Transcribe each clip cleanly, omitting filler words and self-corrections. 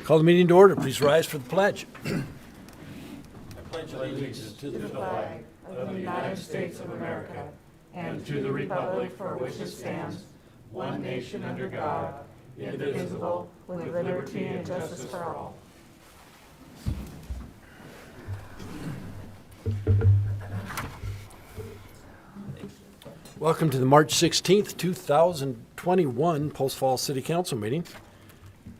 Call the meeting to order. Please rise for the pledge. I pledge allegiance to the flag of the United States of America and to the republic for which it stands, one nation under God, indivisible, with liberty and justice for all. Welcome to the March 16th, 2021 Post Falls City Council meeting.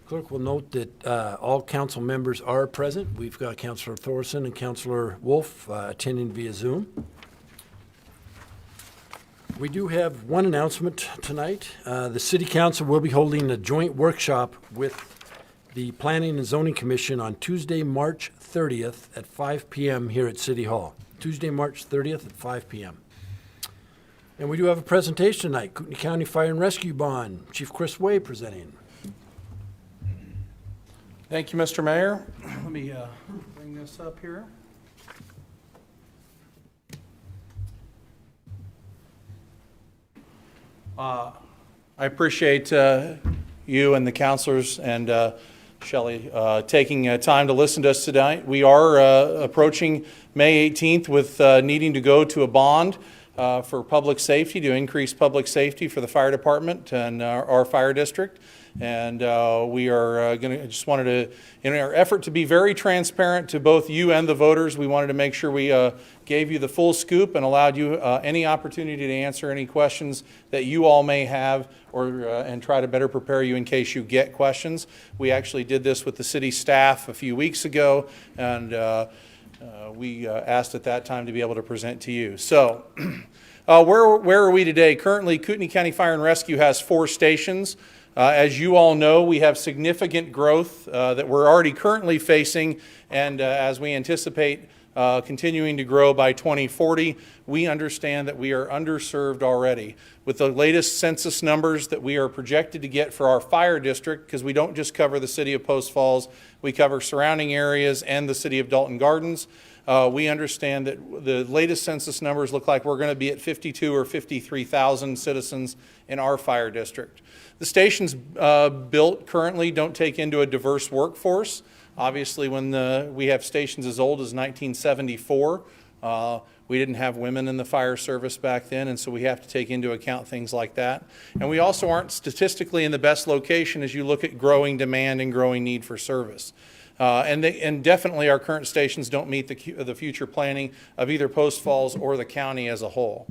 Clerk will note that all council members are present. We've got Councilor Thorson and Councilor Wolf attending via Zoom. We do have one announcement tonight. The City Council will be holding a joint workshop with the Planning and Zoning Commission on Tuesday, March 30th at 5 p.m. here at City Hall. Tuesday, March 30th at 5 p.m. And we do have a presentation tonight. Kootenai County Fire and Rescue Bond, Chief Chris Way presenting. Thank you, Mr. Mayor. Let me bring this up here. I appreciate you and the councilors and Shelley taking time to listen to us tonight. We are approaching May 18th with needing to go to a bond for public safety, to increase public safety for the fire department and our fire district. And we are just wanted to, in our effort to be very transparent to both you and the voters, we wanted to make sure we gave you the full scoop and allowed you any opportunity to answer any questions that you all may have, or and try to better prepare you in case you get questions. We actually did this with the city staff a few weeks ago, and we asked at that time to be able to present to you. So where are we today? Currently, Kootenai County Fire and Rescue has 4 stations. As you all know, we have significant growth that we're already currently facing, and as we anticipate continuing to grow by 2040, we understand that we are underserved already. With the latest census numbers that we are projected to get for our fire district, because we don't just cover the city of Post Falls, we cover surrounding areas and the city of Dalton Gardens. We understand that the latest census numbers look like we're going to be at 52 or 53,000 citizens in our fire district. The stations built currently don't take into a diverse workforce. Obviously, when we have stations as old as 1974, we didn't have women in the fire service back then, and so we have to take into account things like that. And we also aren't statistically in the best location as you look at growing demand and growing need for service. And definitely our current stations don't meet the future planning of either Post Falls or the county as a whole.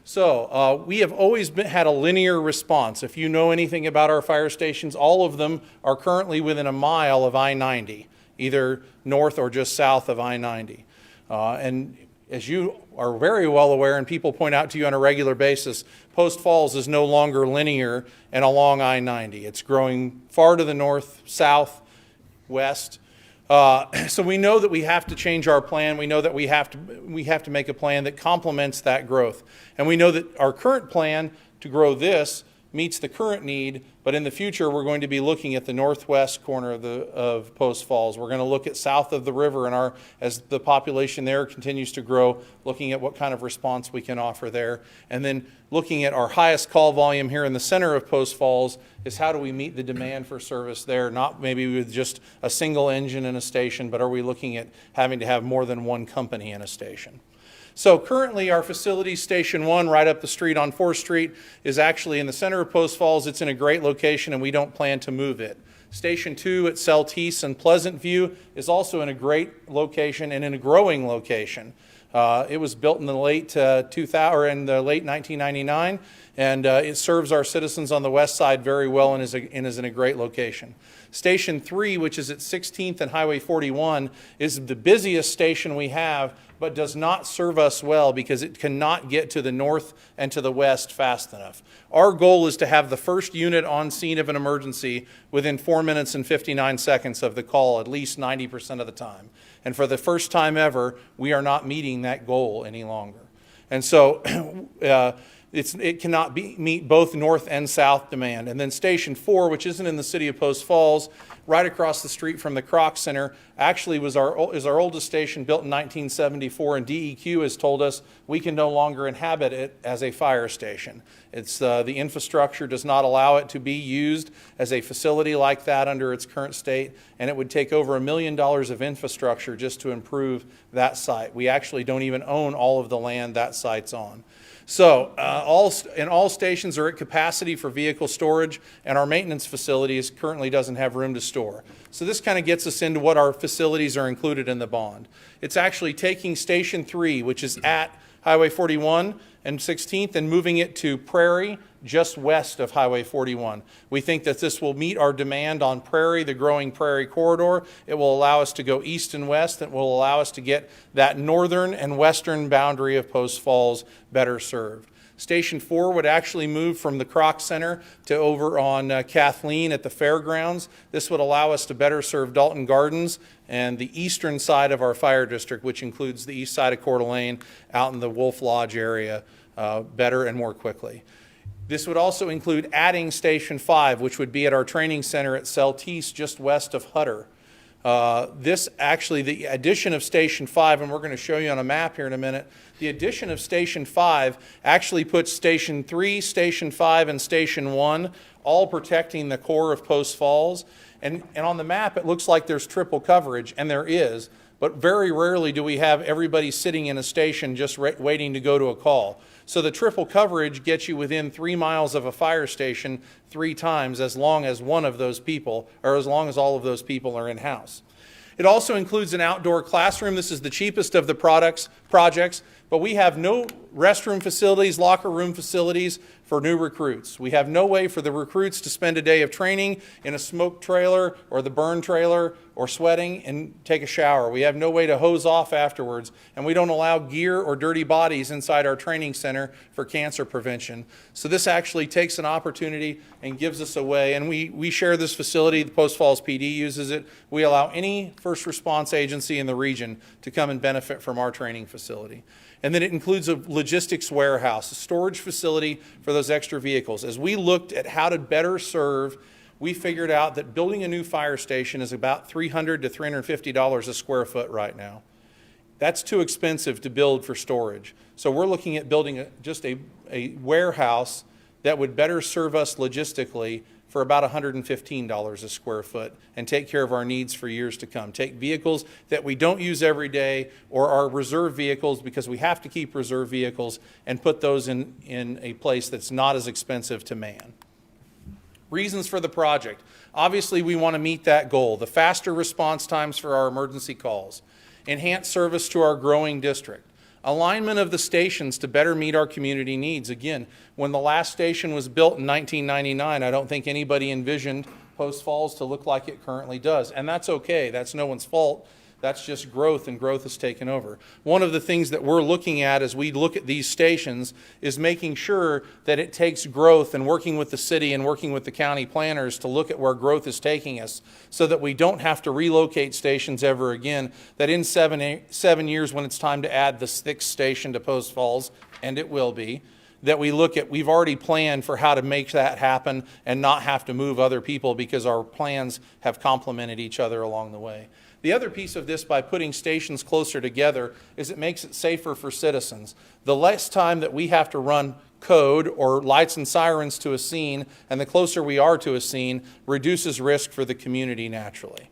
So we have always had a linear response. If you know anything about our fire stations, all of them are currently within a mile of I-90, either north or just south of I-90. And as you are very well aware, and people point out to you on a regular basis, Post Falls is no longer linear and along I-90. It's growing far to the north, south, west. So we know that we have to change our plan. We know that we have to make a plan that complements that growth. And we know that our current plan to grow this meets the current need, but in the future we're going to be looking at the northwest corner of Post Falls. We're going to look at south of the river, and as the population there continues to grow, looking at what kind of response we can offer there. And then looking at our highest call volume here in the center of Post Falls is how do we meet the demand for service there, not maybe with just a single engine in a station, but are we looking at having to have more than one company in a station? So currently our facility, Station 1, right up the street on 4th Street, is actually in the center of Post Falls. It's in a great location, and we don't plan to move it. Station 2 at Celtice and Pleasant View is also in a great location and in a growing location. It was built in the late 1999, and it serves our citizens on the west side very well and is in a great location. Station 3, which is at 16th and Highway 41, is the busiest station we have, but does not serve us well because it cannot get to the north and to the west fast enough. Our goal is to have the first unit on scene of an emergency within 4 minutes and 59 seconds of the call, at least 90% of the time. And for the first time ever, we are not meeting that goal any longer. And so it cannot meet both north and south demand. And then Station 4, which isn't in the city of Post Falls, right across the street from the Kroc Center, actually is our oldest station, built in 1974, and DEQ has told us we can no longer inhabit it as a fire station. It's the infrastructure does not allow it to be used as a facility like that under its current state, and it would take over $1 million of infrastructure just to improve that site. We actually don't even own all of the land that site's on. So all stations are at capacity for vehicle storage, and our maintenance facilities currently doesn't have room to store. So this kind of gets us into what our facilities are included in the bond. It's actually taking Station 3, which is at Highway 41 and 16th, and moving it to Prairie, just west of Highway 41. We think that this will meet our demand on Prairie, the growing Prairie corridor. It will allow us to go east and west. It will allow us to get that northern and western boundary of Post Falls better served. Station 4 would actually move from the Kroc Center to over on Kathleen at the fairgrounds. This would allow us to better serve Dalton Gardens and the eastern side of our fire district, which includes the east side of Coeur d'Alene out in the Wolf Lodge area, better and more quickly. This would also include adding Station 5, which would be at our training center at Celtice, just west of Hutter. The addition of Station 5, and we're going to show you on a map here in a minute, the addition of Station 5 actually puts Station 3, Station 5, and Station 1 all protecting the core of Post Falls. And on the map, it looks like there's triple coverage, and there is, but very rarely do we have everybody sitting in a station just waiting to go to a call. So the triple coverage gets you within 3 miles of a fire station 3 times as long as one of those people, or as long as all of those people are in-house. It also includes an outdoor classroom. This is the cheapest of the projects, but we have no restroom facilities, locker room facilities for new recruits. We have no way for the recruits to spend a day of training in a smoke trailer or the burn trailer or sweating and take a shower. We have no way to hose off afterwards, and we don't allow gear or dirty bodies inside our training center for cancer prevention. So this actually takes an opportunity and gives us a way, and we share this facility. The Post Falls PD uses it. We allow any first response agency in the region to come and benefit from our training facility. And then it includes a logistics warehouse, a storage facility for those extra vehicles. As we looked at how to better serve, we figured out that building a new fire station is about $300 to $350 a square foot right now. That's too expensive to build for storage. So we're looking at building just a warehouse that would better serve us logistically for about $115 a square foot and take care of our needs for years to come. Take vehicles that we don't use every day or our reserve vehicles, because we have to keep reserve vehicles, and put those in a place that's not as expensive to man. Reasons for the project. Obviously, we want to meet that goal. The faster response times for our emergency calls. Enhanced service to our growing district. Alignment of the stations to better meet our community needs. Again, when the last station was built in 1999, I don't think anybody envisioned Post Falls to look like it currently does. And that's okay. That's no one's fault. That's just growth, and growth has taken over. One of the things that we're looking at as we look at these stations is making sure that it takes growth, and working with the city and working with the county planners to look at where growth is taking us, so that we don't have to relocate stations ever again, that in 7 years when it's time to add the 6th station to Post Falls, and it will be, that we look at, we've already planned for how to make that happen and not have to move other people, because our plans have complemented each other along the way. The other piece of this, by putting stations closer together, is it makes it safer for citizens. The less time that we have to run code or lights and sirens to a scene, and the closer we are to a scene, reduces risk for the community naturally.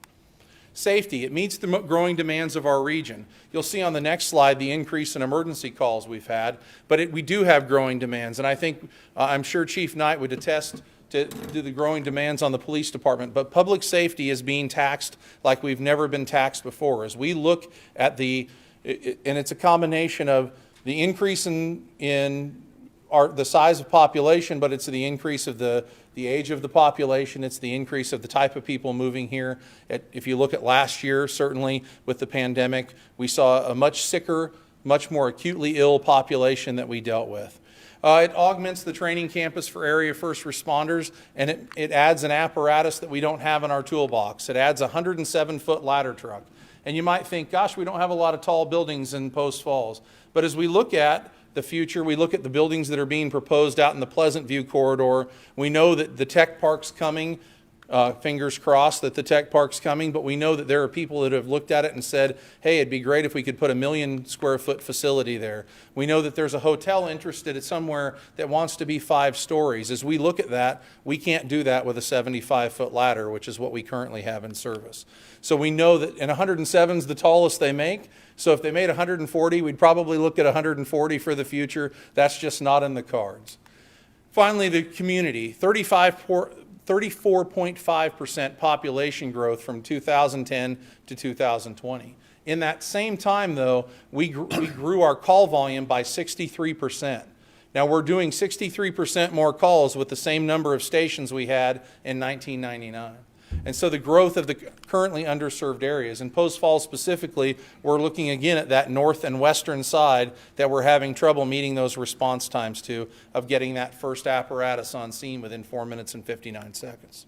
Safety, it meets the growing demands of our region. You'll see on the next slide the increase in emergency calls we've had, but we do have growing demands, and I think, I'm sure Chief Knight would attest to the growing demands on the police department, but public safety is being taxed like we've never been taxed before. As we look at and it's a combination of the increase in the size of population, but it's the increase of the age of the population, it's the increase of the type of people moving here. If you look at last year, certainly with the pandemic, we saw a much sicker, much more acutely ill population that we dealt with. It augments the training campus for area first responders, and it adds an apparatus that we don't have in our toolbox. It adds a 107-foot ladder truck. And you might think, gosh, we don't have a lot of tall buildings in Post Falls. But as we look at the future. We look at the buildings that are being proposed out in the Pleasant View corridor. We know that the tech park's coming. Fingers crossed that the tech park's coming, but we know that there are people that have looked at it and said, hey, it'd be great if we could put a 1 million square foot facility there. We know that there's a hotel interested at somewhere that wants to be 5 stories. As we look at that, we can't do that with a 75-foot ladder, which is what we currently have in service. So we know that, and 107 is the tallest they make. So if they made 140, we'd probably look at 140 for the future. That's just not in the cards. Finally, the community, 34.5% population growth from 2010 to 2020. In that same time, though, we grew our call volume by 63%. Now, we're doing 63% more calls with the same number of stations we had in 1999. And so the growth of the currently underserved areas, in Post Falls specifically, we're looking again at that north and western side that we're having trouble meeting those response times to, of getting that first apparatus on scene within 4 minutes and 59 seconds.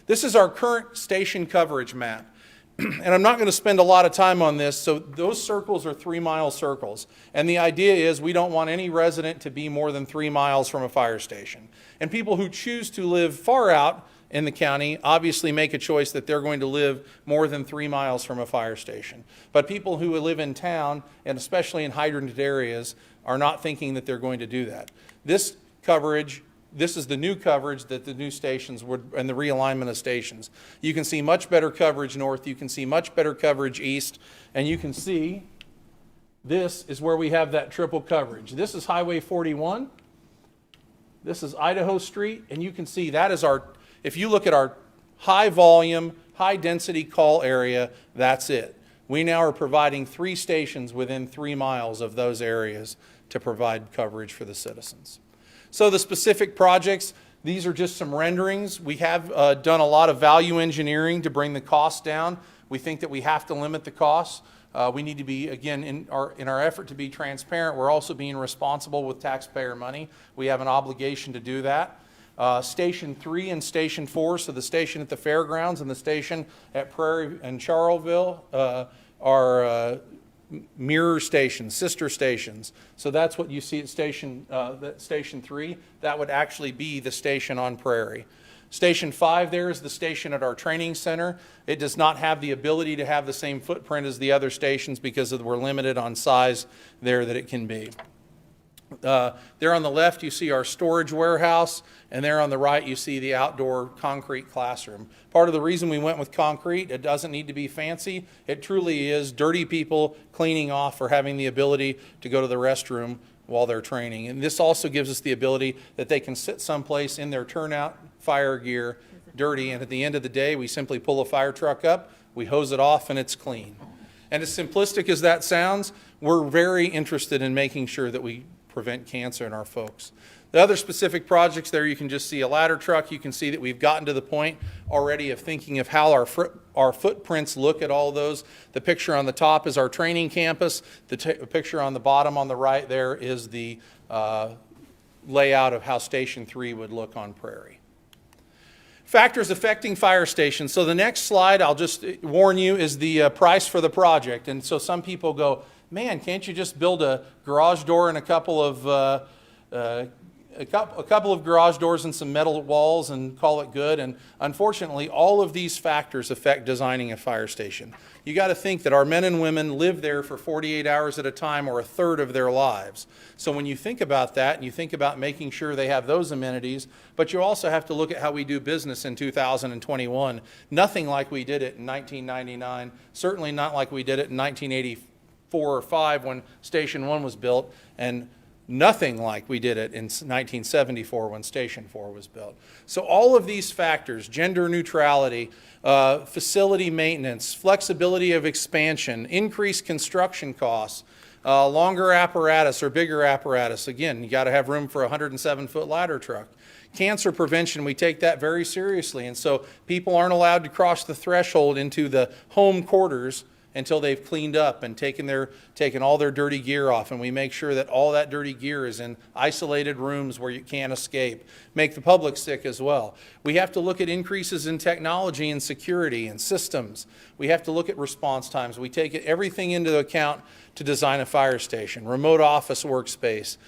This is our current station coverage map. And I'm not going to spend a lot of time on this, so those circles are 3-mile circles. And the idea is we don't want any resident to be more than 3 miles from a fire station. And people who choose to live far out in the county obviously make a choice that they're going to live more than 3 miles from a fire station. But people who live in town, and especially in hydranted areas, are not thinking that they're going to do that. This coverage, this is the new coverage that the new stations would, and the realignment of stations. You can see much better coverage north, you can see much better coverage east, and you can see this is where we have that triple coverage. This is Highway 41, this is Idaho Street, and you can see that is our, if you look at our high volume, high density call area, that's it. We now are providing 3 stations within 3 miles of those areas to provide coverage for the citizens. So the specific projects, these are just some renderings. We have done a lot of value engineering to bring the costs down. We think that we have to limit the costs. We need to be, again, in our effort to be transparent, we're also being responsible with taxpayer money. We have an obligation to do that. Station 3 and Station 4, so the station at the fairgrounds and the station at Prairie and Charleville are mirror stations, sister stations. So that's what you see at Station 3. That would actually be the station on Prairie. Station 5 there is the station at our training center. It does not have the ability to have the same footprint as the other stations because we're limited on size there that it can be. There on the left you see our storage warehouse, and there on the right you see the outdoor concrete classroom. Part of the reason we went with concrete, it doesn't need to be fancy. It truly is dirty people cleaning off or having the ability to go to the restroom while they're training. And this also gives us the ability that they can sit someplace in their turnout fire gear dirty, and at the end of the day we simply pull a fire truck up, we hose it off, and it's clean. And as simplistic as that sounds, we're very interested in making sure that we prevent cancer in our folks. The other specific projects there, you can just see a ladder truck. You can see that we've gotten to the point already of thinking of how our footprints look at all those. The picture on the top is our training campus. The picture on the bottom on the right there is the layout of how Station 3 would look on Prairie. Factors affecting fire stations. So the next slide, I'll just warn you, is the price for the project. And so some people go, man, can't you just build a garage door and a couple of garage doors and some metal walls and call it good? And unfortunately, all of these factors affect designing a fire station. You got to think that our men and women live there for 48 hours at a time, or a third of their lives. So when you think about that, and you think about making sure they have those amenities, but you also have to look at how we do business in 2021. Nothing like we did it in 1999, certainly not like we did it in 1984 or 5 when Station 1 was built, and nothing like we did it in 1974 when Station 4 was built. So all of these factors, gender neutrality, facility maintenance, flexibility of expansion, increased construction costs, longer apparatus or bigger apparatus. Again, you got to have room for a 107-foot ladder truck. Cancer prevention, we take that very seriously, and so people aren't allowed to cross the threshold into the home quarters until they've cleaned up and taken all their dirty gear off, and we make sure that all that dirty gear is in isolated rooms where you can't escape. Make the public sick as well. We have to look at increases in technology and security and systems. We have to look at response times. We take everything into account to design a fire station, remote office workspace,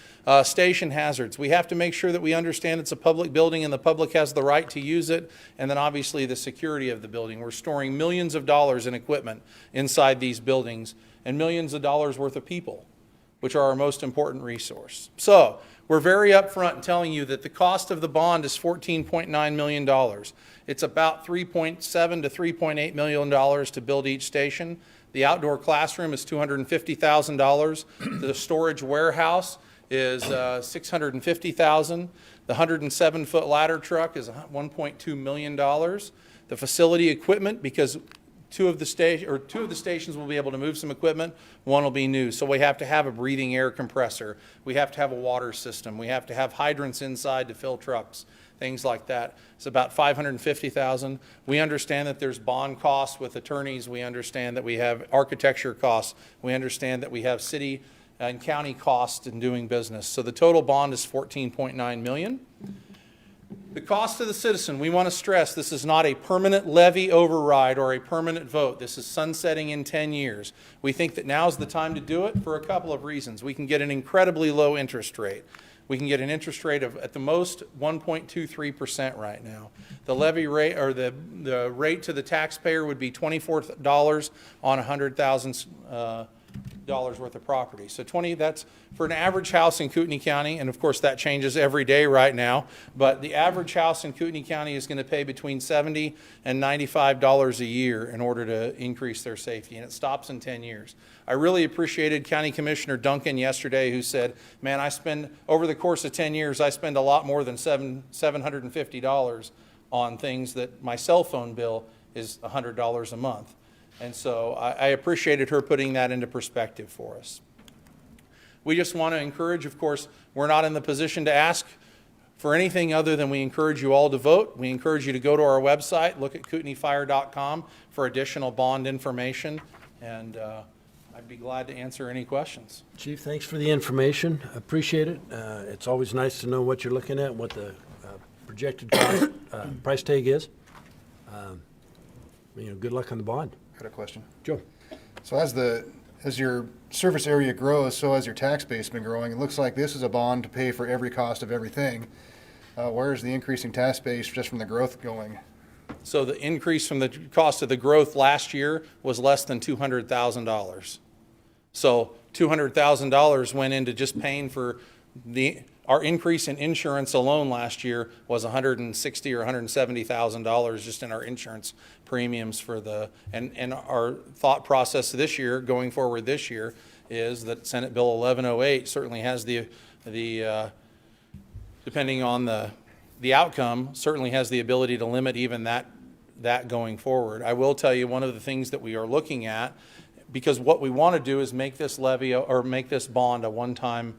station hazards. We have to make sure that we understand it's a public building and the public has the right to use it, and then obviously the security of the building. We're storing millions of dollars in equipment inside these buildings and millions of dollars worth of people, which are our most important resource. So we're very upfront in telling you that the cost of the bond is $14.9 million. It's about $3.7 to $3.8 million to build each station. The outdoor classroom is $250,000. The storage warehouse is $650,000. The 107-foot ladder truck is $1.2 million. The facility equipment, because two of the stations will be able to move some equipment, one will be new. So we have to have a breathing air compressor. We have to have a water system. We have to have hydrants inside to fill trucks, things like that. It's about $550,000. We understand that there's bond costs with attorneys. We understand that we have architecture costs. We understand that we have city and county costs in doing business. So the total bond is $14.9 million. The cost to the citizen, we want to stress this is not a permanent levy override or a permanent vote. This is sunsetting in 10 years. We think that now is the time to do it for a couple of reasons. We can get an incredibly low interest rate. We can get an interest rate of, at the most, 1.23% right now. The levy rate, or the rate to the taxpayer, would be $24 on $100,000 worth of property. So that's for an average house in Kootenai County, and of course that changes every day right now, but the average house in Kootenai County is going to pay between $70 and $95 a year in order to increase their safety, and it stops in 10 years. I really appreciated County Commissioner Duncan yesterday, who said, man, over the course of 10 years, I spend a lot more than $750 on things that my cell phone bill is $100 a month. And so I appreciated her putting that into perspective for us. We just want to encourage, of course, we're not in the position to ask for anything other than we encourage you all to vote. We encourage you to go to our website, look at kootenaifire.com for additional bond information, and I'd be glad to answer any questions. Chief, thanks for the information. Appreciate it. It's always nice to know what you're looking at, what the projected cost, price tag is. Good luck on the bond. I got a question. Joe. So as your surface area grows, so has your tax base been growing. It looks like this is a bond to pay for every cost of everything. Where is the increasing tax base just from the growth going? So the increase from the cost of the growth last year was less than $200,000. So $200,000 went into just paying for our increase in insurance alone last year was $160,000 or $170,000 just in our insurance premiums for and our thought process this year, going forward this year, is that Senate Bill 1108 certainly has the depending on the outcome, certainly has the ability to limit even that going forward. I will tell you one of the things that we are looking at, because what we want to do is make this levy or make this bond a one-time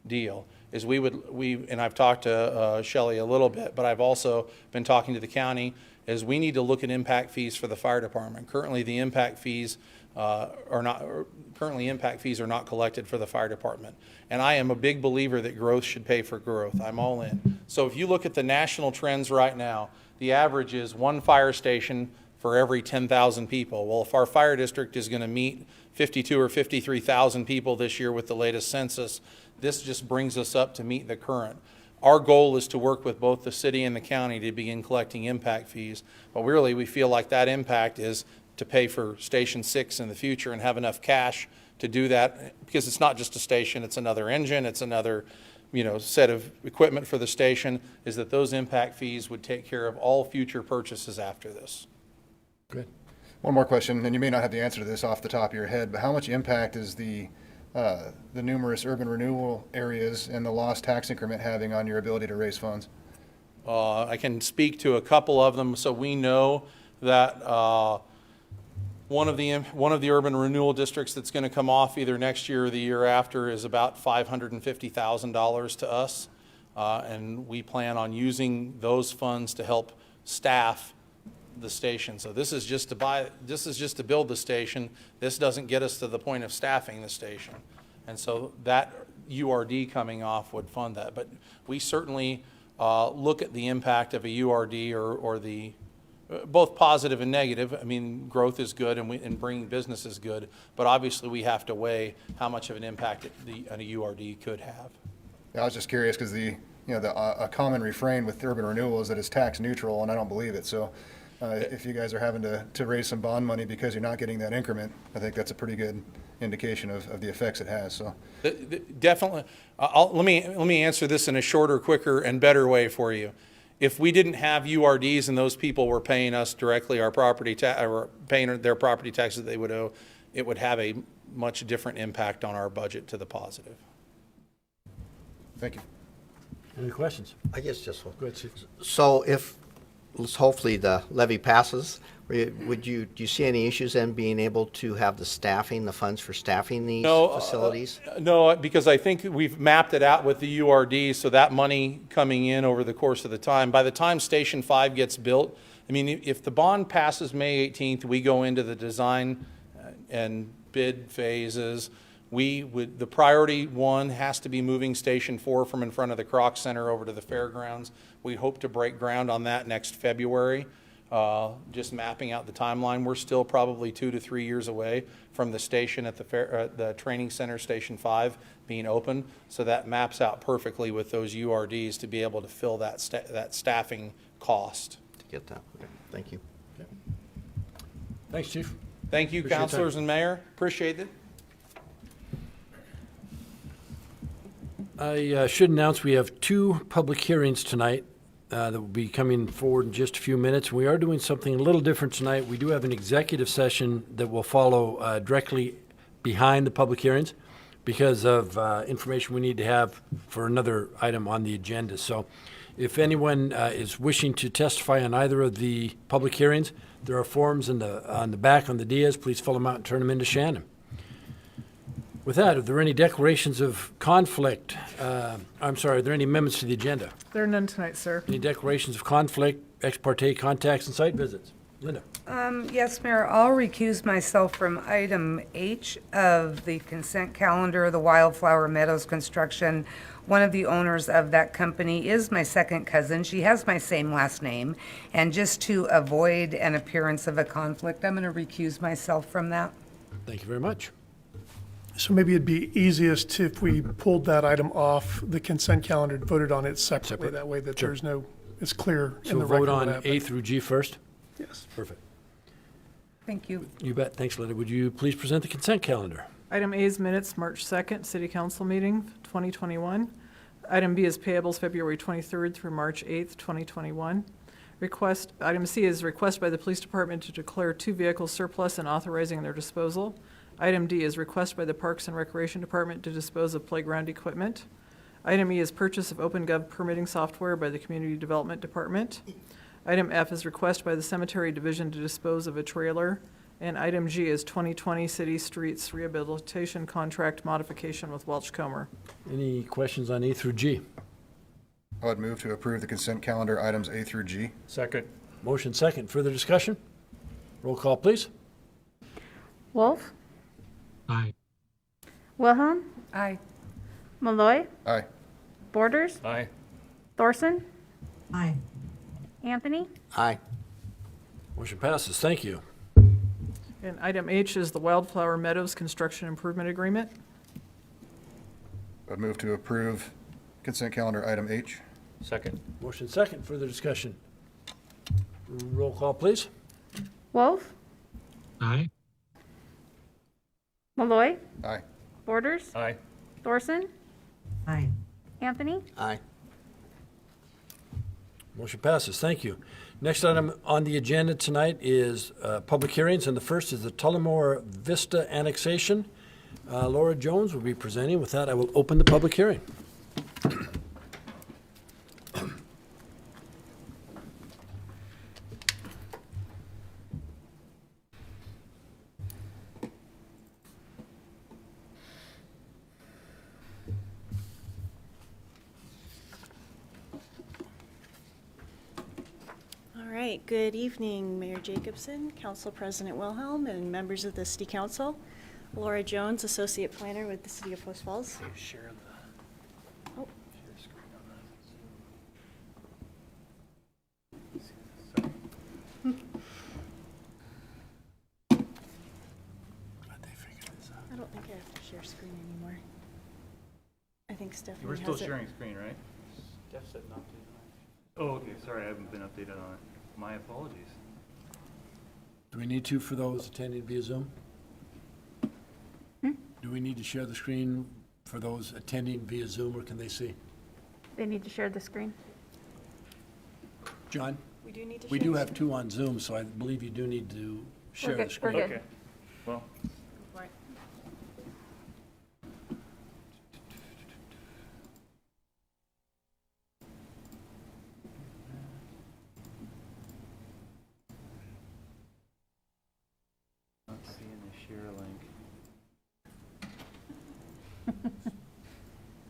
deal, is and I've talked to Shelley a little bit, but I've also been talking to the county, is we need to look at impact fees for the fire department. Currently impact fees are not collected for the fire department. And I am a big believer that growth should pay for growth. I'm all in. So if you look at the national trends right now, the average is one fire station for every 10,000 people. Well, if our fire district is going to meet 52 or 53,000 people this year with the latest census, this just brings us up to meet the current. Our goal is to work with both the city and the county to begin collecting impact fees. But really, we feel like that impact is to pay for Station 6 in the future and have enough cash to do that, because it's not just a station, it's another engine, it's another set of equipment for the station, is that those impact fees would take care of all future purchases after this. Good. One more question, and you may not have the answer to this off the top of your head, but how much impact is the numerous urban renewal areas and the lost tax increment having on your ability to raise funds? I can speak to a couple of them. So we know that one of the urban renewal districts that's going to come off either next year or the year after is about $550,000 to us, and we plan on using those funds to help staff the station. So this is just to build the station. This doesn't get us to the point of staffing the station, and so that URD coming off would fund that. But we certainly look at the impact of a URD or the both positive and negative. I mean, growth is good and bringing business is good, but obviously we have to weigh how much of an impact a URD could have. Yeah, I was just curious because a common refrain with urban renewal is that it's tax neutral, and I don't believe it. So if you guys are having to raise some bond money because you're not getting that increment, I think that's a pretty good indication of the effects it has. So Definitely. Let me answer this in a shorter, quicker, and better way for you. If we didn't have URDs and those people were paying us directly our property or paying their property taxes they would owe, it would have a much different impact on our budget to the positive. thank you. Any questions? I guess just one. Go ahead, Chief. So if, hopefully the levy passes, do you see any issues in being able to have the staffing, the funds for staffing these facilities? No, because I think we've mapped it out with the URD, so that money coming in over the course of the time. By the time Station 5 gets built, I mean, if the bond passes May 18th, we go into the design and bid phases. The priority one has to be moving Station 4 from in front of the Kroc Center over to the fairgrounds. We hope to break ground on that next February. Just mapping out the timeline, we're still probably 2 to 3 years away from the station at the training center, Station 5, being open. So that maps out perfectly with those URDs to be able to fill that staffing cost. To get that, okay, thank you. Thanks, Chief. Thank you, Appreciate your councilors time. and mayor. Appreciate it. I should announce we have 2 public hearings tonight that will be coming forward in just a few minutes. We are doing something a little different tonight. We do have an executive session that will follow directly behind the public hearings because of information we need to have for another item on the agenda. So if anyone is wishing to testify on either of the public hearings, there are forms on the back on the Diaz. Please fill them out and turn them into Shannon. With that, are there any declarations of conflict? Are there any amendments to the agenda? There are none tonight, sir. Any declarations of conflict, ex parte contacts, and site visits? Linda? Yes, Mayor, I'll recuse myself from item H of the consent calendar, the Wildflower Meadows construction. One of the owners of that company is my second cousin. She has my same last name. And just to avoid an appearance of a conflict, I'm going to recuse myself from that. Thank you very much. So maybe it'd be easiest if we pulled that item off the consent calendar and voted on it separately. That way that Sure. there's no, it's clear So in the we'll record vote what on happened. A through G first? Yes. Perfect. Thank you. You bet. Thanks, Linda. Would you please present the consent calendar? Item A is minutes, March 2nd, City Council meeting, 2021. Item B is payables, February 23rd through March 8th, 2021. Item C is request by the Police Department to declare 2 vehicles surplus and authorizing their disposal. Item D is request by the Parks and Recreation Department to dispose of playground equipment. Item E is purchase of OpenGov permitting software by the Community Development Department. Item F is request by the Cemetery Division to dispose of a trailer. And item G is 2020 City Streets Rehabilitation Contract Modification with Welch Comer. Any questions on A through G? I would move to approve the consent calendar items A through G. Second. Motion second. Further discussion? Roll call, please. Wolf, Aye. Wilhelm, Aye. Malloy, Aye. Borders, Aye. Thorson, Aye. Anthony, Aye. Motion passes. Thank you. And item H is the Wildflower Meadows Construction Improvement Agreement. I'd move to approve consent calendar item H. Second. Motion second. Further discussion? Roll call, please. Wolf, Aye. Malloy, Aye. Borders, Aye. Thorson, Aye. Anthony, Aye. Motion passes. Thank you. Next item on the agenda tonight is public hearings, and the first is the Tulamor Vista Annexation. Laura Jones will be presenting. With that, I will open the public hearing. All right, good evening, Mayor Jacobson, Council President Wilhelm, and members of the City Council. Laura Jones, Associate Planner with the City of Post Falls. Oh. think Stephanie We're has still it. sharing screen, right? Oh, okay, sorry, I haven't been updated on it. My apologies. Do we need to for those attending via Zoom? Do we need to share the screen for those attending via Zoom, or can they see? They need to share the screen. John? We do need to We share do the have screen. two on Zoom, so I believe you do need to share good, the we're screen. good. Okay, well, Right. not seeing the share link.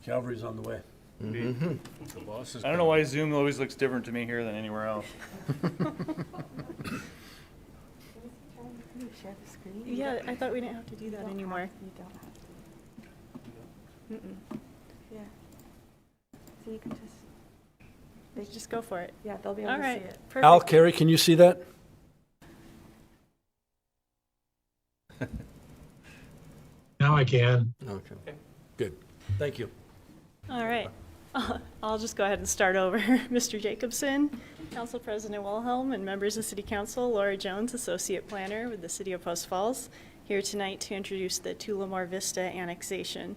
Calvary's on the way. I don't know why Zoom always looks different to me here than anywhere else. Yeah, I thought we didn't have to do that anymore. Mm-mm. Yeah. So you can just, Just go for it. yeah, they'll be All able to see right, it. Al, perfect. Carrie, can you see that? Now I can. Okay. Good. Thank you. All right. I'll just go ahead and start over. Mr. Jacobson, Council President Wilhelm, and members of City Council, Laura Jones, Associate Planner with the City of Post Falls, here tonight to introduce the Tulamor Vista annexation.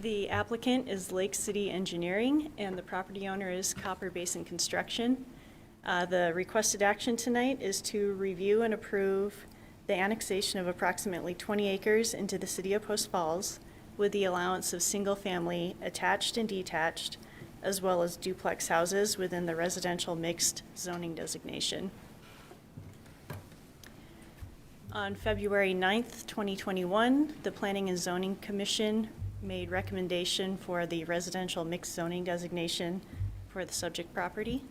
The applicant is Lake City Engineering, and the property owner is Copper Basin Construction. The requested action tonight is to review and approve the annexation of approximately 20 acres into the City of Post Falls, with the allowance of single-family attached and detached, as well as duplex houses within the residential mixed zoning designation. On February 9th, 2021, the Planning and Zoning Commission made recommendation for the residential mixed zoning designation for the subject property.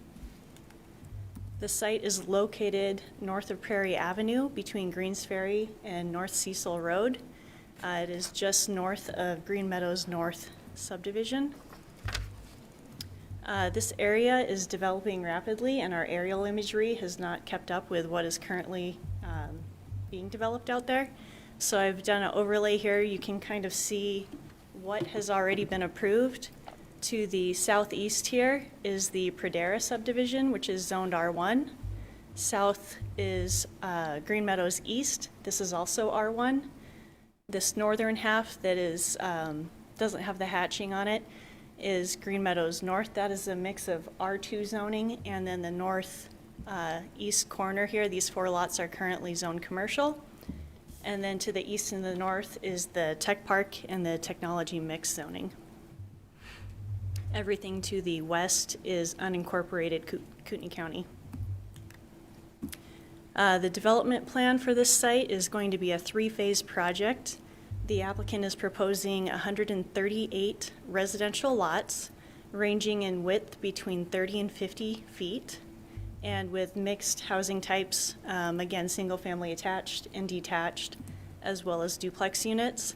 The site is located north of Prairie Avenue between Greens Ferry and North Cecil Road. It is just north of Green Meadows North subdivision. This area is developing rapidly, and our aerial imagery has not kept up with what is currently being developed out there. So I've done an overlay here. You can kind of see what has already been approved. To the southeast here is the Pradera subdivision, which is zoned R1. South is Green Meadows East. This is also R1. This northern half that is doesn't have the hatching on it is Green Meadows North. That is a mix of R2 zoning, and then the north east corner here, these 4 lots are currently zoned commercial. And then to the east and the north is the Tech Park and the Technology Mix zoning. Everything to the west is unincorporated Kootenai County. The development plan for this site is going to be a 3-phase project. The applicant is proposing 138 residential lots, ranging in width between 30 and 50 feet, and with mixed housing types, again, single-family attached and detached, as well as duplex units.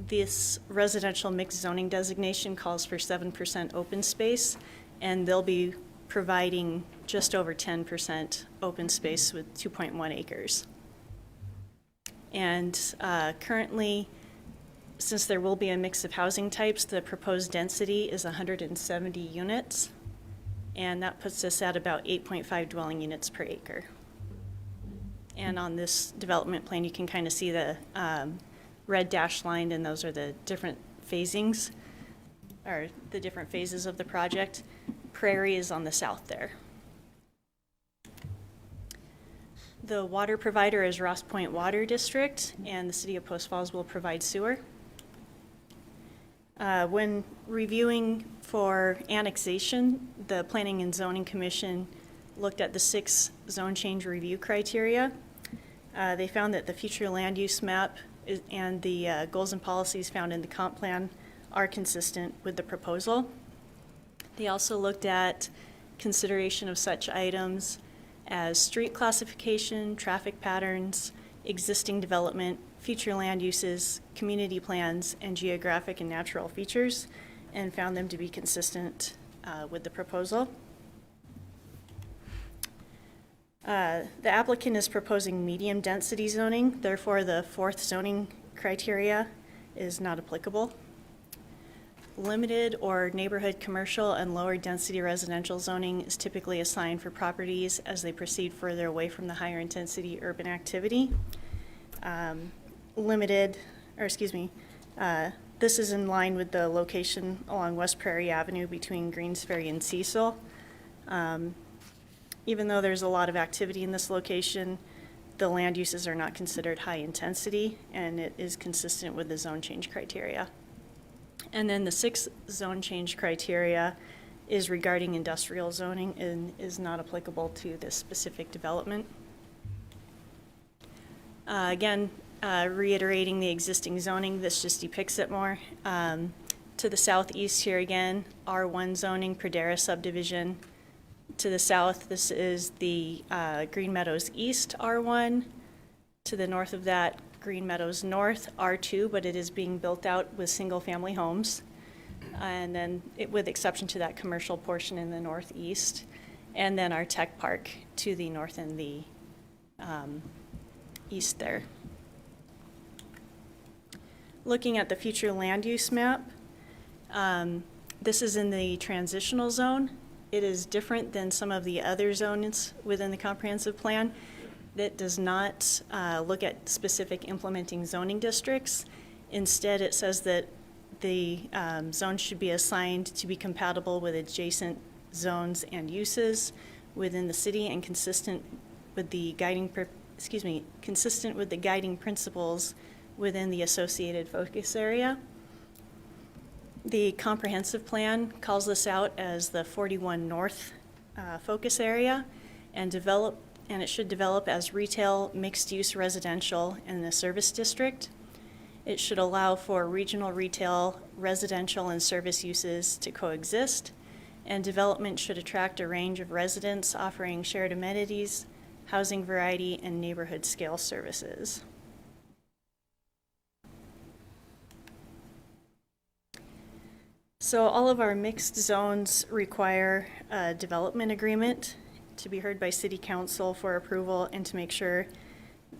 This residential mixed zoning designation calls for 7% open space, and they'll be providing just over 10% open space with 2.1 acres. And currently, since there will be a mix of housing types, the proposed density is 170 units, and that puts us at about 8.5 dwelling units per acre. And on this development plan, you can kind of see the red dashed line, and those are the different phasings, or the different phases of the project. Prairie is on the south there. The water provider is Ross Point Water District, and the City of Post Falls will provide sewer. When reviewing for annexation, the Planning and Zoning Commission looked at the 6 zone change review criteria. They found that the future land use map and the goals and policies found in the comp plan are consistent with the proposal. They also looked at consideration of such items as street classification, traffic patterns, existing development, future land uses, community plans, and geographic and natural features, and found them to be consistent with the proposal. The applicant is proposing medium density zoning, therefore the 4th zoning criteria is not applicable. Limited or neighborhood commercial and lower density residential zoning is typically assigned for properties as they proceed further away from the higher intensity urban activity. This is in line with the location along West Prairie Avenue between Greens Ferry and Cecil. Even though there's a lot of activity in this location, the land uses are not considered high intensity, and it is consistent with the zone change criteria. And then the sixth zone change criteria is regarding industrial zoning and is not applicable to this specific development. Reiterating the existing zoning, this just depicts it more. To the southeast here again, R1 zoning, Pradera subdivision. To the south, this is the Green Meadows East R1. To the north of that, Green Meadows North R2, but it is being built out with single-family homes. And then, with exception to that commercial portion in the northeast. And then our tech park to the north and the east there. Looking at the future land use map, this is in the transitional zone. It is different than some of the other zones within the comprehensive plan that does not look at specific implementing zoning districts. Instead, it says that the zone should be assigned to be compatible with adjacent zones and uses within the city and consistent with the guiding principles within the associated focus area. The comprehensive plan calls this out as the 41 North focus area and it should develop as retail, mixed-use residential in the service district. It should allow for regional retail, residential, and service uses to coexist, and development should attract a range of residents offering shared amenities, housing variety, and neighborhood scale services. So all of our mixed zones require a development agreement to be heard by City Council for approval and to make sure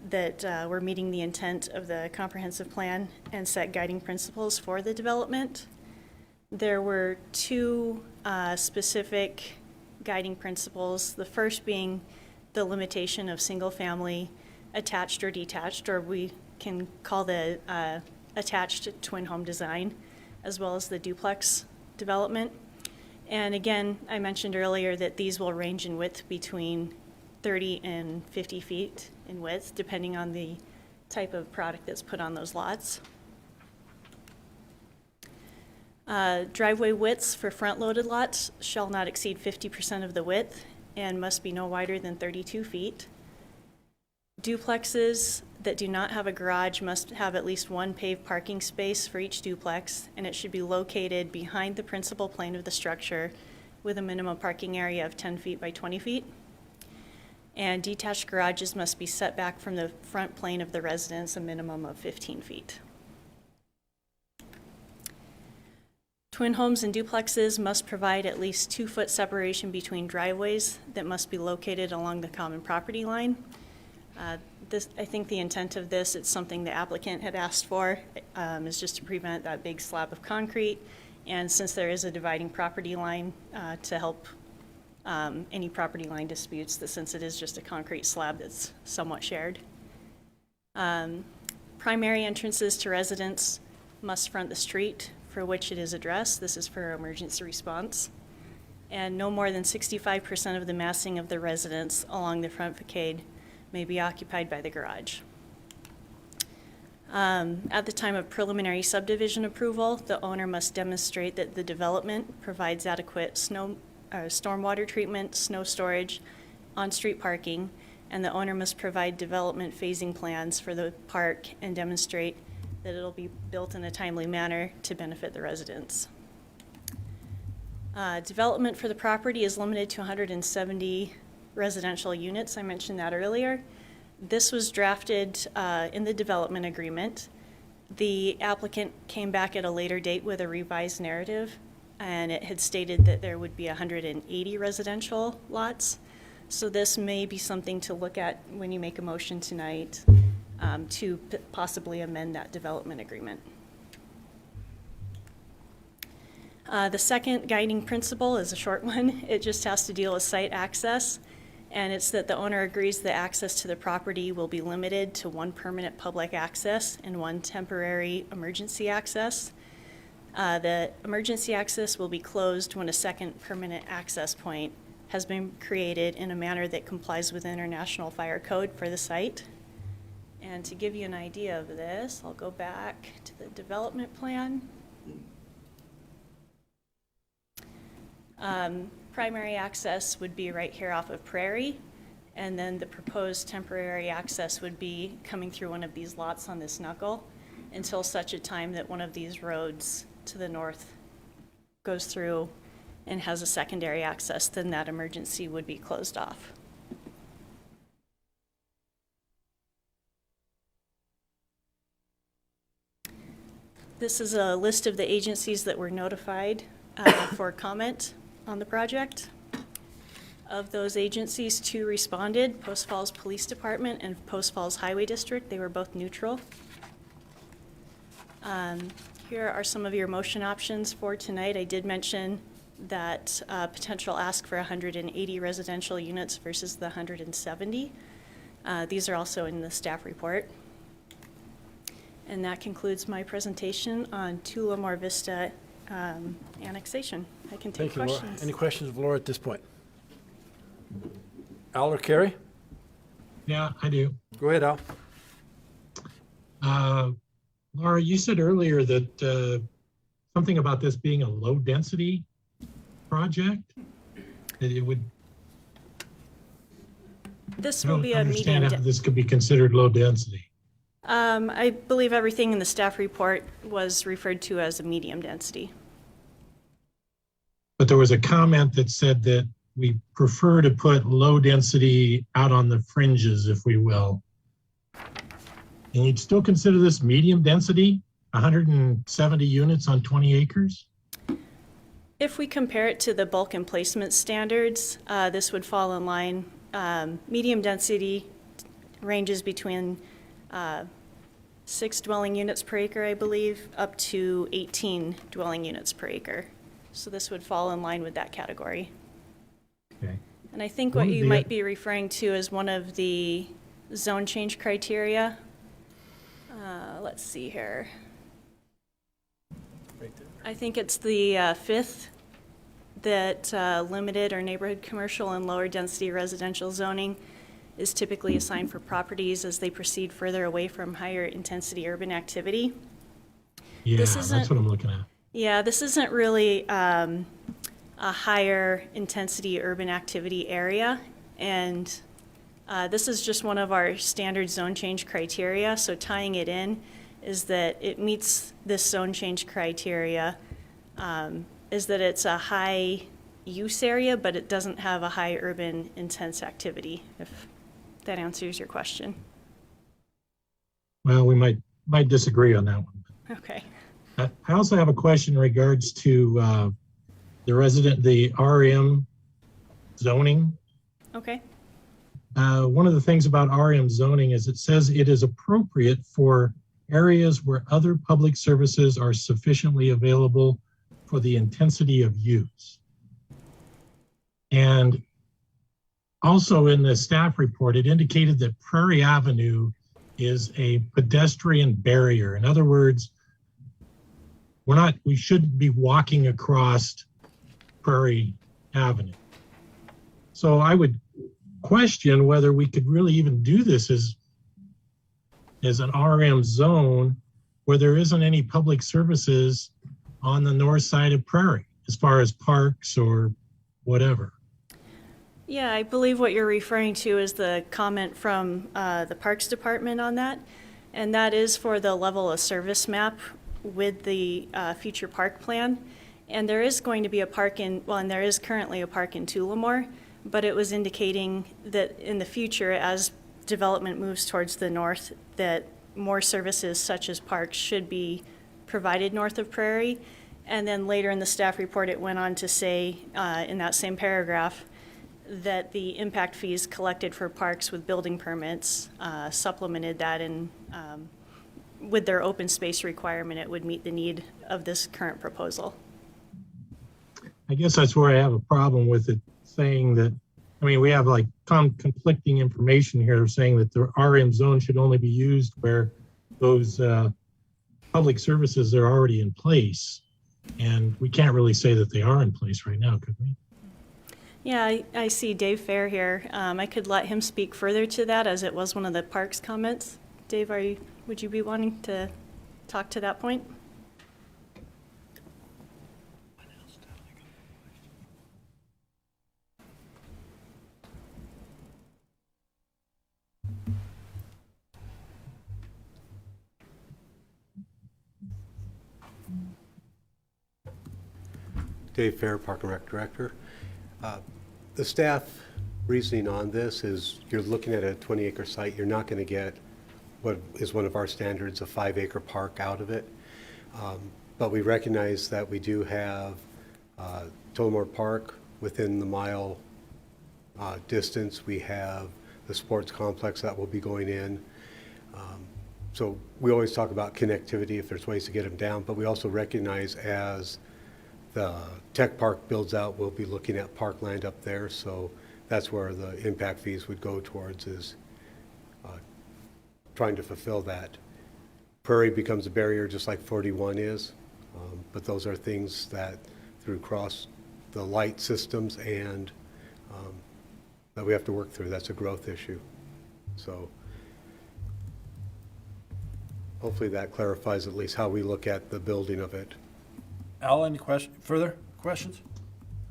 that we're meeting the intent of the comprehensive plan and set guiding principles for the development. There were two specific guiding principles, the first being the limitation of single-family attached or detached, or we can call the attached twin home design, as well as the duplex development. And again, I mentioned earlier that these will range in width between 30 and 50 feet in width, depending on the type of product that's put on those lots. Driveway widths for front-loaded lots shall not exceed 50% of the width and must be no wider than 32 feet. Duplexes that do not have a garage must have at least one paved parking space for each duplex, and it should be located behind the principal plane of the structure with a minimum parking area of 10 feet by 20 feet. And detached garages must be set back from the front plane of the residence a minimum of 15 feet. Twin homes and duplexes must provide at least 2-foot separation between driveways that must be located along the common property line. I think the intent of this, it's something the applicant had asked for, is just to prevent that big slab of concrete. And since there is a dividing property line to help any property line disputes, since it is just a concrete slab that's somewhat shared. Primary entrances to residents must front the street for which it is addressed. This is for emergency response. And no more than 65% of the massing of the residence along the front facade may be occupied by the garage. At the time of preliminary subdivision approval, the owner must demonstrate that the development provides adequate stormwater treatment, snow storage, on-street parking, and the owner must provide development phasing plans for the park and demonstrate that it'll be built in a timely manner to benefit the residents. Development for the property is limited to 170 residential units. I mentioned that earlier. This was drafted in the development agreement. The applicant came back at a later date with a revised narrative, and it had stated that there would be 180 residential lots. So this may be something to look at when you make a motion tonight to possibly amend that development agreement. The second guiding principle is a short one. It just has to deal with site access, and it's that the owner agrees that access to the property will be limited to one permanent public access and one temporary emergency access. The emergency access will be closed when a second permanent access point has been created in a manner that complies with International Fire Code for the site. And to give you an idea of this, I'll go back to the development plan. Primary access would be right here off of Prairie, and then the proposed temporary access would be coming through one of these lots on this knuckle until such a time that one of these roads to the north goes through and has a secondary access, then that emergency would be closed off. This is a list of the agencies that were notified for comment on the project. Of those agencies, 2 responded, Post Falls Police Department and Post Falls Highway District. They were both neutral. Here are some of your motion options for tonight. I did mention that potential ask for 180 residential units versus the 170. These are also in the staff report. And that concludes my presentation on Tulamor Vista annexation. I can take Thank you, Laura. questions. Any questions of Laura at this point? Al or Carrie? Yeah, I do. Go ahead, Al. Laura, you said earlier that something about this being a low density project, that it would. This I will don't be a understand medium. how this could be considered low density. I believe everything in the staff report was referred to as a medium density. But there was a comment that said that we prefer to put low density out on the fringes, if we will. And you'd still consider this medium density, 170 units on 20 acres? If we compare it to the bulk and placement standards, this would fall in line. Medium density ranges between 6 dwelling units per acre, I believe, up to 18 dwelling units per acre. So this would fall in line with that category. Okay. And I think what you might be referring to is one of the zone change criteria. Let's see here. I think it's the 5th that limited or neighborhood commercial and lower density residential zoning is typically assigned for properties as they proceed further away from higher intensity urban activity. Yeah, This that's isn't- what I'm looking at. Yeah, this isn't really a higher intensity urban activity area, and this is just one of our standard zone change criteria. So tying it in is that it meets this zone change criteria, is that it's a high use area, but it doesn't have a high urban intense activity, if that answers your question. Well, we might disagree on that one. Okay. I also have a question in regards to the RM zoning. Okay. One of the things about RM zoning is it says it is appropriate for areas where other public services are sufficiently available for the intensity of use. And also in the staff report, it indicated that Prairie Avenue is a pedestrian barrier. In other words, we shouldn't be walking across Prairie Avenue. So I would question whether we could really even do this as an RM zone where there isn't any public services on the north side of Prairie, as far as parks or whatever. Yeah, I believe what you're referring to is the comment from the Parks Department on that, and that is for the level of service map with the future park plan. And there is going to be a park and there is currently a park in Tulamor, but it was indicating that in the future, as development moves towards the north, that more services such as parks should be provided north of Prairie. And then later in the staff report, it went on to say in that same paragraph that the impact fees collected for parks with building permits supplemented that, and with their open space requirement, it would meet the need of this current proposal. I guess that's where I have a problem with it saying that, I mean, we have like conflicting information here saying that the RM zone should only be used where those public services are already in place. And we can't really say that they are in place right now, could we? Yeah, I see Dave Fair here. I could let him speak further to that as it was one of the parks comments. Dave, would you be wanting to talk to that point? Dave Fair, Park and Rec Director. The staff reasoning on this is you're looking at a 20-acre site. You're not going to get what is one of our standards, a 5-acre park out of it. But we recognize that we do have Tulamor Park within the mile distance. We have the sports complex that will be going in. So we always talk about connectivity if there's ways to get them down, but we also recognize as the tech park builds out, we'll be looking at parkland up there, so that's where the impact fees would go towards, is trying to fulfill that. Prairie becomes a barrier just like 41 is, but those are things that through cross the light systems and that we have to work through. That's a growth issue. So hopefully that clarifies at least how we look at the building of it. Al, any further questions?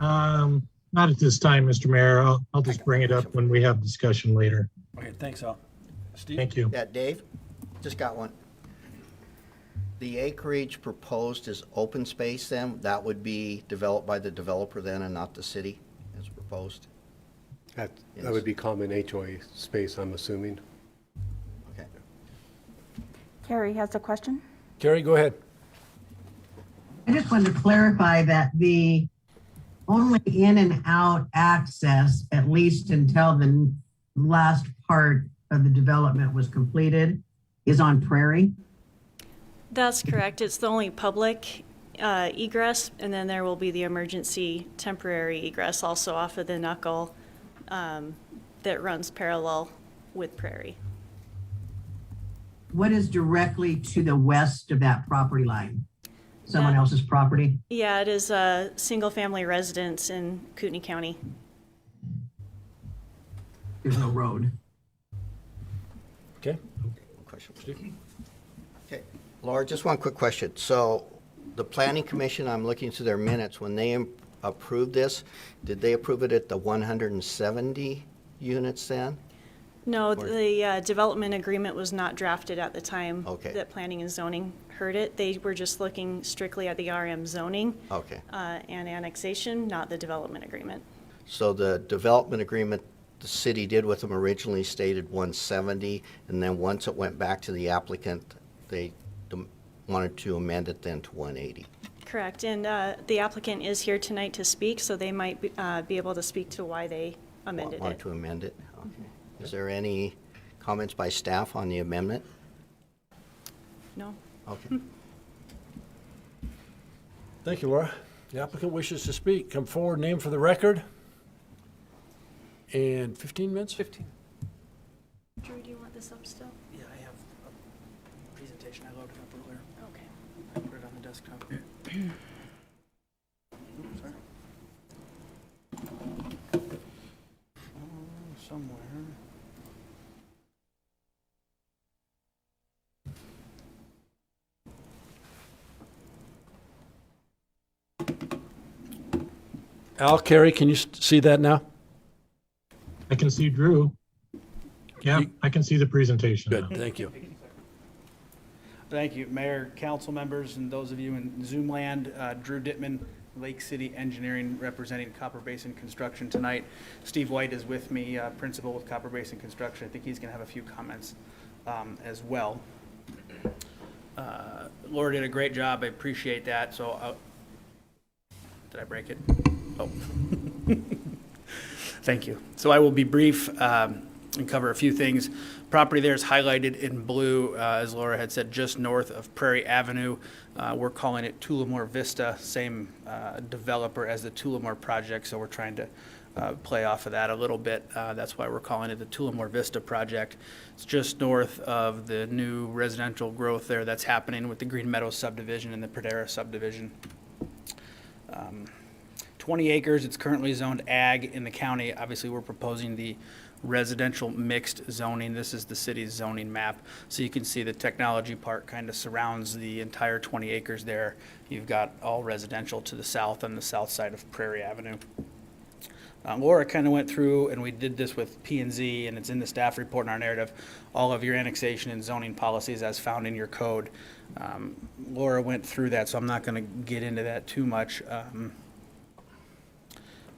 Not at this time, Mr. Mayor. I'll just bring it up when we have discussion later. Okay, thanks, Al. Steve? Thank you. Yeah, Dave, just got one. The acreage proposed is open space then? That would be developed by the developer then and not the city as proposed? That Yes. would be common HOA space, I'm assuming. Okay. Carrie has a question. Carrie, go ahead. I just wanted to clarify that the only in and out access, at least until the last part of the development was completed, is on Prairie. That's correct. It's the only public egress, and then there will be the emergency temporary egress also off of the knuckle that runs parallel with Prairie. What is directly to the west of that property line? Someone else's property? Yeah, it is a single-family residence in Kootenai County. There's no road. Okay. Question, Steve? Okay, Laura, just one quick question. So the planning commission, I'm looking through their minutes, when they approved this, did they approve it at the 170 units then? No, the development agreement was not drafted at the time Okay. that planning and zoning heard it. They were just looking strictly at the RM zoning Okay. and annexation, not the development agreement. So the development agreement the city did with them originally stated 170, and then once it went back to the applicant, they wanted to amend it then to 180. Correct, and the applicant is here tonight to speak, so they might be able to speak to why they amended Wanted it. to amend it? Okay. Is there any comments by staff on the amendment? No? Okay. Thank you, Laura. The applicant wishes to speak. Come forward, name for the record. And 15 minutes? 15. Drew, do you want this up still? Yeah, I have a presentation I loaded up earlier. Okay. I put it on the desktop. Oops, sorry. Somewhere. Al, Carrie, can you see that now? I can see Drew. Yeah, I can see the presentation now. Good, thank you. Thank you, Mayor, council members, and those of you in Zoom land. Drew Dittman, Lake City Engineering, representing Copper Basin Construction tonight. Steve White is with me, principal with Copper Basin Construction. I think he's going to have a few comments as well. Laura did a great job. I appreciate that. So, did I break it? Oh. Thank you. So I will be brief. and cover a few things. Property there is highlighted in blue, as Laura had said, just north of Prairie Avenue. We're calling it Tulamor Vista, same developer as the Tulamor project, so we're trying to play off of that a little bit. That's why we're calling it the Tulamor Vista project. It's just north of the new residential growth there that's happening with the Green Meadows subdivision and the Prairie subdivision. 20 acres, it's currently zoned ag in the county. Obviously, we're proposing the residential mixed zoning. This is the city's zoning map. So you can see the technology park kind of surrounds the entire 20 acres there. You've got all residential to the south on the south side of Prairie Avenue. Laura kind of went through, and we did this with P&Z, and it's in the staff report and our narrative, all of your annexation and zoning policies as found in your code. Laura went through that, so I'm not going to get into that too much.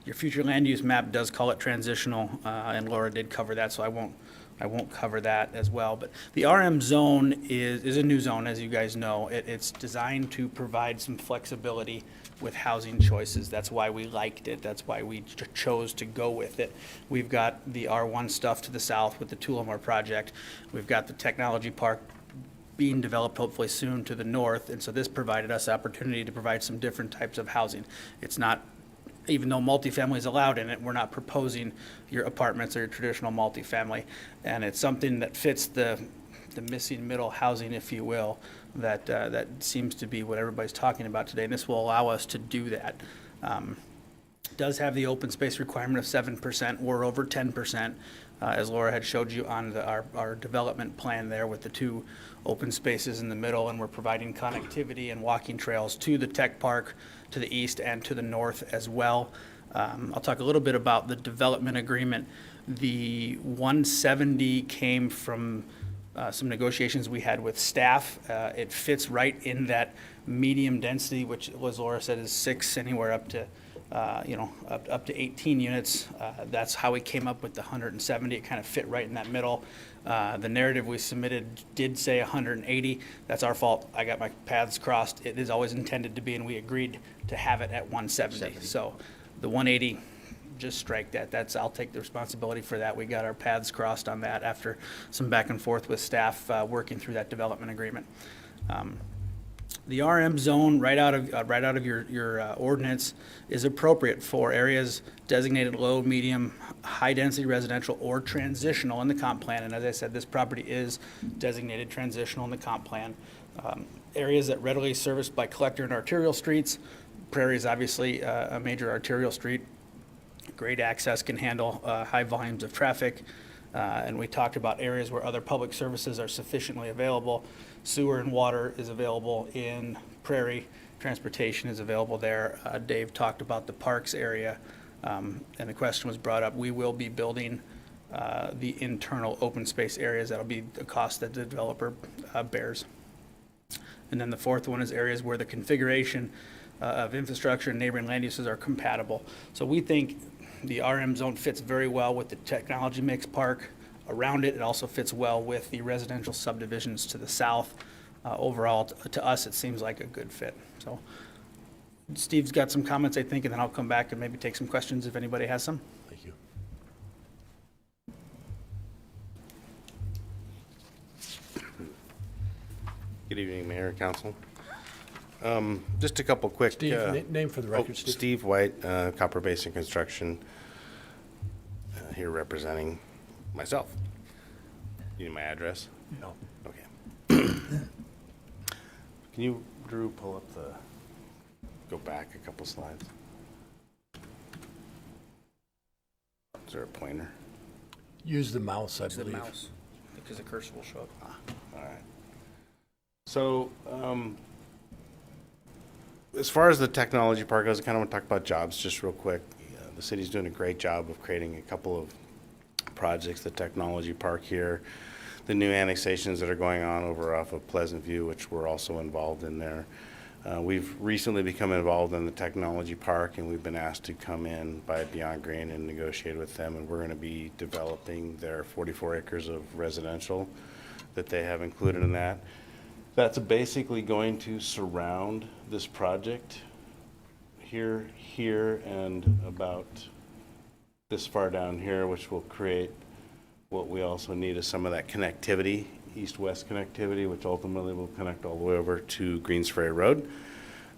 Your future land use map does call it transitional, and Laura did cover that, so I won't cover that as well. But the RM zone is a new zone, as you guys know. It's designed to provide some flexibility with housing choices. That's why we liked it. That's why we chose to go with it. We've got the R1 stuff to the south with the Tulamor project. We've got the technology park being developed hopefully soon to the north, and so this provided us opportunity to provide some different types of housing. It's not, even though multifamily is allowed in it, we're not proposing your apartments or your traditional multifamily. And it's something that fits the missing middle housing, if you will, that seems to be what everybody's talking about today. And this will allow us to do that. Does have the open space requirement of 7%. We're over 10%, as Laura had showed you on our development plan there with the 2 open spaces in the middle, and we're providing connectivity and walking trails to the tech park, to the east and to the north as well. I'll talk a little bit about the development agreement. The 170 came from some negotiations we had with staff. It fits right in that medium density, which, as Laura said, is 6 anywhere up to up to 18 units. That's how we came up with the 170. It kind of fit right in that middle. The narrative we submitted did say 180. That's our fault. I got my paths crossed. It is always intended to be, and we agreed to have it at 170. So the 180, just strike that. I'll take the responsibility for that. We got our paths crossed on that after some back and forth with staff working through that development agreement. The RM zone right out of your ordinance is appropriate for areas designated low, medium, high density residential or transitional in the comp plan. And as I said, this property is designated transitional in the comp plan. Areas that readily serviced by collector and arterial streets. Prairie is obviously a major arterial street. Great access, can handle high volumes of traffic. And we talked about areas where other public services are sufficiently available. Sewer and water is available in Prairie. Transportation is available there. Dave talked about the parks area, and the question was brought up. We will be building the internal open space areas. That'll be the cost that the developer bears. And then the fourth one is areas where the configuration of infrastructure and neighboring land uses are compatible. So we think the RM zone fits very well with the technology mix park around it. It also fits well with the residential subdivisions to the south. Overall, to us, it seems like a good fit. So Steve's got some comments, I think, and then I'll come back and maybe take some questions if anybody has some. Thank you. Good evening, Mayor, Council. Just a couple quick... Steve, name for the record, Steve. Steve White, Copper Basin Construction, here representing myself. You need my address? No. Okay. Can you, Drew, pull up go back a couple slides? Is there a pointer? Use the mouse, I Use the believe. mouse, because the cursor will show up. All right. So, as far as the technology park goes, I kind of want to talk about jobs just real quick. The city's doing a great job of creating a couple of projects, the technology park here, the new annexations that are going on over off of Pleasant View, which we're also involved in there. We've recently become involved in the technology park, and we've been asked to come in by Beyond Green and negotiate with them, and we're going to be developing their 44 acres of residential that they have included in that. That's basically going to surround this project here, and about this far down here, which will create What we also need is some of that connectivity, east-west connectivity, which ultimately will connect all the way over to Greens Ferry Road.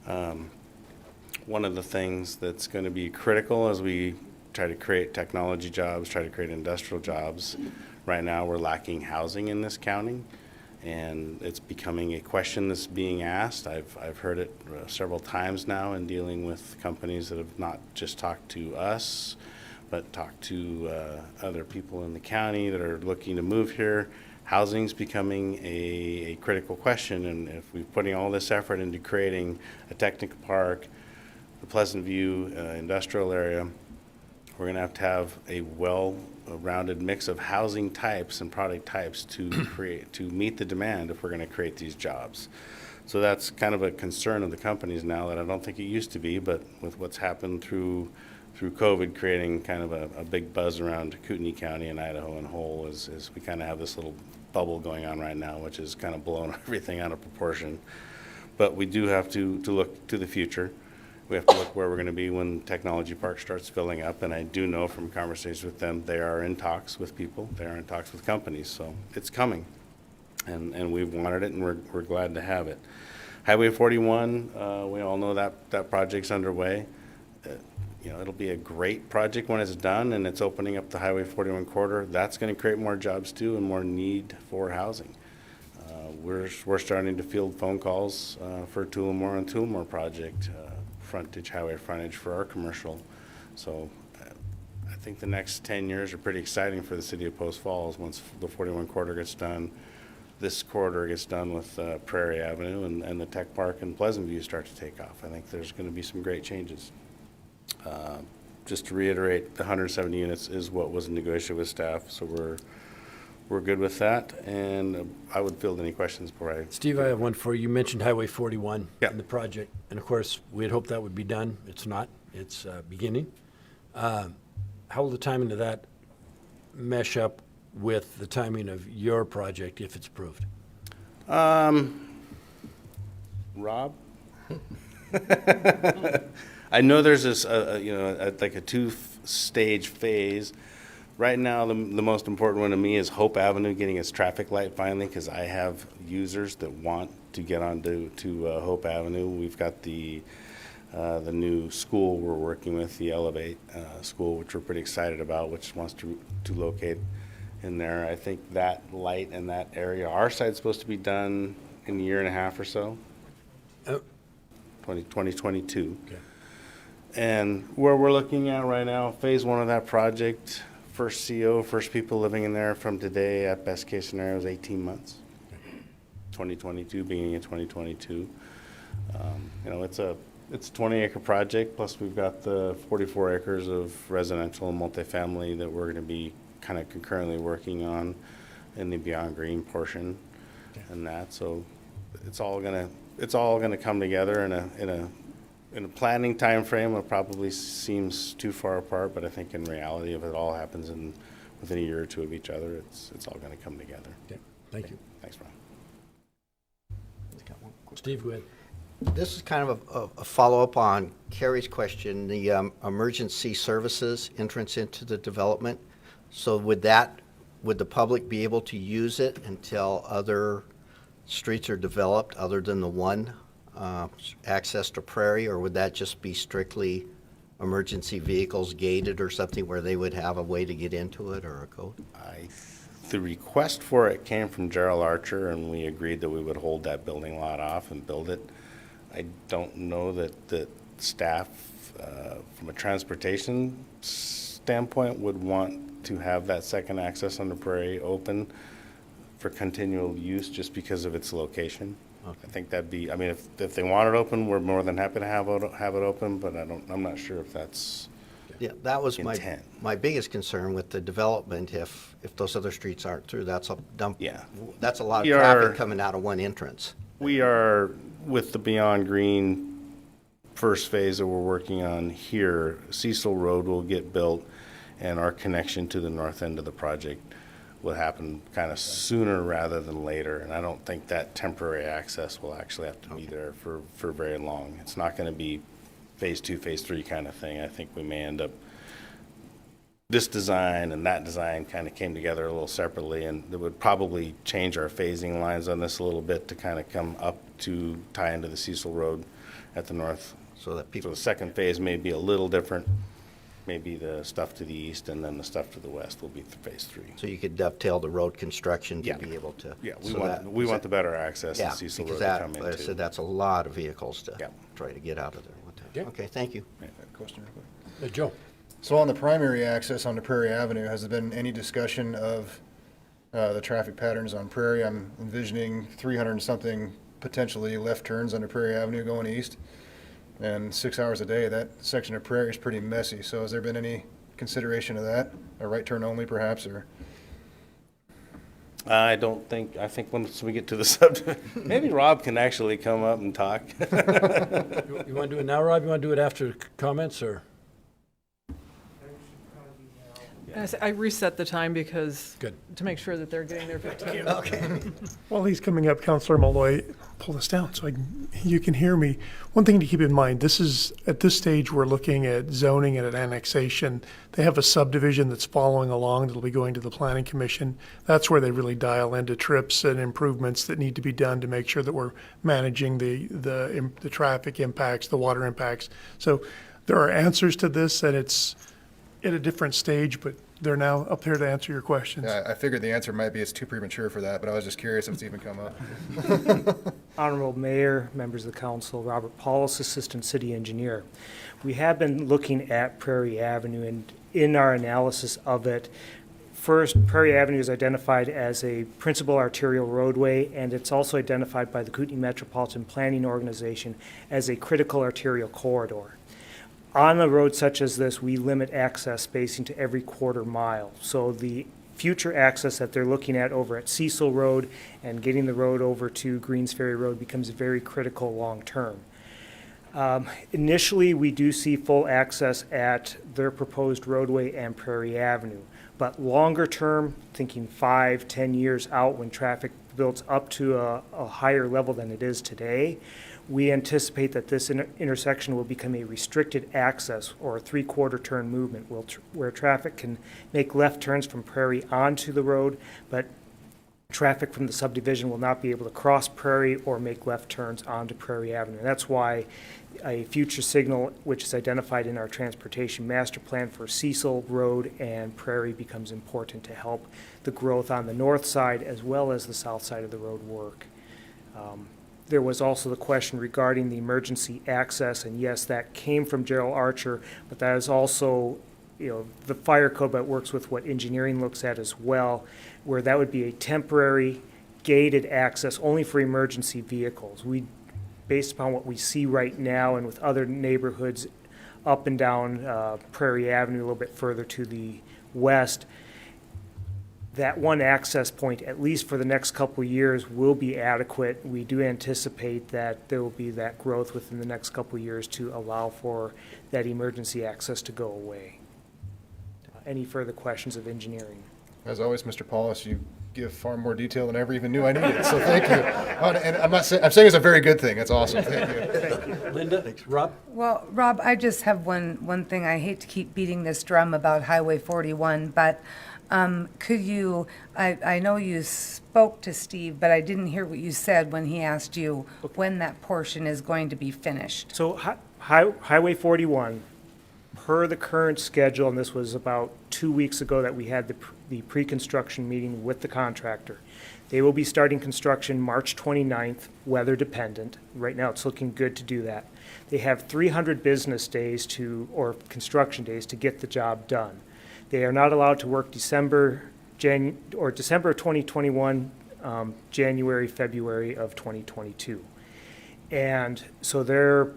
One of the things that's going to be critical as we try to create technology jobs, try to create industrial jobs, right now we're lacking housing in this county, and it's becoming a question that's being asked. I've heard it several times now in dealing with companies that have not just talked to us, but talked to other people in the county that are looking to move here. Housing's becoming a critical question, and if we're putting all this effort into creating a technical park, the Pleasant View industrial area, we're going to have a well-rounded mix of housing types and product types to meet the demand if we're going to create these jobs. So that's kind of a concern of the companies now that I don't think it used to be, but with what's happened through COVID, creating kind of a big buzz around Kootenai County and Idaho and whole, is we kind of have this little bubble going on right now, which is kind of blowing everything out of proportion. But we do have to look to the future. We have to look where we're going to be when Technology Park starts filling up, and I do know from conversations with them, they are in talks with people, they are in talks with companies, so it's coming. And we've wanted it, and we're glad to have it. Highway 41, we all know that project's underway. It'll be a great project when it's done and it's opening up the Highway 41 corridor. That's going to create more jobs too and more need for housing. We're starting to field phone calls for Tulamor and Tulamor project, highway frontage for our commercial. So I think the next 10 years are pretty exciting for the city of Post Falls once the 41 corridor gets done. This corridor gets done with Prairie Avenue and the Tech Park and Pleasant View start to take off. I think there's going to be some great changes. Just to reiterate, the 170 units is what was negotiated with staff, so we're good with that. And I would field any questions before I... Steve, I have one for you. You mentioned Highway 41 Yeah. in the project, and of course, we had hoped that would be done. It's not. It's beginning. How will the timing of that mesh up with the timing of your project if it's approved? Rob? I know there's this, like a two-stage phase. Right now, the most important one to me is Hope Avenue getting its traffic light finally, because I have users that want to get onto Hope Avenue. We've got the new school we're working with, the Elevate school, which we're pretty excited about, which wants to locate in there. I think that light in that area, our side's supposed to be done in a year and a half or so. 2022. Okay. And where we're looking at right now, phase one of that project, first CO, first people living in there from today, at best case scenario, is 18 months. 2022, beginning of 2022. It's a 20-acre project, plus we've got the 44 acres of residential and multifamily that we're going to be kind of concurrently working on in the Beyond Green portion and that. So it's all gonna come together in a planning time frame. It probably seems too far apart, but I think in reality, if it all happens within a year or two of each other, it's all going to come together. Okay. Thank you. Thanks, Ron. Steve, go ahead. This is kind of a follow-up on Carrie's question, the emergency services entrance into the development. So would the public be able to use it until other streets are developed other than the one access to Prairie, or would that just be strictly emergency vehicles gated or something where they would have a way to get into it or a code? The request for it came from Gerald Archer, and we agreed that we would hold that building lot off and build it. I don't know that the staff, from a transportation standpoint, would want to have that second access on the Prairie open for continual use just because of its location. Okay. I think that'd be, if they want it open, we're more than happy to have it open, but I'm not sure if that's that was intent. my biggest concern with the development. If those other streets aren't through, that's a dump. Yeah. That's a lot of traffic coming out of one entrance. We are, with the Beyond Green first phase that we're working on here, Cecil Road will get built, and our connection to the north end of the project will happen kind of sooner rather than later. And I don't think that temporary access will actually have to be there for very long. It's not going to be phase 2, phase 3 kind of thing. I think we may end up, this design and that design kind of came together a little separately, and it would probably change our phasing lines on this a little bit to kind of come up to tie into the Cecil Road at the north. So that people, So the second phase may be a little different. Maybe the stuff to the east and then the stuff to the west will be phase 3. so you could dovetail the road construction to Yeah. be able to. Yeah, so that- we want the better access Yeah, to Cecil because Road to that, come like I said, into. that's a lot of vehicles to Yeah. try to get out of there one time. Okay. Okay, thank you. Question real quick. Joe? So on the primary access onto Prairie Avenue, has there been any discussion of the traffic patterns on Prairie? I'm envisioning 300 and something potentially left turns onto Prairie Avenue going east. And 6 hours a day, that section of Prairie is pretty messy. So has there been any consideration of that? A right turn only perhaps, or? I think once we get to the subject, maybe Rob can actually come up and talk. You want to do it now, Rob? You want to do it after comments, or? And I reset the time because, Good. to make sure that they're getting their 15 minutes. Okay. While he's coming up, Councilor Malloy, pull this down so you can hear me. One thing to keep in mind, at this stage, we're looking at zoning and at annexation. They have a subdivision that's following along that'll be going to the Planning Commission. That's where they really dial into trips and improvements that need to be done to make sure that we're managing the traffic impacts, the water impacts. So there are answers to this, and it's at a different stage, but they're now up there to answer your questions. Yeah, I figured the answer might be it's too premature for that, but I was just curious if it's even come up. Honorable Mayor, members of the council, Robert Paulus, Assistant City Engineer. We have been looking at Prairie Avenue, and in our analysis of it, first, Prairie Avenue is identified as a principal arterial roadway, and it's also identified by the Kootenai Metropolitan Planning Organization as a critical arterial corridor. On a road such as this, we limit access spacing to every quarter mile. So the future access that they're looking at over at Cecil Road and getting the road over to Greens Ferry Road becomes very critical long-term. Initially, we do see full access at their proposed roadway and Prairie Avenue. But longer term, thinking 5-10 years out when traffic builds up to a higher level than it is today, we anticipate that this intersection will become a restricted access or a three-quarter turn movement where traffic can make left turns from Prairie onto the road, but traffic from the subdivision will not be able to cross Prairie or make left turns onto Prairie Avenue. And that's why a future signal, which is identified in our transportation master plan for Cecil Road and Prairie, becomes important to help the growth on the north side as well as the south side of the road work. There was also the question regarding the emergency access, and yes, that came from Gerald Archer, but that is also, the fire code that works with what engineering looks at as well, where that would be a temporary gated access only for emergency vehicles. Based upon what we see right now and with other neighborhoods up and down Prairie Avenue a little bit further to the west, that one access point, at least for the next couple of years, will be adequate. We do anticipate that there will be that growth within the next couple of years to allow for that emergency access to go away. Any further questions of engineering? As always, Mr. Paulus, you give far more detail than I ever even knew I needed, so thank you. And I'm saying it's a very good thing. It's awesome. Thank you. Linda? Rob? Well, Rob, I just have one thing. I hate to keep beating this drum about Highway 41, but could you, I know you spoke to Steve, but I didn't hear what you said when he asked you when that portion is going to be finished. So Highway 41, per the current schedule, and this was about 2 weeks ago that we had the pre-construction meeting with the contractor. They will be starting construction March 29th, weather dependent. Right now, it's looking good to do that. They have 300 business days or construction days to get the job done. They are not allowed to work December of 2021, January, February of 2022. And so their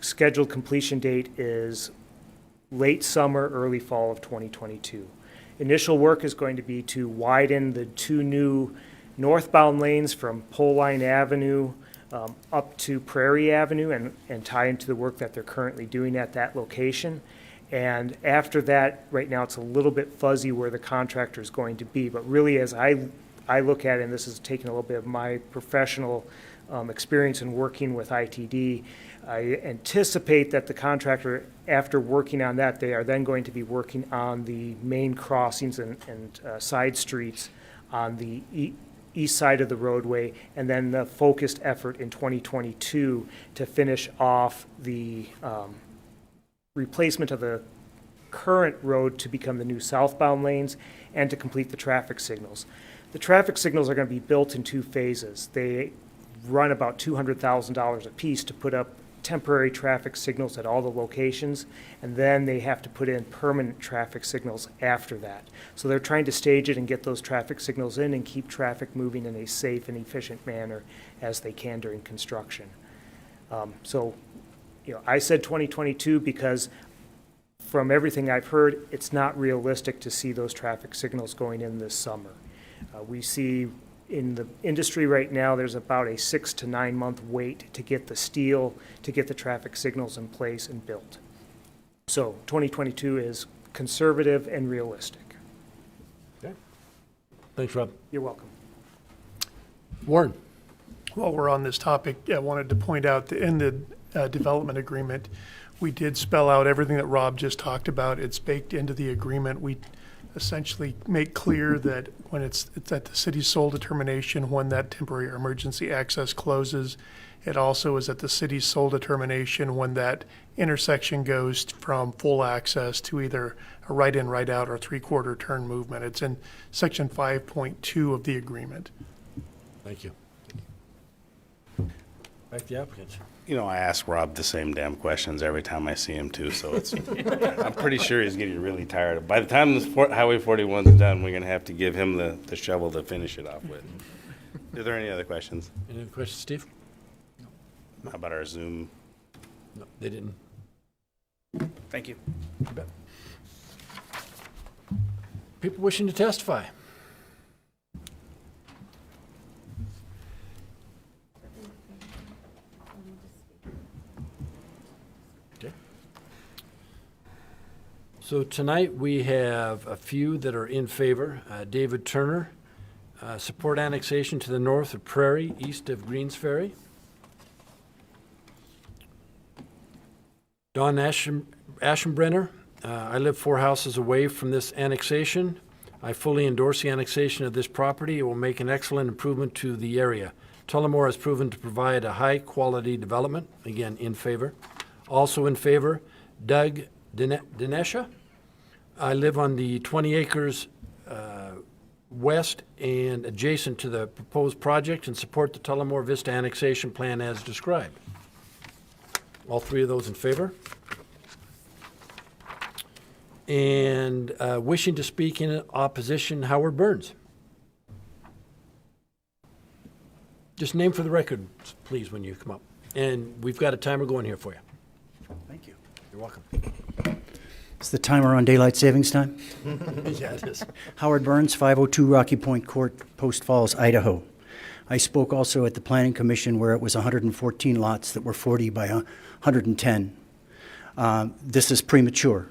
scheduled completion date is late summer, early fall of 2022. Initial work is going to be to widen the two new northbound lanes from Pole Line Avenue up to Prairie Avenue and tie into the work that they're currently doing at that location. And after that, right now it's a little bit fuzzy where the contractor is going to be, but really as I look at it, and this is taking a little bit of my professional experience in working with ITD. I anticipate that the contractor, after working on that, they are then going to be working on the main crossings and side streets on the east side of the roadway, and then the focused effort in 2022 to finish off the replacement of the current road to become the new southbound lanes and to complete the traffic signals. The traffic signals are going to be built in 2 phases. They run about $200,000 a piece to put up temporary traffic signals at all the locations, and then they have to put in permanent traffic signals after that. So they're trying to stage it and get those traffic signals in and keep traffic moving in a safe and efficient manner as they can during construction. So, I said 2022 because from everything I've heard, it's not realistic to see those traffic signals going in this summer. We see in the industry right now, there's about a 6 to 9 month wait to get the steel, to get the traffic signals in place and built. So 2022 is conservative and realistic. Okay. Thanks, Rob. You're welcome. Warren. While we're on this topic, I wanted to point out that in the development agreement, we did spell out everything that Rob just talked about. It's baked into the agreement. We essentially make clear that when it's at the city's sole determination when that temporary or emergency access closes. It also is at the city's sole determination when that intersection goes from full access to either a right-in, right-out, or three-quarter turn movement. It's in section 5.2 of the agreement. Thank you. Back to the applicants. I ask Rob the same damn questions every time I see him too, so it's, I'm pretty sure he's getting really tired. By the time this Highway 41 is done, we're gonna have to give him the shovel to finish it off with. Are there any other questions? Any other questions, Steve? How about our Zoom? No, they didn't. Thank you. You bet. People wishing to testify. Okay. So tonight we have a few that are in favor. David Turner, support annexation to the north of Prairie, east of Greens Ferry. Don Aschenbrenner, I live 4 houses away from this annexation. I fully endorse the annexation of this property. It will make an excellent improvement to the area. Tulamor has proven to provide a high-quality development. Again, in favor. Also in favor, Doug Dinesha. I live on the 20 acres west and adjacent to the proposed project and support the Tulamor Vista annexation plan as described. All 3 of those in favor. And wishing to speak in opposition, Howard Burns. Just name for the record, please, when you come up. And we've got a timer going here for you. Thank you. You're welcome. Is the timer on daylight savings time? Yeah, it is. Howard Burns, 502 Rocky Point Court, Post Falls, Idaho. I spoke also at the Planning Commission where it was 114 lots that were 40 by 110. This is premature.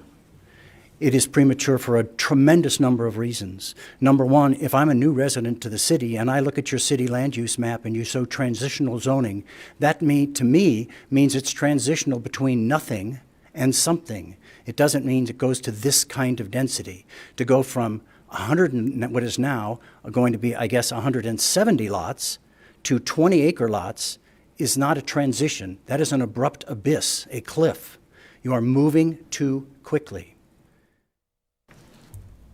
It is premature for a tremendous number of reasons. Number one, if I'm a new resident to the city and I look at your city land use map and you show transitional zoning, that to me means it's transitional between nothing and something. It doesn't mean it goes to this kind of density. To go from 100 and what is now going to be, I guess, 170 lots to 20-acre lots is not a transition. That is an abrupt abyss, a cliff. You are moving too quickly.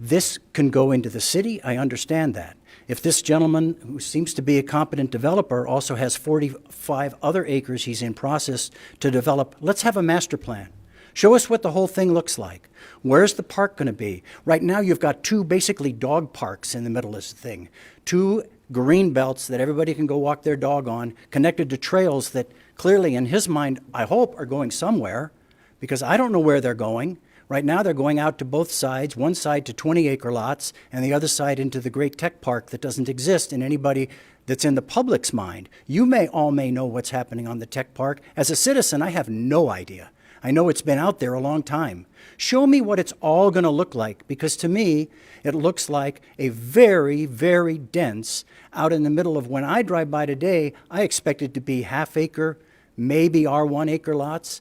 This can go into the city, I understand that. If this gentleman, who seems to be a competent developer, also has 45 other acres he's in process to develop, let's have a master plan. Show us what the whole thing looks like. Where's the park going to be? Right now you've got 2 basically dog parks in the middle of this thing. 2 green belts that everybody can go walk their dog on, connected to trails that clearly in his mind, I hope, are going somewhere, because I don't know where they're going. Right now they're going out to both sides, one side to 20-acre lots and the other side into the great tech park that doesn't exist in anybody that's in the public's mind. You all may know what's happening on the tech park. As a citizen, I have no idea. I know it's been out there a long time. Show me what it's all going to look like, because to me, it looks like a very, very dense out in the middle of, when I drive by today, I expect it to be half-acre, maybe R1 acre lots.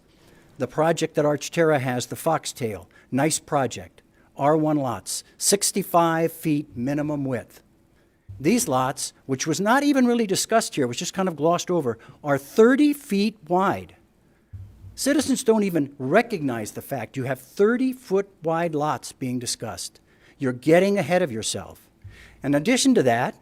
The project that Archterra has, the Foxtail, nice project, R1 lots, 65 feet minimum width. These lots, which was not even really discussed here, was just kind of glossed over, are 30 feet wide. Citizens don't even recognize the fact you have 30-foot wide lots being discussed. You're getting ahead of yourself. In addition to that,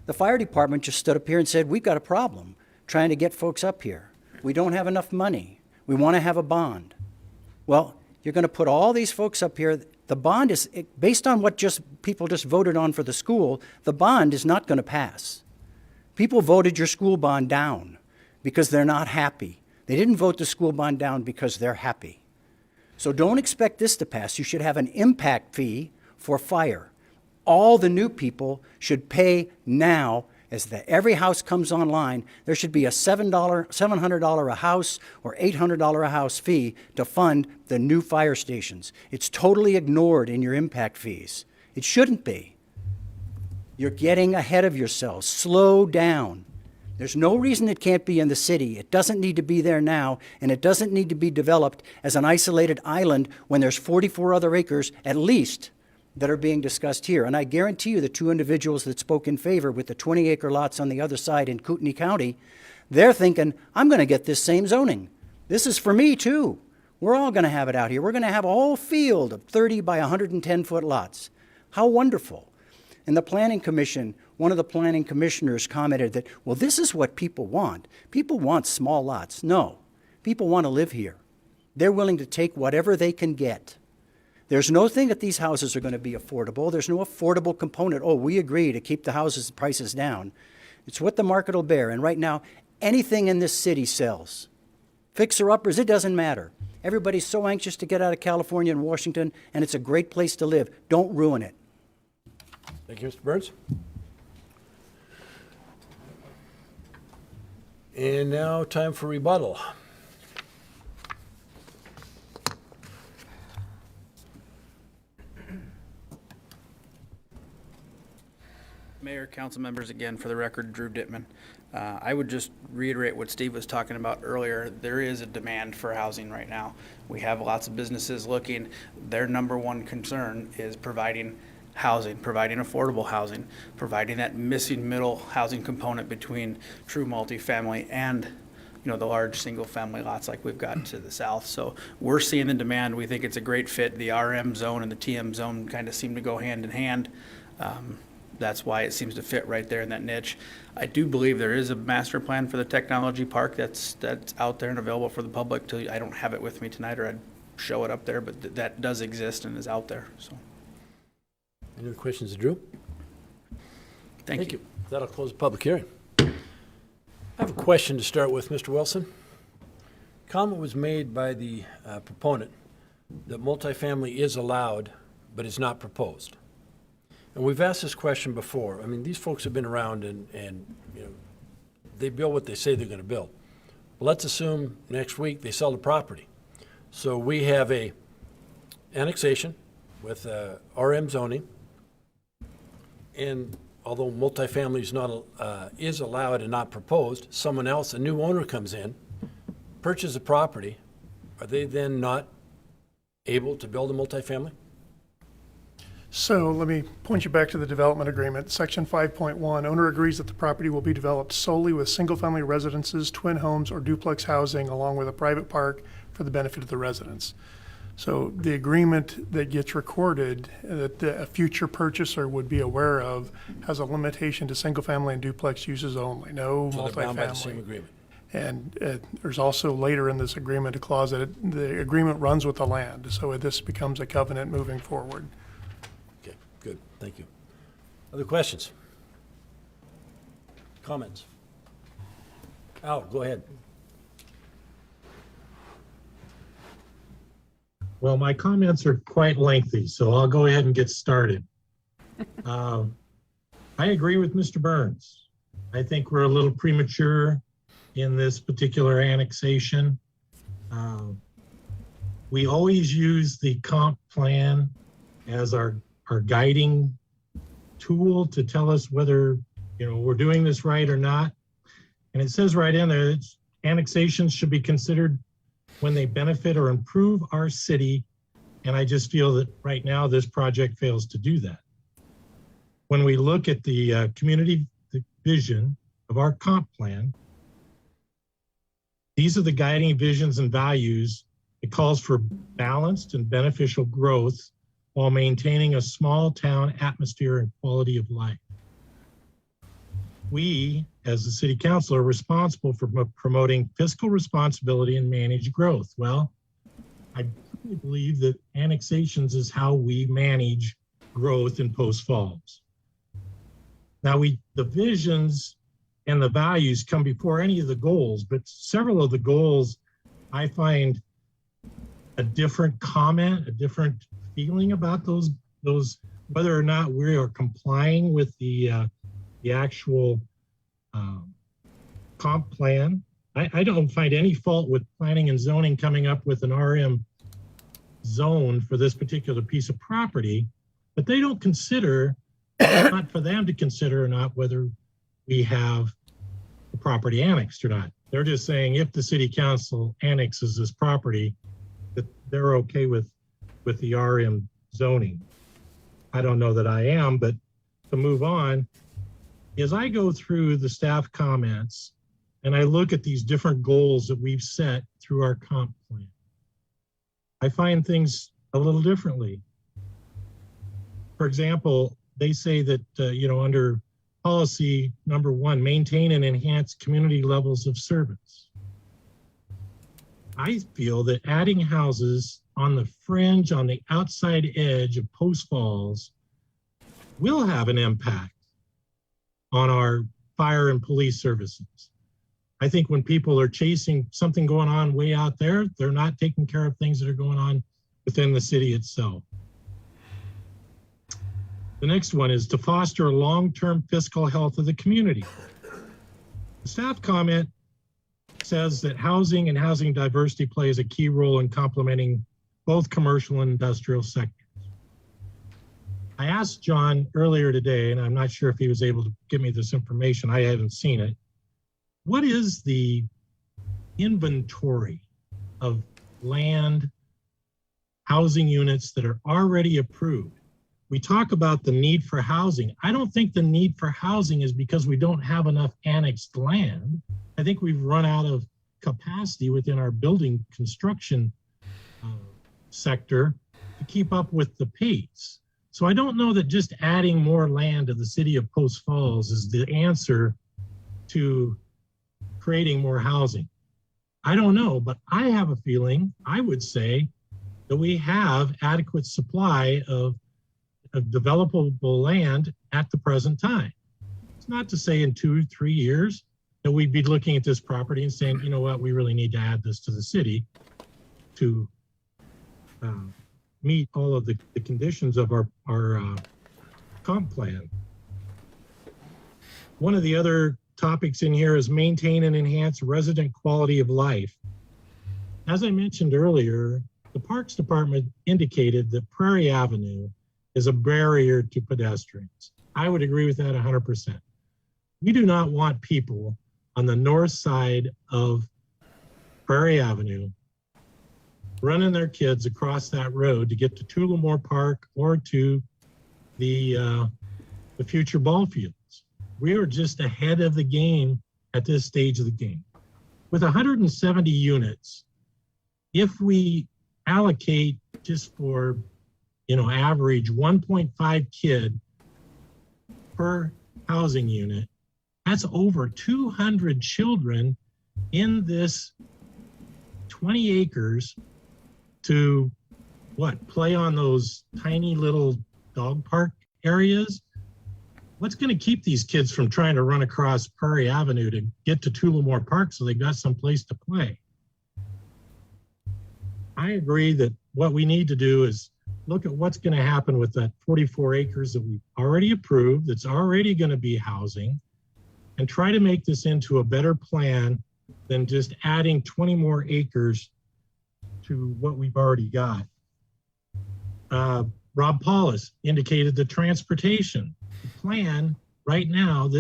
the fire department just stood up here and said, we've got a problem trying to get folks up here. We don't have enough money. We want to have a bond. Well, you're going to put all these folks up here. The bond is, based on what people just voted on for the school, the bond is not going to pass. People voted your school bond down because they're not happy. They didn't vote the school bond down because they're happy. So don't expect this to pass. You should have an impact fee for fire. All the new people should pay now. As every house comes online, there should be a $700 a house or $800 a house fee to fund the new fire stations. It's totally ignored in your impact fees. It shouldn't be. You're getting ahead of yourselves. Slow down. There's no reason it can't be in the city. It doesn't need to be there now, and it doesn't need to be developed as an isolated island when there's 44 other acres at least that are being discussed here. And I guarantee you the two individuals that spoke in favor with the 20-acre lots on the other side in Kootenai County, they're thinking, I'm going to get this same zoning. This is for me too. We're all going to have it out here. We're going to have a whole field of 30 by 110-foot lots. How wonderful. And the Planning Commission, one of the planning commissioners commented that, well, this is what people want. People want small lots. No, people want to live here. They're willing to take whatever they can get. There's no thing that these houses are going to be affordable. There's no affordable component. Oh, we agree to keep the houses prices down. It's what the market will bear. And right now, anything in this city sells. Fixer-uppers, it doesn't matter. Everybody's so anxious to get out of California and Washington, and it's a great place to live. Don't ruin it. Thank you, Mr. Burns. And now time for rebuttal. Mayor, council members, again, for the record, Drew Dittman. I would just reiterate what Steve was talking about earlier. There is a demand for housing right now. We have lots of businesses looking. Their number one concern is providing housing, providing affordable housing, providing that missing middle housing component between true multifamily and the large single-family lots like we've got to the south. So we're seeing the demand. We think it's a great fit. The RM zone and the TM zone kind of seem to go hand in hand. That's why it seems to fit right there in that niche. I do believe there is a master plan for the technology park that's out there and available for the public. I don't have it with me tonight, or I'd show it up there, but that does exist and is out there. So, any other questions of Drew? Thank you. That'll close the public hearing. I have a question to start with, Mr. Wilson. Comment was made by the proponent that multifamily is allowed, but is not proposed. And we've asked this question before. I mean, these folks have been around and they build what they say they're going to build. Well, let's assume next week they sell the property. So we have a annexation with RM zoning, and although multifamily is allowed and not proposed, someone else, a new owner comes in, purchases a property. Are they then not able to build a multifamily? So let me point you back to the development agreement. Section 5.1, owner agrees that the property will be developed solely with single-family residences, twin homes, or duplex housing, along with a private park for the benefit of the residents. So the agreement that gets recorded that a future purchaser would be aware of has a limitation to single-family and duplex uses only, no So multifamily. they're bound by the same agreement. And there's also later in this agreement a clause that the agreement runs with the land, so this becomes a covenant moving forward. Okay, good, thank you. Other questions? Comments? Al, go ahead. Well, my comments are quite lengthy, so I'll go ahead and get started. I agree with Mr. Burns. I think we're a little premature in this particular annexation. we always use the comp plan as our guiding tool to tell us whether, we're doing this right or not. And it says right in there, annexations should be considered when they benefit or improve our city. And I just feel that right now this project fails to do that. When we look at the community vision of our comp plan, these are the guiding visions and values. It calls for balanced and beneficial growth while maintaining a small town atmosphere and quality of life. We, as the city council, are responsible for promoting fiscal responsibility and managed growth. Well, I believe that annexations is how we manage growth in Post Falls. Now, the visions and the values come before any of the goals, but several of the goals, I find a different comment, a different feeling about those whether or not we are complying with the actual comp plan. I don't find any fault with planning and zoning coming up with an RM zone for this particular piece of property, but they don't consider, not for them to consider or not whether we have the property annexed or not. They're just saying if the city council annexes this property, that they're okay with the RM zoning. I don't know that I am, but to move on, as I go through the staff comments and I look at these different goals that we've set through our comp plan, I find things a little differently. For example, they say that, under policy number 1, maintain and enhance community levels of service. I feel that adding houses on the fringe, on the outside edge of Post Falls will have an impact on our fire and police services. I think when people are chasing something going on way out there, they're not taking care of things that are going on within the city itself. The next one is to foster long-term fiscal health of the community. The staff comment says that housing and housing diversity plays a key role in complementing both commercial and industrial sectors. I asked John earlier today, and I'm not sure if he was able to give me this information. I haven't seen it. What is the inventory of land, housing units that are already approved? We talk about the need for housing. I don't think the need for housing is because we don't have enough annexed land. I think we've run out of capacity within our building construction sector to keep up with the pace. So I don't know that just adding more land to the city of Post Falls is the answer to creating more housing. I don't know, but I have a feeling, I would say, that we have adequate supply of developable land at the present time. It's not to say in 2-3 years that we'd be looking at this property and saying, you know what, we really need to add this to the city to meet all of the conditions of our comp plan. One of the other topics in here is maintain and enhance resident quality of life. As I mentioned earlier, the Parks Department indicated that Prairie Avenue is a barrier to pedestrians. I would agree with that 100%. We do not want people on the north side of Prairie Avenue running their kids across that road to get to Tulamor Park or to the future ball fields. We are just ahead of the game at this stage of the game. With 170 units, if we allocate just for, average 1.5 kid per housing unit, that's over 200 children in this 20 acres to play on those tiny little dog park areas. What's going to keep these kids from trying to run across Prairie Avenue to get to Tulamor Park so they've got some place to play? I agree that what we need to do is look at what's going to happen with that 44 acres that we've already approved, that's already going to be housing, and try to make this into a better plan than just adding 20 more acres to what we've already got. Rob Paulus indicated the transportation plan right now.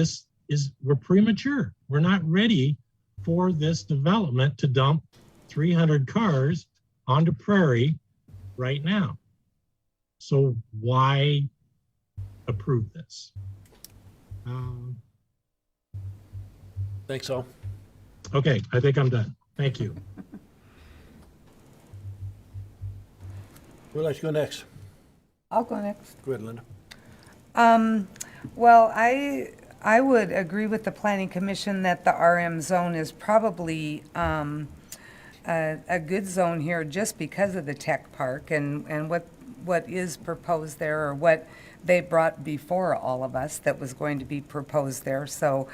We're premature. We're not ready for this development to dump 300 cars onto Prairie right now. So why approve this? Thanks, all. Okay, I think I'm done. Thank you. Who would like to go next? I'll go next. Go ahead, Linda. Well, I would agree with the Planning Commission that the RM zone is probably a good zone here just because of the tech park and what is proposed there, or what they brought before all of us that was going to be proposed there. So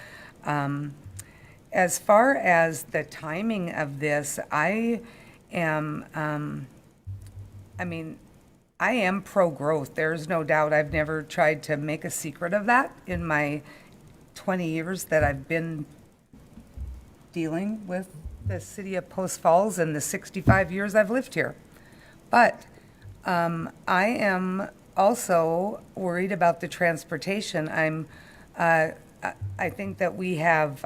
as far as the timing of this, I am pro-growth. There's no doubt. I've never tried to make a secret of that in my 20 years that I've been dealing with the city of Post Falls and the 65 years I've lived here. But I am also worried about the transportation. I think that we have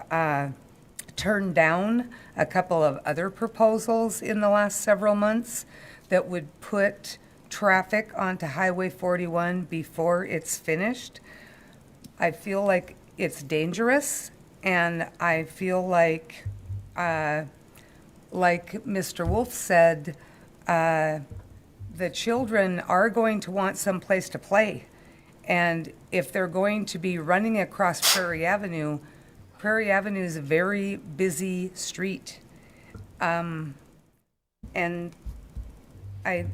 turned down a couple of other proposals in the last several months that would put traffic onto Highway 41 before it's finished. I feel like it's dangerous, and I feel like Mr. Wolf said, the children are going to want some place to play. And if they're going to be running across Prairie Avenue is a very busy street. And I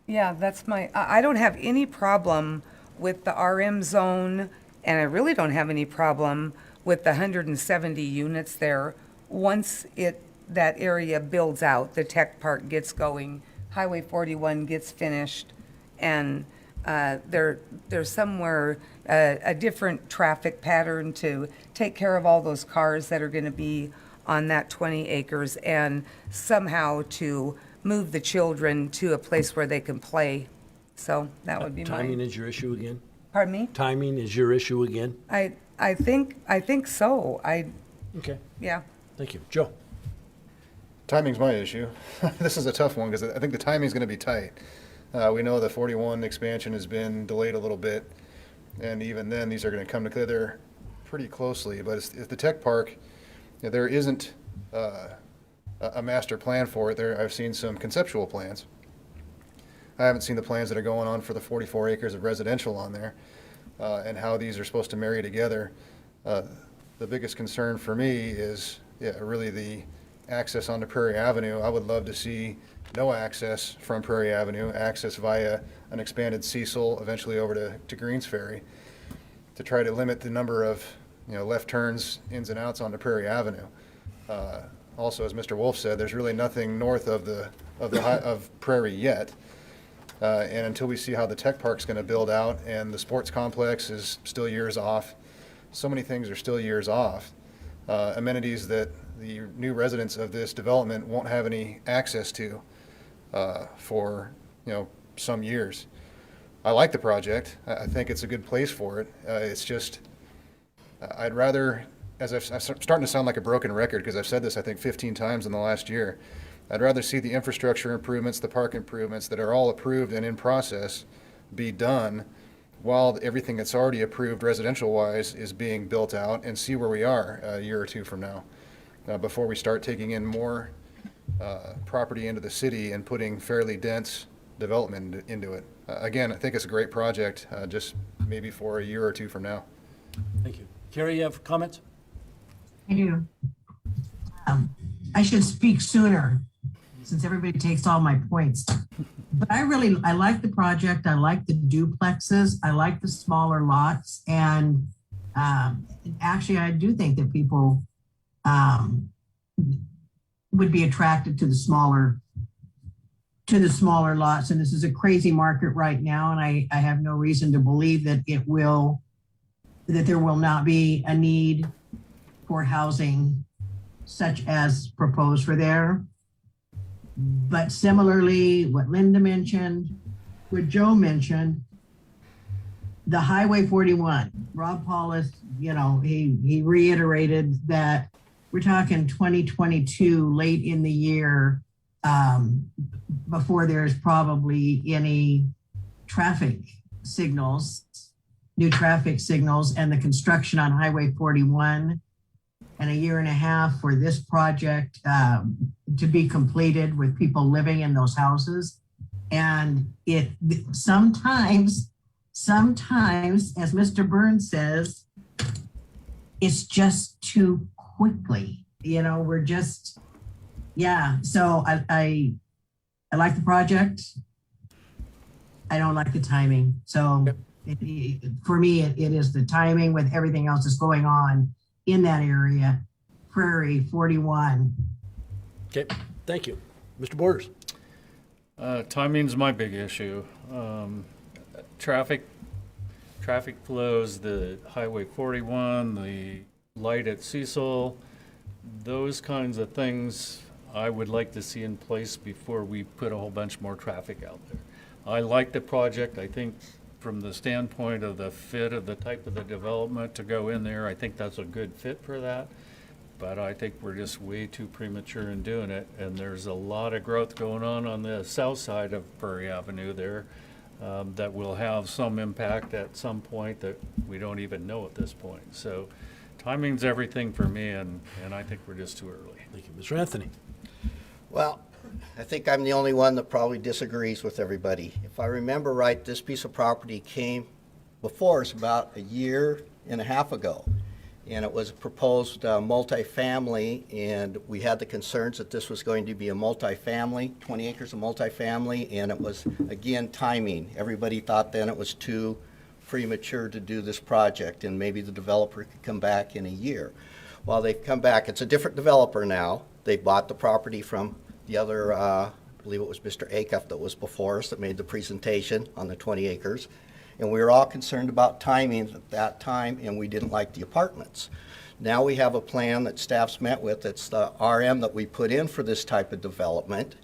don't have any problem with the RM zone, and I really don't have any problem with the 170 units there once that area builds out, the tech park gets going, Highway 41 gets finished, and there's somewhere a different traffic pattern to take care of all those cars that are going to be on that 20 acres, and somehow to move the children to a place where they can play. So that would be Timing is your issue again? Pardon me? Timing is your issue again? I think so. Okay. Yeah. Thank you. Joe? Timing's my issue. This is a tough one because I think the timing's going to be tight. We know the 41 expansion has been delayed a little bit, and even then, these are going to come together pretty closely. But if the tech park, there isn't a master plan for it. I've seen some conceptual plans. I haven't seen the plans that are going on for the 44 acres of residential on there, and how these are supposed to marry together. The biggest concern for me is, really the access onto Prairie Avenue. I would love to see no access from Prairie Avenue, access via an expanded Cecil, eventually over to Greens Ferry, to try to limit the number of left turns ins and outs onto Prairie Avenue. Also, as Mr. Wolf said, there's really nothing north of Prairie yet. And until we see how the tech park's going to build out, and the sports complex is still years off, so many things are still years off. Amenities that the new residents of this development won't have any access to for some years. I like the project. I think it's a good place for it. It's just I'd rather, I'm starting to sound like a broken record because I've said this I think 15 times in the last year. I'd rather see the infrastructure improvements, the park improvements that are all approved and in process be done while everything that's already approved residential-wise is being built out, and see where we are a year or two from now, before we start taking in more property into the city and putting fairly dense development into it. Again, I think it's a great project, just maybe for a year or two from now. Thank you. Carrie, you have comments? I do. I should speak sooner since everybody takes all my points. But I like the project. I like the duplexes. I like the smaller lots. And actually, I do think that people would be attracted to the smaller lots. And this is a crazy market right now. And I have no reason to believe that there will not be a need for housing such as proposed for there. But similarly, what Linda mentioned, what Joe mentioned, the Highway 41, Rob Paulus, he reiterated that we're talking 2022, late in the year, before there's probably any traffic signals, new traffic signals, and the construction on Highway 41, and a year and a half for this project to be completed with people living in those houses. And it sometimes, as Mr. Burns says, it's just too quickly. We're just, so I like the project. I don't like the timing. So for me, it is the timing with everything else that's going on in that area. Prairie 41. Okay, thank you. Mr. Borders. Timing's my big issue. Traffic flows, the Highway 41, the light at Cecil, those kinds of things I would like to see in place before we put a whole bunch more traffic out there. I like the project. I think from the standpoint of the fit of the type of the development to go in there, I think that's a good fit for that. But I think we're just way too premature in doing it. And there's a lot of growth going on the south side of Prairie Avenue there that will have some impact at some point that we don't even know at this point. So timing's everything for me, and I think we're just too early. Thank you. Mr. Anthony. Well, I think I'm the only one that probably disagrees with everybody. If I remember right, this piece of property came before us about a year and a half ago. And it was a proposed multifamily, and we had the concerns that this was going to be a multifamily, 20 acres of multifamily, and it was, again, timing. Everybody thought then it was too premature to do this project, and maybe the developer could come back in a year. Well, they've come back. It's a different developer now. They bought the property from the other, I believe it was Mr. Acuff that was before us that made the presentation on the 20 acres. And we were all concerned about timing at that time, and we didn't like the apartments. Now we have a plan that staff's met with. It's the RM that we put in for this type of development,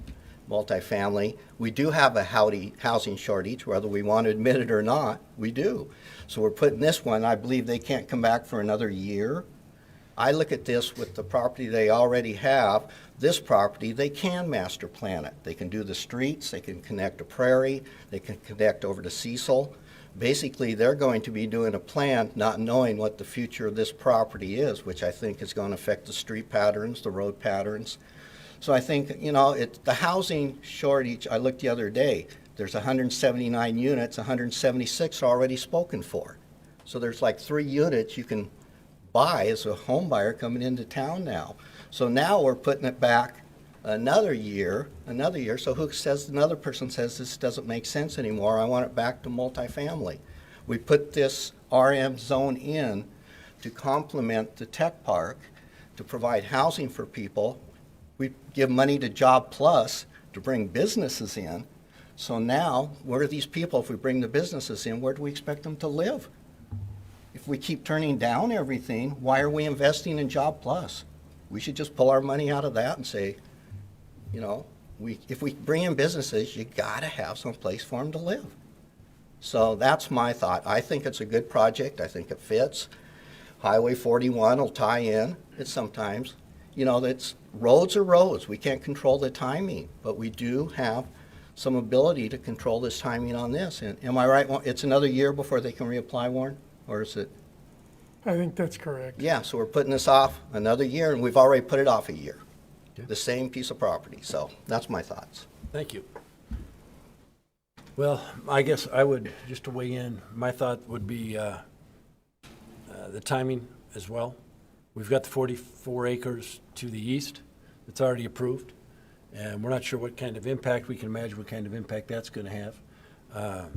multifamily. We do have a housing shortage, whether we want to admit it or not, we do. So we're putting this one, I believe they can't come back for another year. I look at this with the property they already have. This property, they can master plan it. They can do the streets, they can connect to Prairie, they can connect over to Cecil. Basically, they're going to be doing a plan not knowing what the future of this property is, which I think is going to affect the street patterns, the road patterns. So I think, the housing shortage, I looked the other day, there's 179 units, 176 are already spoken for. So there's like 3 units you can buy as a home buyer coming into town now. So now we're putting it back another year, so another person says this doesn't make sense anymore, I want it back to multifamily. We put this RM zone in to complement the tech park, to provide housing for people. We give money to Job Plus to bring businesses in. So now, where are these people, if we bring the businesses in, where do we expect them to live? If we keep turning down everything, why are we investing in Job Plus? We should just pull our money out of that and say, if we bring in businesses, you got to have some place for them to live. So that's my thought. I think it's a good project. I think it fits. Highway 41 will tie in. It's sometimes, it's roads are roads. We can't control the timing, but we do have some ability to control this timing on this. And am I right? It's another year before they can reapply, Warren? Or is it? I think that's correct. Yeah, so we're putting this off another year, and we've already put it off a year. The same piece of property. So that's my thoughts. Thank you. Well, I guess I would, just to weigh in, my thought would be the timing as well. We've got the 44 acres to the east that's already approved, and we're not sure what kind of impact, we can imagine what kind of impact that's going to have.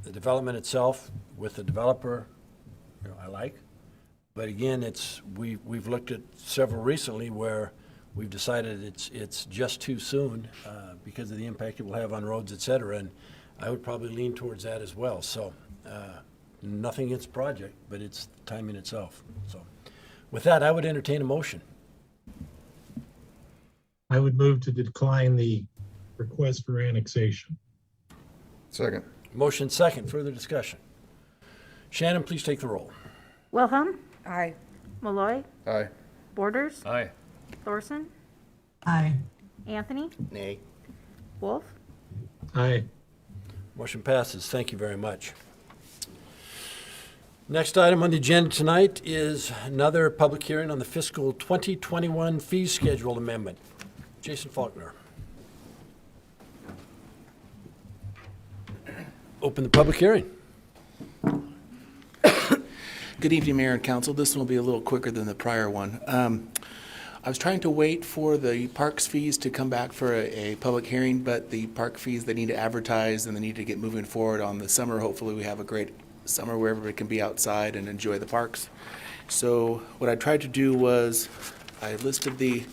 The development itself with the developer, I like. But again, we've looked at several recently where we've decided it's just too soon because of the impact it will have on roads, et cetera, and I would probably lean towards that as well. So nothing against the project, but it's the timing itself. So with that, I would entertain a motion. I would move to decline the request for annexation. Second. Motion second, further discussion. Shannon, please take the roll. Wilhelm. Aye. Malloy. Aye. Borders. Aye. Thorson. Aye. Anthony. Nay. Wolf. Aye. Motion passes. Thank you very much. Next item on the agenda tonight is another public hearing on the fiscal 2021 fee schedule amendment. Jason Faulkner. Open the public hearing. Good evening, Mayor and Council. This one will be a little quicker than the prior one. I was trying to wait for the parks fees to come back for a public hearing, but the park fees, they need to advertise and they need to get moving forward on the summer. Hopefully we have a great summer where everybody can be outside and enjoy the parks. So what I tried to do was I listed the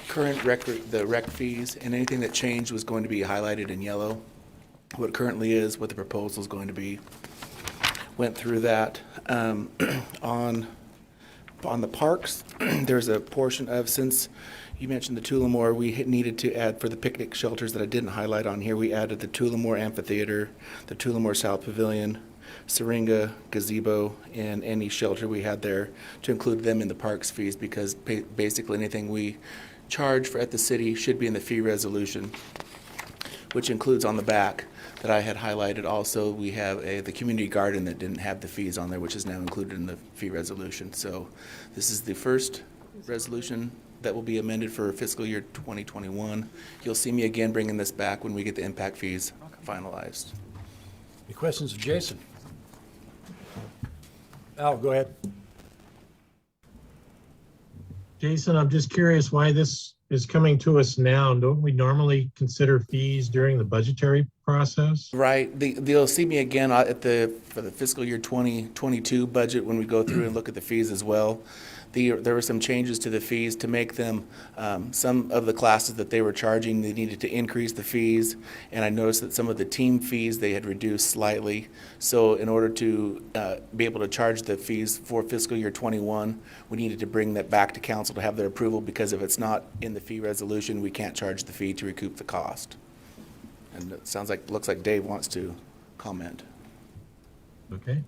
current the rec fees, and anything that changed was going to be highlighted in yellow. What currently is, what the proposal is going to be. Went through that. On the parks, there's a portion of, since you mentioned the Tulamor, we needed to add for the picnic shelters that I didn't highlight on here. We added the Tulamor Amphitheater, the Tulamor South Pavilion, Syringa, gazebo, and any shelter we had there to include them in the parks fees, because basically anything we charge for at the city should be in the fee resolution, which includes on the back that I had highlighted also, we have the community garden that didn't have the fees on there, which is now included in the fee resolution. So this is the first resolution that will be amended for fiscal year 2021. You'll see me again bringing this back when we get the impact fees finalized. Any questions of Jason? Al, go ahead. Jason, I'm just curious why this is coming to us now. Don't we normally consider fees during the budgetary process? Right. You'll see me again for the fiscal year 2022 budget when we go through and look at the fees as well. There were some changes to the fees to make them, some of the classes that they were charging, they needed to increase the fees. And I noticed that some of the team fees they had reduced slightly. So in order to be able to charge the fees for fiscal year 21, we needed to bring that back to council to have their approval, because if it's not in the fee resolution, we can't charge the fee to recoup the cost. And it looks like Dave wants to comment. Okay.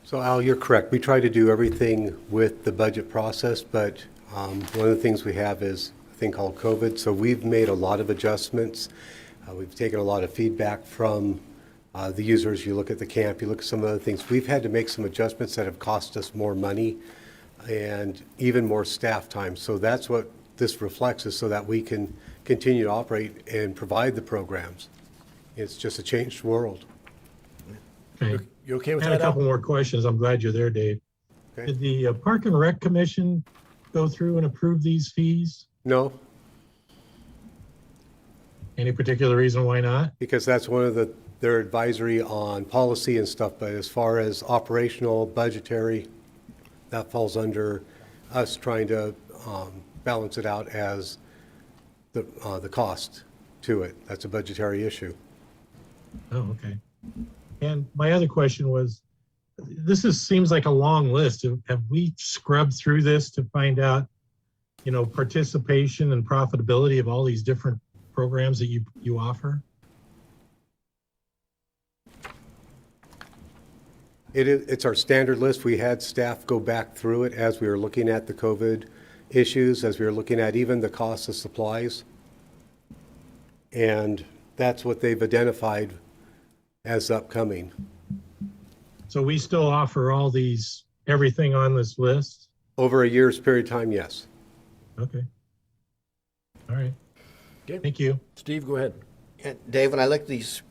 So Al, you're correct. We try to do everything with the budget process, but one of the things we have is a thing called COVID. So we've made a lot of adjustments. We've taken a lot of feedback from the users. You look at the camp, you look at some of the things. We've had to make some adjustments that have cost us more money and even more staff time. So that's what this reflects, is so that we can continue to operate and provide the programs. It's just a changed world. Okay. You okay with I that, had a Al? couple more questions. I'm glad you're there, Dave. Okay. Did the Park and Rec Commission go through and approve these fees? No, Any particular reason why not? because that's one of their advisory on policy and stuff, but as far as operational, budgetary, that falls under us trying to balance it out as the cost to it. That's a budgetary issue. Oh, okay. And my other question was, seems like a long list. Have we scrubbed through this to find out, participation and profitability of all these different programs that you offer? It's our standard list. We had staff go back through it as we were looking at the COVID issues, as we were looking at even the cost of supplies. And that's what they've identified as upcoming. So we still offer everything on this list? Over a year's period of time, yes. Okay. All right. Okay. Thank you. Steve, go ahead. And Dave, when I look at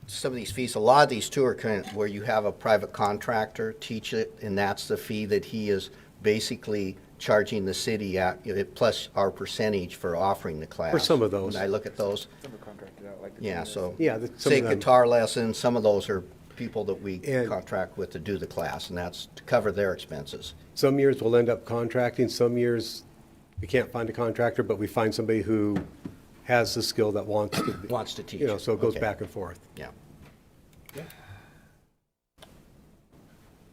some of these fees, a lot of these too are kind of where you have a private contractor teach it, and that's the fee that he is basically charging the city at, plus our percentage for offering the class. For some of those. When I look at those. Yeah, so. Yeah, some say of them. guitar lessons, some of those are people that we contract with to do the class, and that's to cover their expenses. Some years we'll end up contracting, some years we can't find a contractor, but we find somebody who has the skill that wants to teach. So it goes Okay. back and forth. Yeah.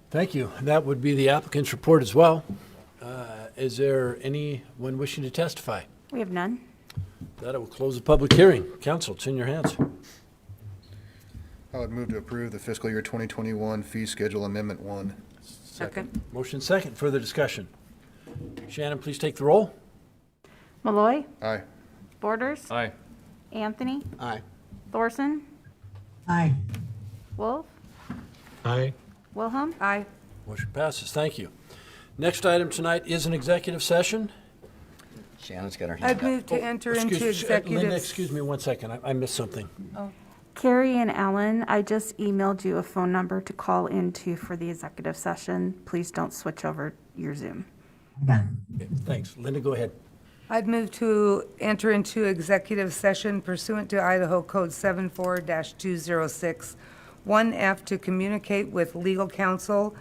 Thank you. That would be the applicant's report as well. Is there anyone wishing to testify? We have none. That I will close the public hearing. Council, it's in your hands. I would move to approve the fiscal year 2021 fee schedule amendment 1. Second. Motion second. Further discussion. Shannon, please take the roll. Malloy. Aye. Borders. Aye. Anthony. Aye. Thorson. Aye. Wolf. Aye. Wilhelm. Aye. Motion passes. Thank you. Next item tonight is an executive session. Shannon's got her hand I'd up. move to enter into Linda, executive. excuse me 1 second. I missed something. Carrie and Alan, I just emailed you a phone number to call into for the executive session. Please don't switch over your Zoom. Okay, thanks. Linda, go ahead. I'd move to enter into executive session pursuant to Idaho Code 74-206, 1F, to communicate with legal counsel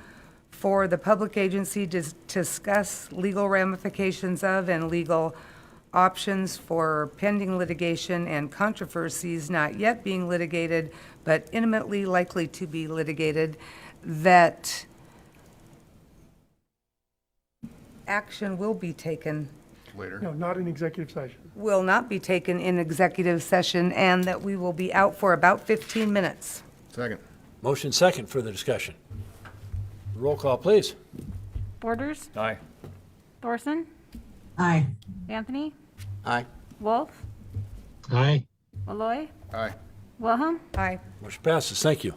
for the public agency to discuss legal ramifications of and legal options for pending litigation and controversies not yet being litigated, but imminently likely to be litigated, that action will be taken, Later. No, not in executive session. will not be taken in executive session, and that we will be out for about 15 minutes. Second. Motion second. Further discussion. Roll call, please. Borders. Aye. Thorson. Aye. Anthony. Aye. Wolf. Aye. Malloy. Aye. Wilhelm. Aye. Motion passes. Thank you.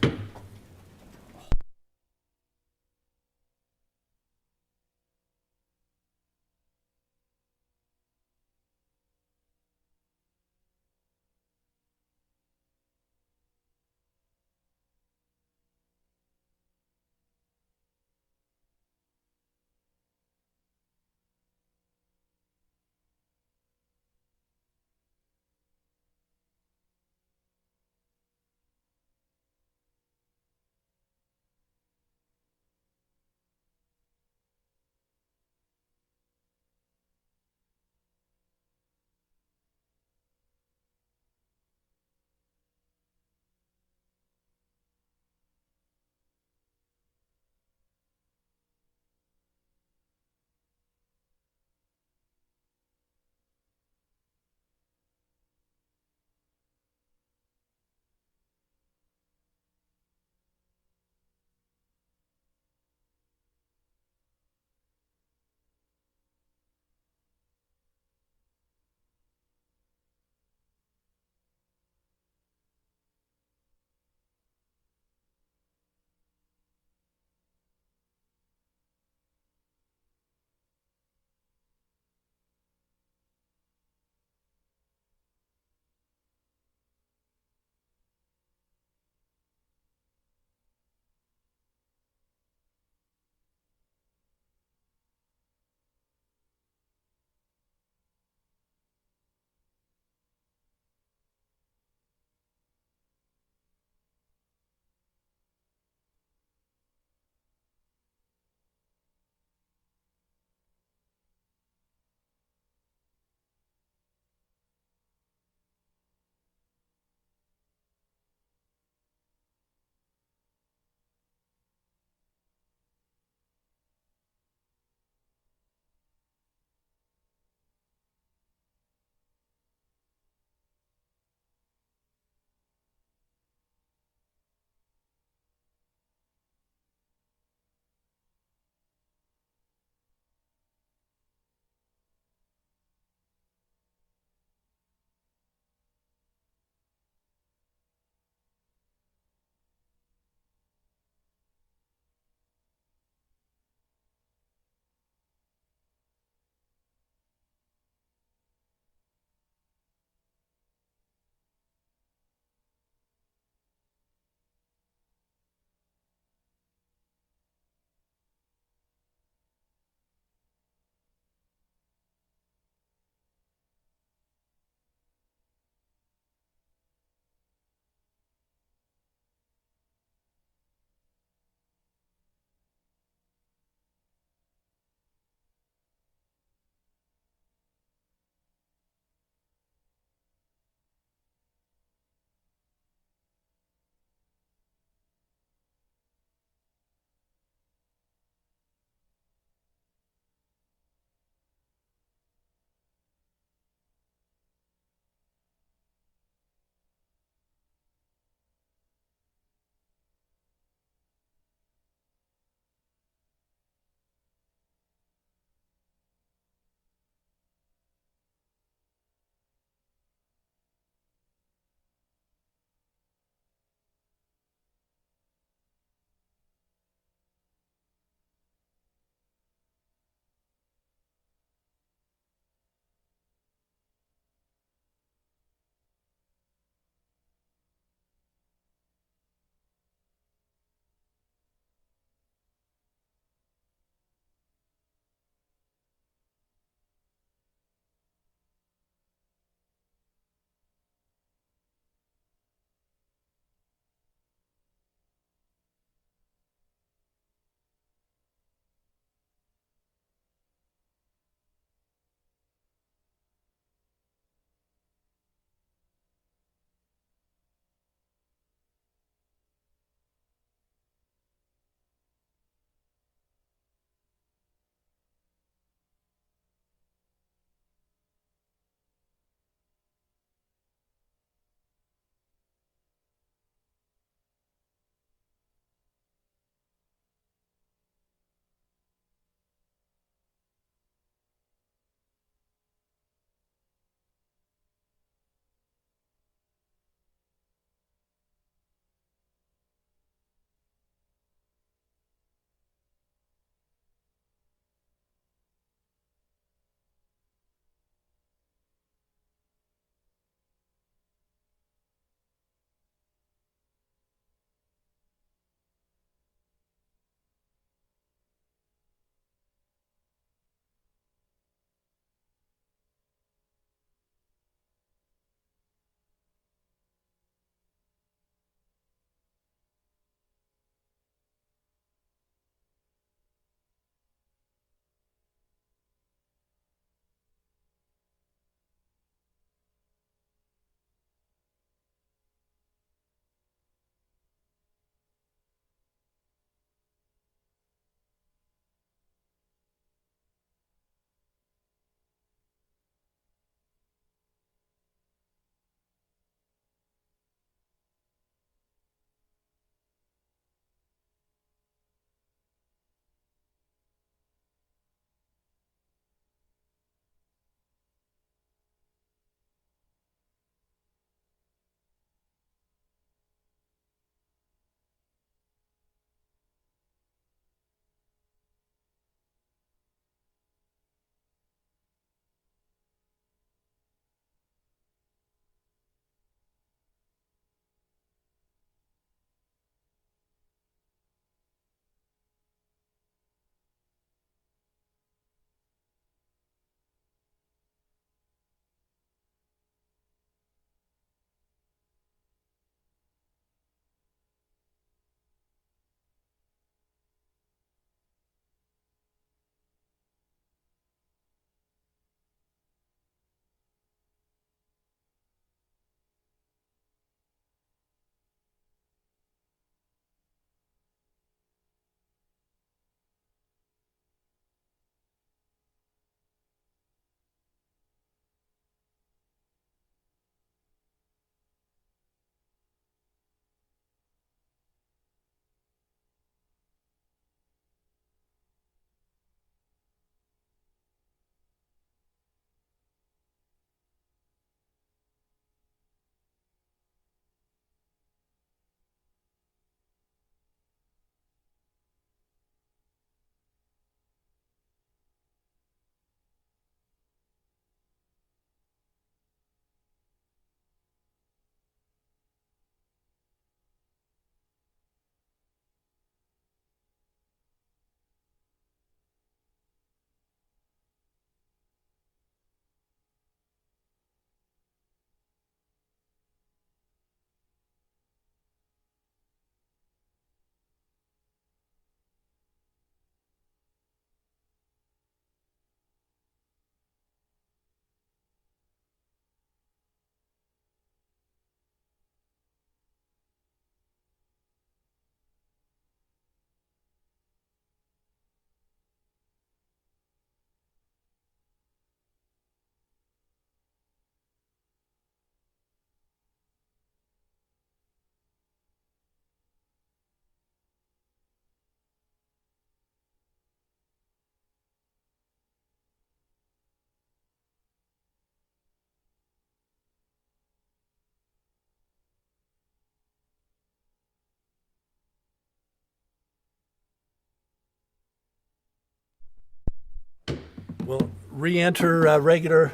We'll re-enter regular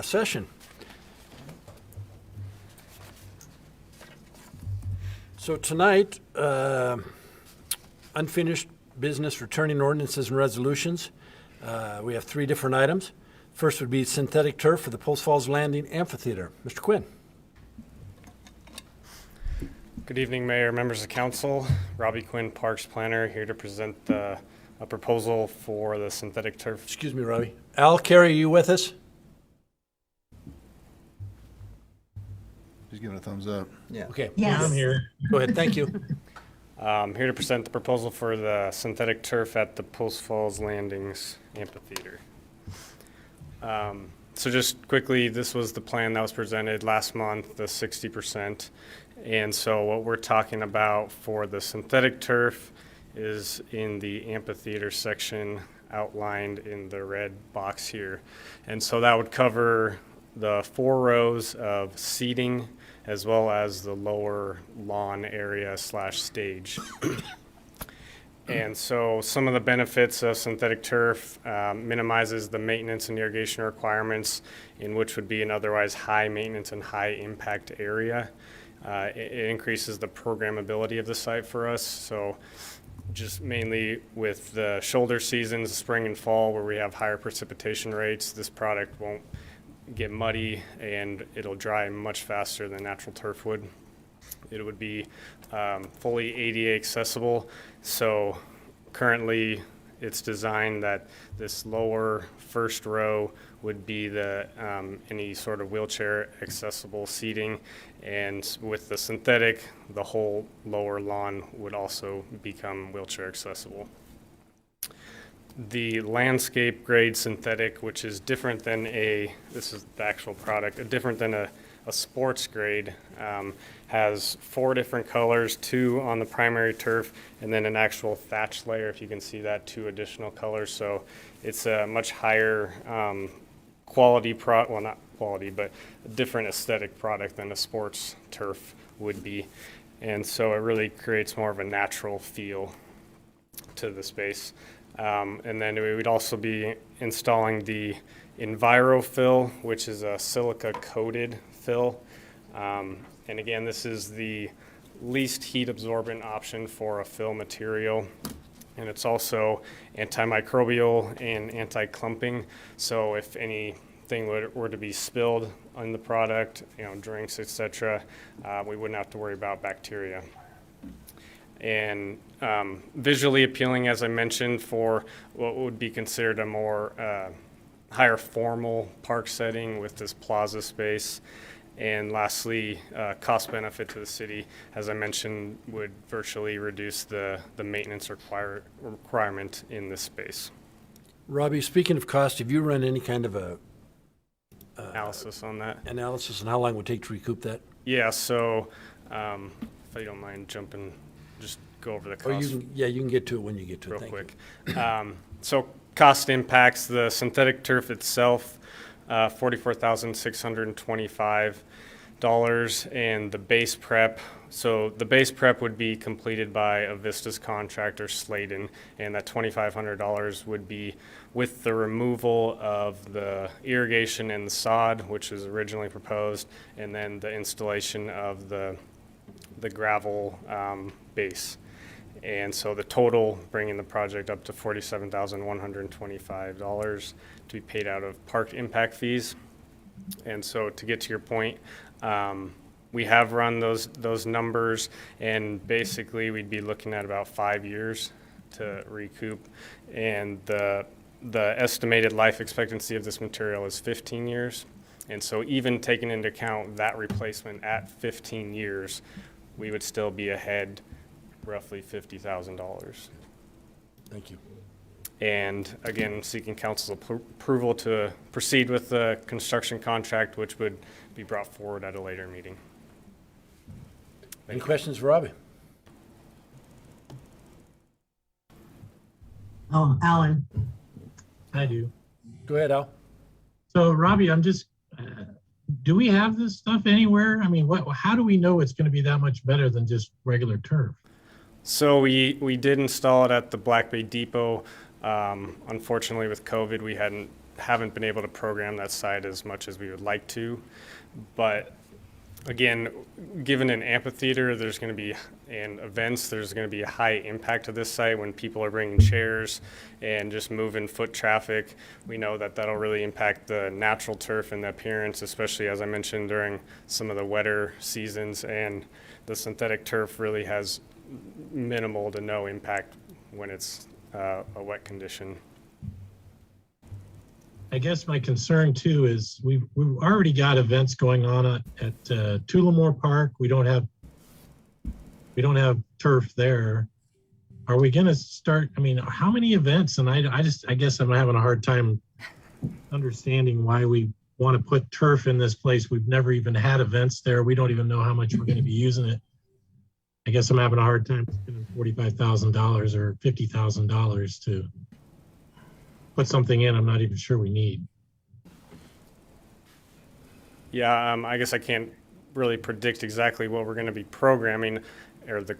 session. So tonight, unfinished business, returning ordinances and resolutions. We have 3 different items. First would be synthetic turf for the Post Falls Landing Amphitheater. Mr. Quinn. Good evening, Mayor, members of council. Robbie Quinn, Parks Planner, here to present a proposal for the synthetic turf. Excuse me, Robbie. Al, Carey, are you with us? He's giving a thumbs up. Yeah. Okay. Yes. I'm here. Go ahead, thank you. Here to present the proposal for the synthetic turf at the Post Falls Landings Amphitheater. So just quickly, this was the plan that was presented last month, the 60%. And so what we're talking about for the synthetic turf is in the amphitheater section outlined in the red box here. And so that would cover the 4 rows of seating as well as the lower lawn area / stage. And so some of the benefits of synthetic turf minimizes the maintenance and irrigation requirements in which would be an otherwise high maintenance and high impact area. It increases the programmability of the site for us. So just mainly with the shoulder seasons, spring and fall, where we have higher precipitation rates, this product won't get muddy and it'll dry much faster than natural turf would. It would be fully ADA accessible. So currently it's designed that this lower first row would be the any sort of wheelchair accessible seating, and with the synthetic, the whole lower lawn would also become wheelchair accessible. The landscape grade synthetic, which is different than this is the actual product, different than a sports grade, has 4 different colors, 2 on the primary turf, and then an actual thatch layer, if you can see that, 2 additional colors. So it's a much higher quality well, not quality, but a different aesthetic product than a sports turf would be. And so it really creates more of a natural feel to the space. And then we would also be installing the EnviroFill, which is a silica coated fill. And again, this is the least heat absorbent option for a fill material. And it's also antimicrobial and anti-clumping. So if anything were to be spilled on the product, drinks, etc., we wouldn't have to worry about bacteria. And visually appealing, as I mentioned, for what would be considered a more higher formal park setting with this plaza space. And lastly, cost benefit to the city, as I mentioned, would virtually reduce the maintenance requirement in this space. Robbie, speaking of cost, have you run any kind of a analysis on that? Analysis, and how long it would take to recoup that? Yeah, so if you don't mind jumping, just go over the cost. You can get to it when you get to it. Real quick. So cost impacts the synthetic turf itself, $44,625, and the base prep. So the base prep would be completed by a Vista's contractor, Sladen, and that $2,500 would be with the removal of the irrigation and the sod, which was originally proposed, and then the installation of the gravel base. And so the total, bringing the project up to $47,125 to be paid out of park impact fees. And so to get to your point, we have run those numbers, and basically we'd be looking at about 5 years to recoup. And the estimated life expectancy of this material is 15 years. And so even taking into account that replacement at 15 years, we would still be ahead roughly $50,000. Thank you. And again, seeking council's approval to proceed with the construction contract, which would be brought forward at a later meeting. Any questions for Robbie? Oh, Alan. I do. Go ahead, Al. So, Robbie, I'm just, do we have this stuff anywhere? I mean, how do we know it's going to be that much better than just regular turf? So we did install it at the Black Bay Depot. Unfortunately, with COVID, we hadn't haven't been able to program that site as much as we would like to. But again, given an amphitheater, there's going to be, and events, there's going to be a high impact to this site when people are bringing chairs and just moving foot traffic. We know that that'll really impact the natural turf and the appearance, especially as I mentioned during some of the wetter seasons. And the synthetic turf really has minimal to no impact when it's a wet condition. I guess my concern too is we've already got events going on at Tulamor Park. We don't have turf there. Are we going to start? I mean, how many events? And I guess I'm having a hard time understanding why we want to put turf in this place. We've never even had events there. We don't even know how much we're going to be using it. I guess I'm having a hard time spending $45,000 or $50,000 to put something in I'm not even sure we need. Yeah, I guess I can't really predict exactly what we're going to be programming or the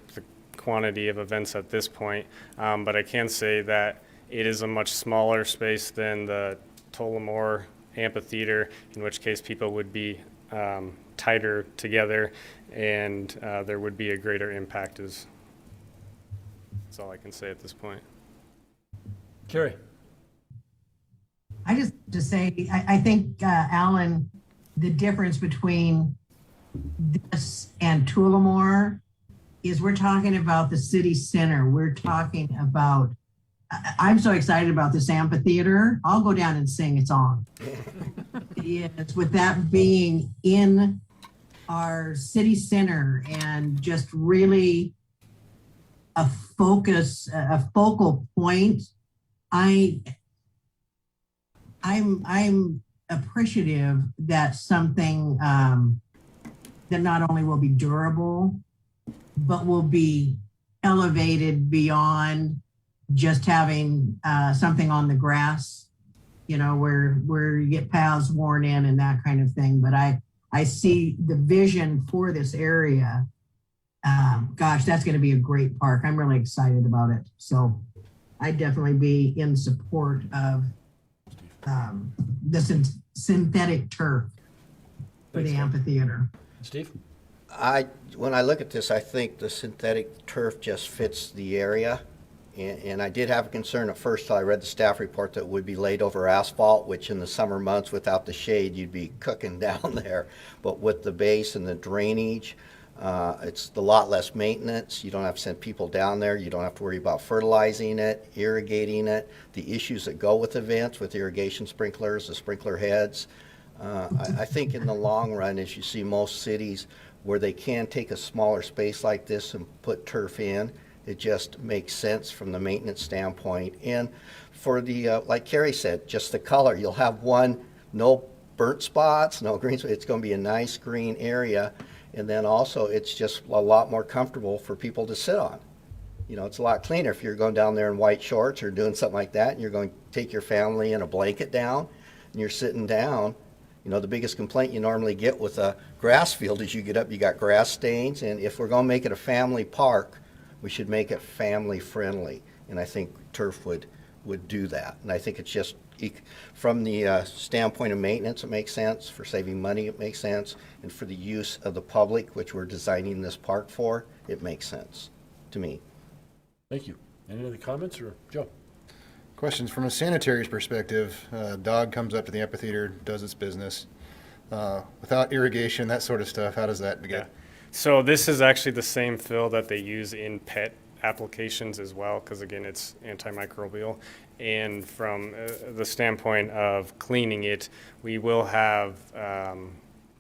quantity of events at this point, but I can say that it is a much smaller space than the Tulamor Amphitheater, in which case people would be tighter together and there would be a greater impact. That's all I can say at this point. Carrie. I just to say, I think, Alan, the difference between this and Tulamor is we're talking about the city center. We're talking about, I'm so excited about this amphitheater. I'll go down and sing a song. Yes, with that being in our city center and just really a focus, a focal point, I'm appreciative that something that not only will be durable, but will be elevated beyond just having something on the grass, you know, where you get paths worn in and that kind of thing. But I see the vision for this area. Gosh, that's going to be a great park. I'm really excited about it. So I'd definitely be in support of the synthetic turf for the amphitheater. Steve? When I look at this, I think the synthetic turf just fits the area. And I did have a concern at first till I read the staff report that it would be laid over asphalt, which in the summer months without the shade, you'd be cooking down there. But with the base and the drainage, it's a lot less maintenance. You don't have to send people down there. You don't have to worry about fertilizing it, irrigating it, the issues that go with events, with irrigation sprinklers, the sprinkler heads. I think in the long run, as you see most cities where they can take a smaller space like this and put turf in, it just makes sense from the maintenance standpoint. And for the, like Carrie said, just the color, you'll have one, no burnt spots, no green spots. It's going to be a nice green area. And then also it's just a lot more comfortable for people to sit on. You know, it's a lot cleaner if you're going down there in white shorts or doing something like that and you're going to take your family in a blanket down and you're sitting down. You know, the biggest complaint you normally get with a grass field is you get up, you got grass stains. And if we're going to make it a family park, we should make it family friendly. And I think turf would do that. And I think it's just, from the standpoint of maintenance, it makes sense. For saving money, it makes sense. And for the use of the public, which we're designing this park for, it makes sense to me. Thank you. Any other comments, or Joe? Questions from a sanitary perspective. Dog comes up to the amphitheater, does its business. Without irrigation, that sort of stuff, how does that get? Yeah. So this is actually the same fill that they use in pet applications as well, because again, it's antimicrobial. And from the standpoint of cleaning it, we will have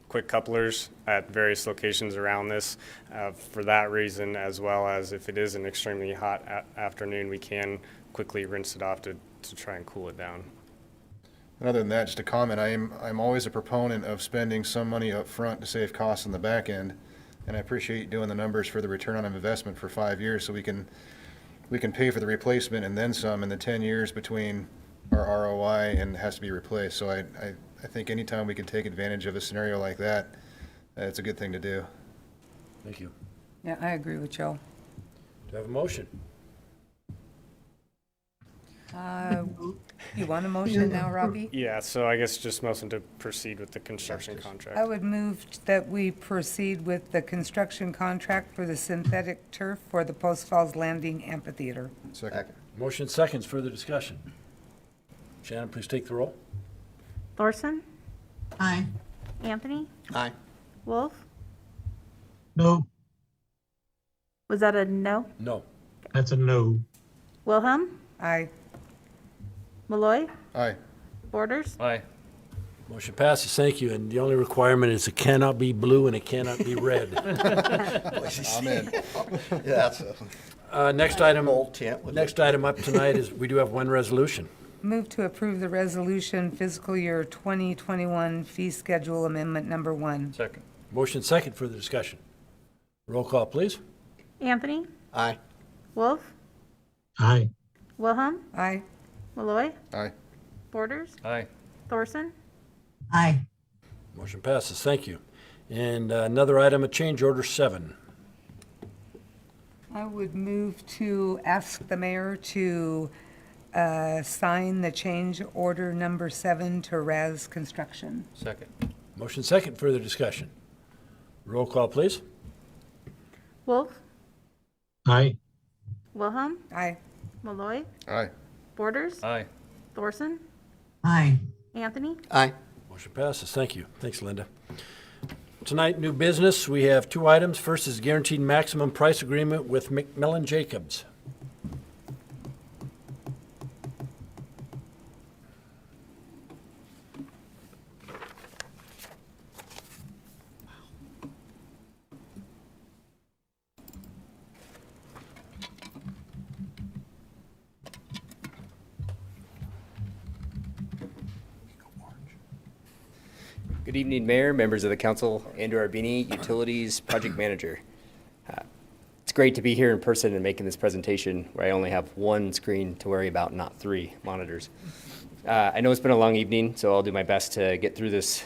quick couplers at various locations around this for that reason, as well as if it is an extremely hot afternoon, we can quickly rinse it off to try and cool it down. And other than that, just a comment, I'm always a proponent of spending some money up front to save costs on the back end. And I appreciate doing the numbers for the return on investment for 5 years so we can pay for the replacement and then some in the 10 years between our ROI and it has to be replaced. So I think anytime we can take advantage of a scenario like that, it's a good thing to do. Thank you. Yeah, I agree with Joe. Do I have a motion? You want a motion now, Robbie? Yeah, so I guess just motion to proceed with the construction contract. I would move that we proceed with the construction contract for the synthetic turf for the Post Falls Landing Amphitheater. Second. Motion seconds, further discussion. Shannon, please take the roll. Thorson, Aye. Aye. Anthony, Wolf. No, Was that a no? No. that's a no. Wilhelm, Aye. Malloy, Aye. Borders. Aye. Motion passes, thank you. And the only requirement is it cannot be blue and it cannot be red. Amen. Yeah, that's a Next item, bold tent with next item up tonight is, we do have one resolution. Move to approve the resolution fiscal year 2021 fee schedule amendment number 1. Second. Motion second, further discussion. Roll call, please. Anthony, Aye. Wolf, Aye. Wilhelm, Aye. Malloy, Aye. Borders, Aye. Thorson. Aye. Motion passes, thank you. And another item, a change order 7. I would move to ask the mayor to sign the change order number 7 to Raz Construction. Second. Motion second, further discussion. Roll call, please. Wolf, Aye. Wilhelm, Aye. Malloy, Aye. Borders, Aye. Thorson, Aye. Anthony. Aye. Motion passes, thank you. Thanks, Linda. Tonight, new business, we have 2 items. First is guaranteed maximum price agreement with McMillan Jacobs. Good evening, Mayor, members of the council, Andrew Arbini, Utilities Project Manager. It's great to be here in person and making this presentation where I only have one screen to worry about, not 3 monitors. I know it's been a long evening, so I'll do my best to get through this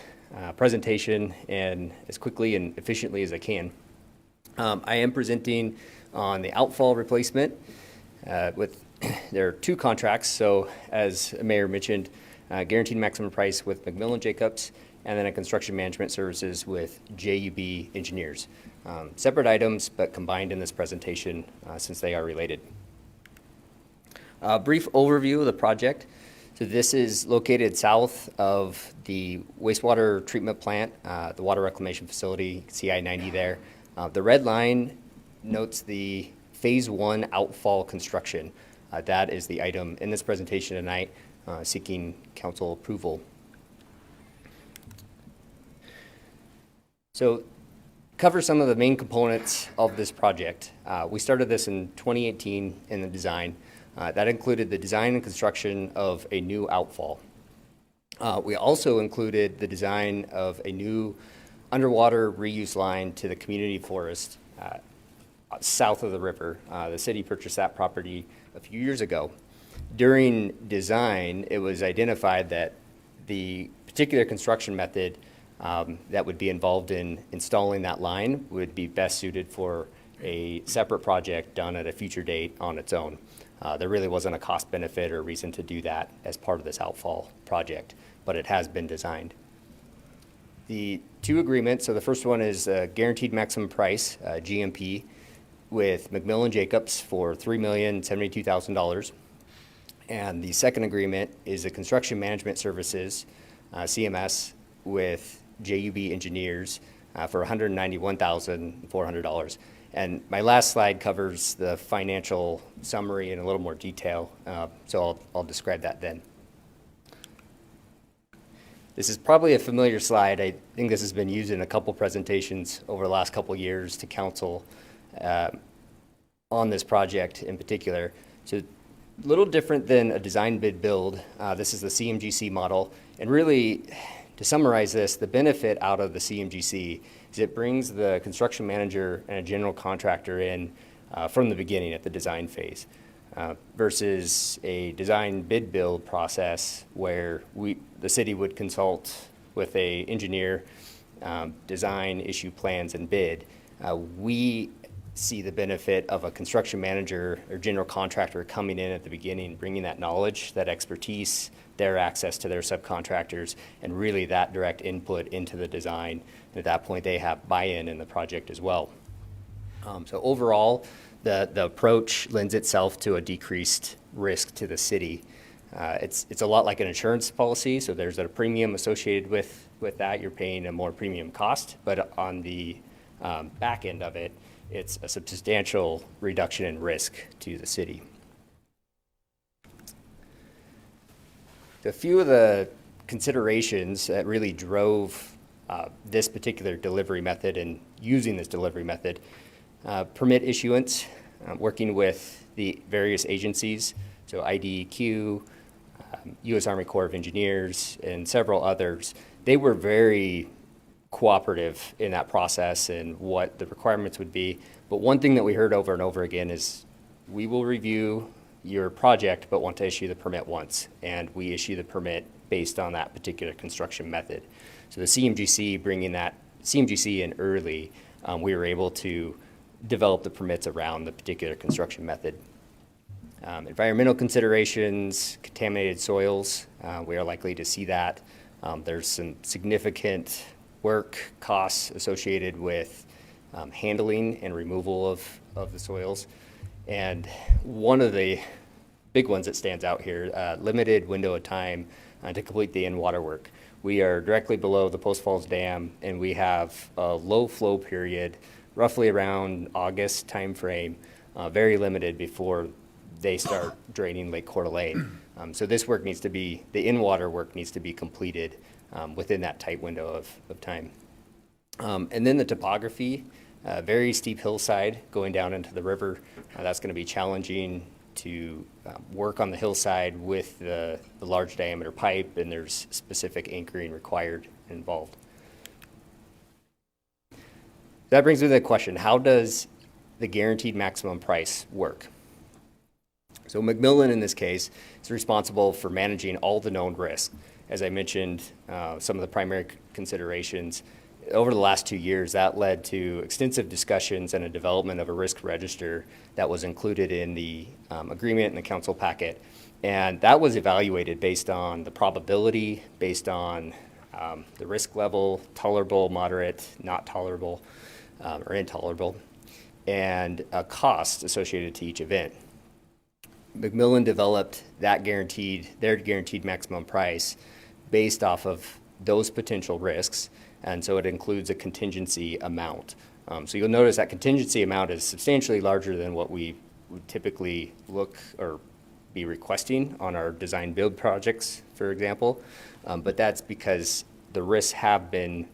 presentation and as quickly and efficiently as I can. I am presenting on the outfall replacement with there are 2 contracts. So as Mayor mentioned, guaranteed maximum price with McMillan Jacobs, and then a construction management services with JUB Engineers. Separate items, but combined in this presentation since they are related. A brief overview of the project. So this is located south of the wastewater treatment plant, the water reclamation facility, CI-90 there. The red line notes the phase 1 outfall construction. That is the item in this presentation tonight, seeking council approval. So cover some of the main components of this project. We started this in 2018 in the design. That included the design and construction of a new outfall. We also included the design of a new underwater reuse line to the community forest south of the river. The city purchased that property a few years ago. During design, it was identified that the particular construction method that would be involved in installing that line would be best suited for a separate project done at a future date on its own. There really wasn't a cost benefit or reason to do that as part of this outfall project, but it has been designed. The 2 agreements, so the first one is a guaranteed maximum price, GMP, with McMillan Jacobs for $3,072,000. And the second agreement is a construction management services, CMS, with JUB Engineers for $191,400. And my last slide covers the financial summary in a little more detail, so I'll describe that then. This is probably a familiar slide. I think this has been used in a couple presentations over the last couple years to council on this project in particular. So a little different than a design bid build. This is the CMGC model, and really, to summarize this, the benefit out of the CMGC is it brings the construction manager and a general contractor in from the beginning at the design phase versus a design bid build process where the city would consult with an engineer, design, issue plans, and bid. We see the benefit of a construction manager or general contractor coming in at the beginning, bringing that knowledge, that expertise, their access to their subcontractors, and really that direct input into the design. And at that point, they have buy-in in the project as well. So overall, the approach lends itself to a decreased risk to the city. It's a lot like an insurance policy, so there's a premium associated with that. You're paying a more premium cost, but on the back end of it, it's a substantial reduction in risk to the city. A few of the considerations that really drove this particular delivery method and using this delivery method: permit issuance, working with the various agencies, so IDEQ, U.S. Army Corps of Engineers, and several others. They were very cooperative in that process and what the requirements would be. But one thing that we heard over and over again is, we will review your project but want to issue the permit once, and we issue the permit based on that particular construction method. So the CMGC, bringing that CMGC in early, we were able to develop the permits around the particular construction method. Environmental considerations, contaminated soils, we are likely to see that. There's some significant work costs associated with handling and removal of the soils. And one of the big ones that stands out here, limited window of time to complete the in-water work. We are directly below the Post Falls Dam, and we have a low flow period, roughly around August timeframe, very limited before they start draining Lake Coeur d'Alene. So this work needs to be, the in-water work needs to be completed within that tight window of time. And then the topography, very steep hillside going down into the river. That's going to be challenging to work on the hillside with the large diameter pipe, and there's specific anchoring required and involved. That brings me to the question: how does the guaranteed maximum price work? So Macmillan, in this case, is responsible for managing all the known risks. As I mentioned, some of the primary considerations. Over the last 2 years, that led to extensive discussions and a development of a risk register that was included in the agreement and the council packet. And that was evaluated based on the probability, based on the risk level, tolerable, moderate, not tolerable, or intolerable, and a cost associated to each event. Macmillan developed their guaranteed maximum price based off of those potential risks, and so it includes a contingency amount. So you'll notice that contingency amount is substantially larger than what we would typically look or be requesting on our design build projects, for example. But that's because the risks have been,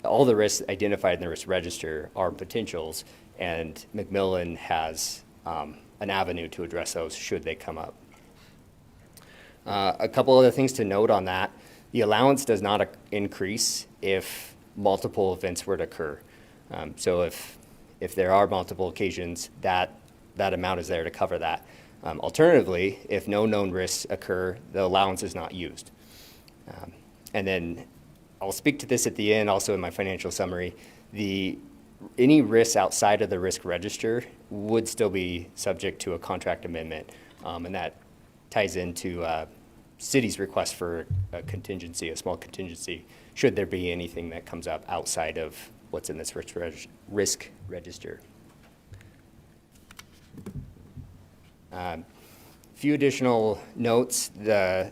all the risks identified in the risk register are potentials, and Macmillan has an avenue to address those should they come up. A couple other things to note on that: the allowance does not increase if multiple events were to occur. So if there are multiple occasions, that amount is there to cover that. Alternatively, if no known risks occur, the allowance is not used. And then I'll speak to this at the end, also in my financial summary. Any risks outside of the risk register would still be subject to a contract amendment, and that ties into city's request for a contingency, a small contingency, should there be anything that comes up outside of what's in this risk register. Few additional notes: the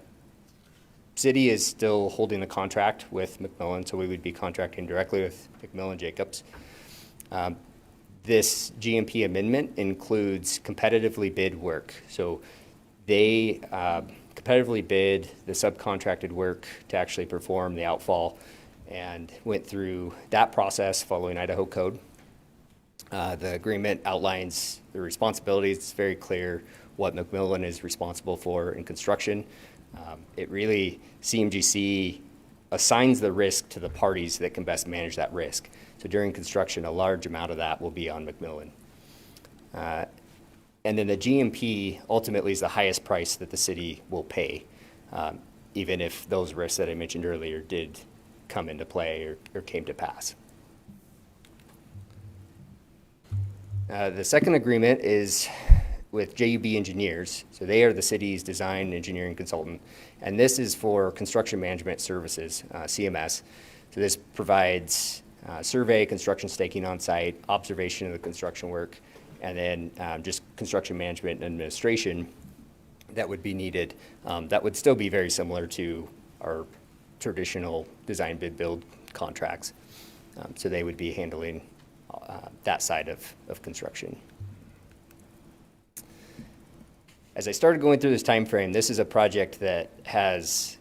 city is still holding the contract with Macmillan, so we would be contracting directly with Macmillan Jacobs. This GMP amendment includes competitively bid work. So they competitively bid the subcontracted work to actually perform the outfall and went through that process following Idaho code. The agreement outlines the responsibilities. It's very clear what Macmillan is responsible for in construction. It really, CMGC assigns the risk to the parties that can best manage that risk. So during construction, a large amount of that will be on Macmillan. And then the GMP ultimately is the highest price that the city will pay, even if those risks that I mentioned earlier did come into play or came to pass. The second agreement is with JUB Engineers. So they are the city's design engineering consultant. And this is for construction management services, CMS. So this provides survey, construction staking on site, observation of the construction work, and then just construction management and administration that would be needed. That would still be very similar to our traditional design bid build contracts. So they would be handling that side of construction. As I started going through this time frame, this is a project that has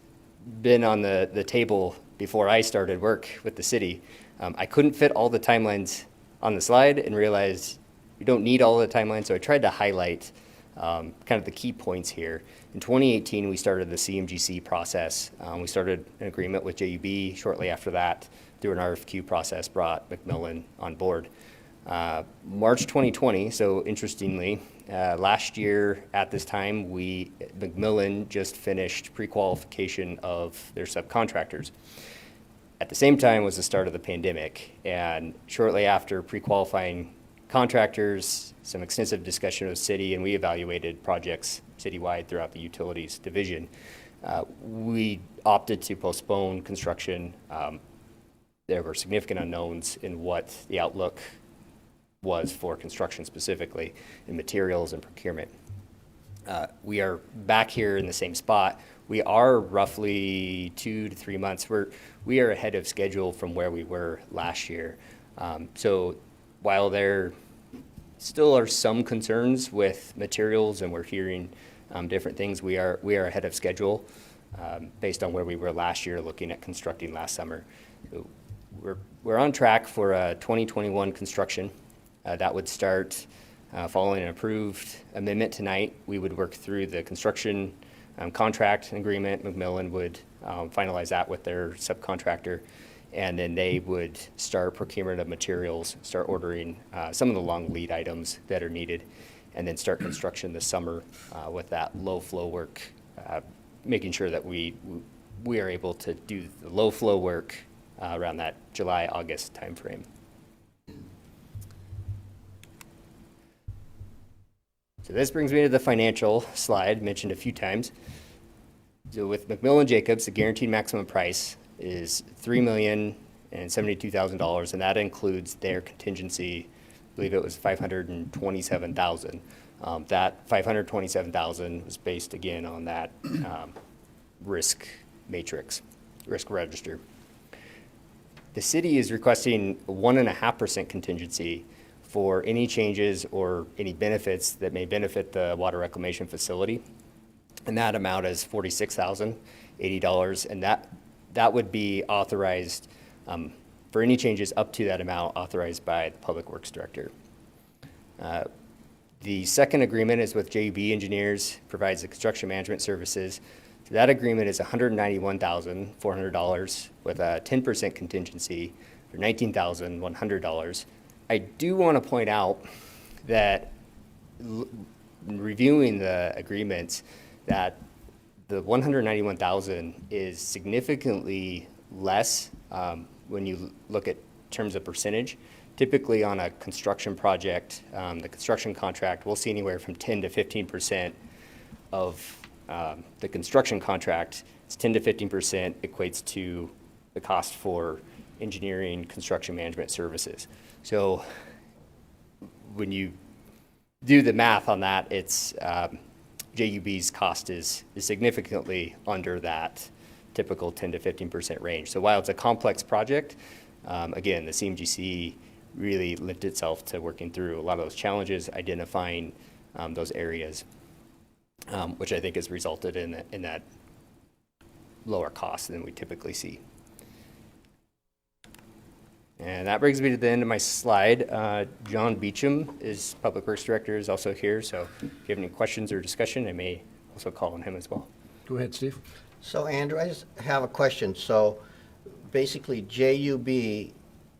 been on the table before I started work with the city. I couldn't fit all the timelines on the slide and realized you don't need all the timelines, so I tried to highlight kind of the key points here. In 2018, we started the CMGC process. We started an agreement with JUB. Shortly after that, through an RFQ process, brought McMillan on board. March 2020, so interestingly, last year at this time, McMillan just finished pre-qualification of their subcontractors. At the same time was the start of the pandemic, and shortly after pre-qualifying contractors, some extensive discussion with city, and we evaluated projects citywide throughout the utilities division. We opted to postpone construction. There were significant unknowns in what the outlook was for construction specifically, in materials and procurement. We are back here in the same spot. We are roughly 2 to 3 months. We are ahead of schedule from where we were last year. So while there still are some concerns with materials and we're hearing different things, we are ahead of schedule based on where we were last year looking at constructing last summer. So we're on track for a 2021 construction. That would start following an approved amendment tonight. We would work through the construction contract agreement. McMillan would finalize that with their subcontractor, and then they would start procurement of materials, start ordering some of the long lead items that are needed, and then start construction this summer with that low flow work, making sure that we are able to do the low flow work around that July, August timeframe. So this brings me to the financial slide mentioned a few times. So with McMillan Jacobs, the guaranteed maximum price is $3,072,000, and that includes their contingency. I believe it was $527,000. That $527,000 was based again on that risk matrix, risk register. The city is requesting 1.5% contingency for any changes or any benefits that may benefit the water reclamation facility. And that amount is $46,080, and that would be authorized for any changes up to that amount authorized by the Public Works Director. The second agreement is with JUB Engineers, provides the construction management services. So that agreement is $191,400 with a 10% contingency for $19,100. I do want to point out that reviewing the agreements, that the $191,000 is significantly less when you look at terms of percentage. Typically on a construction project, the construction contract, we'll see anywhere from 10 to 15% of the construction contract. It's 10 to 15% equates to the cost for engineering, construction management services. So when you do the math on that, it's JUB's cost is significantly under that typical 10 to 15% range. So while it's a complex project, again, the CMGC really lent itself to working through a lot of those challenges, identifying those areas, which I think has resulted in that lower cost than we typically see. And that brings me to the end of my slide. John Beecham is Public Works Director, is also here. So if you have any questions or discussion, I may also call on him as well. Go ahead, Steve. So Andrew, I just have a question. So basically JUB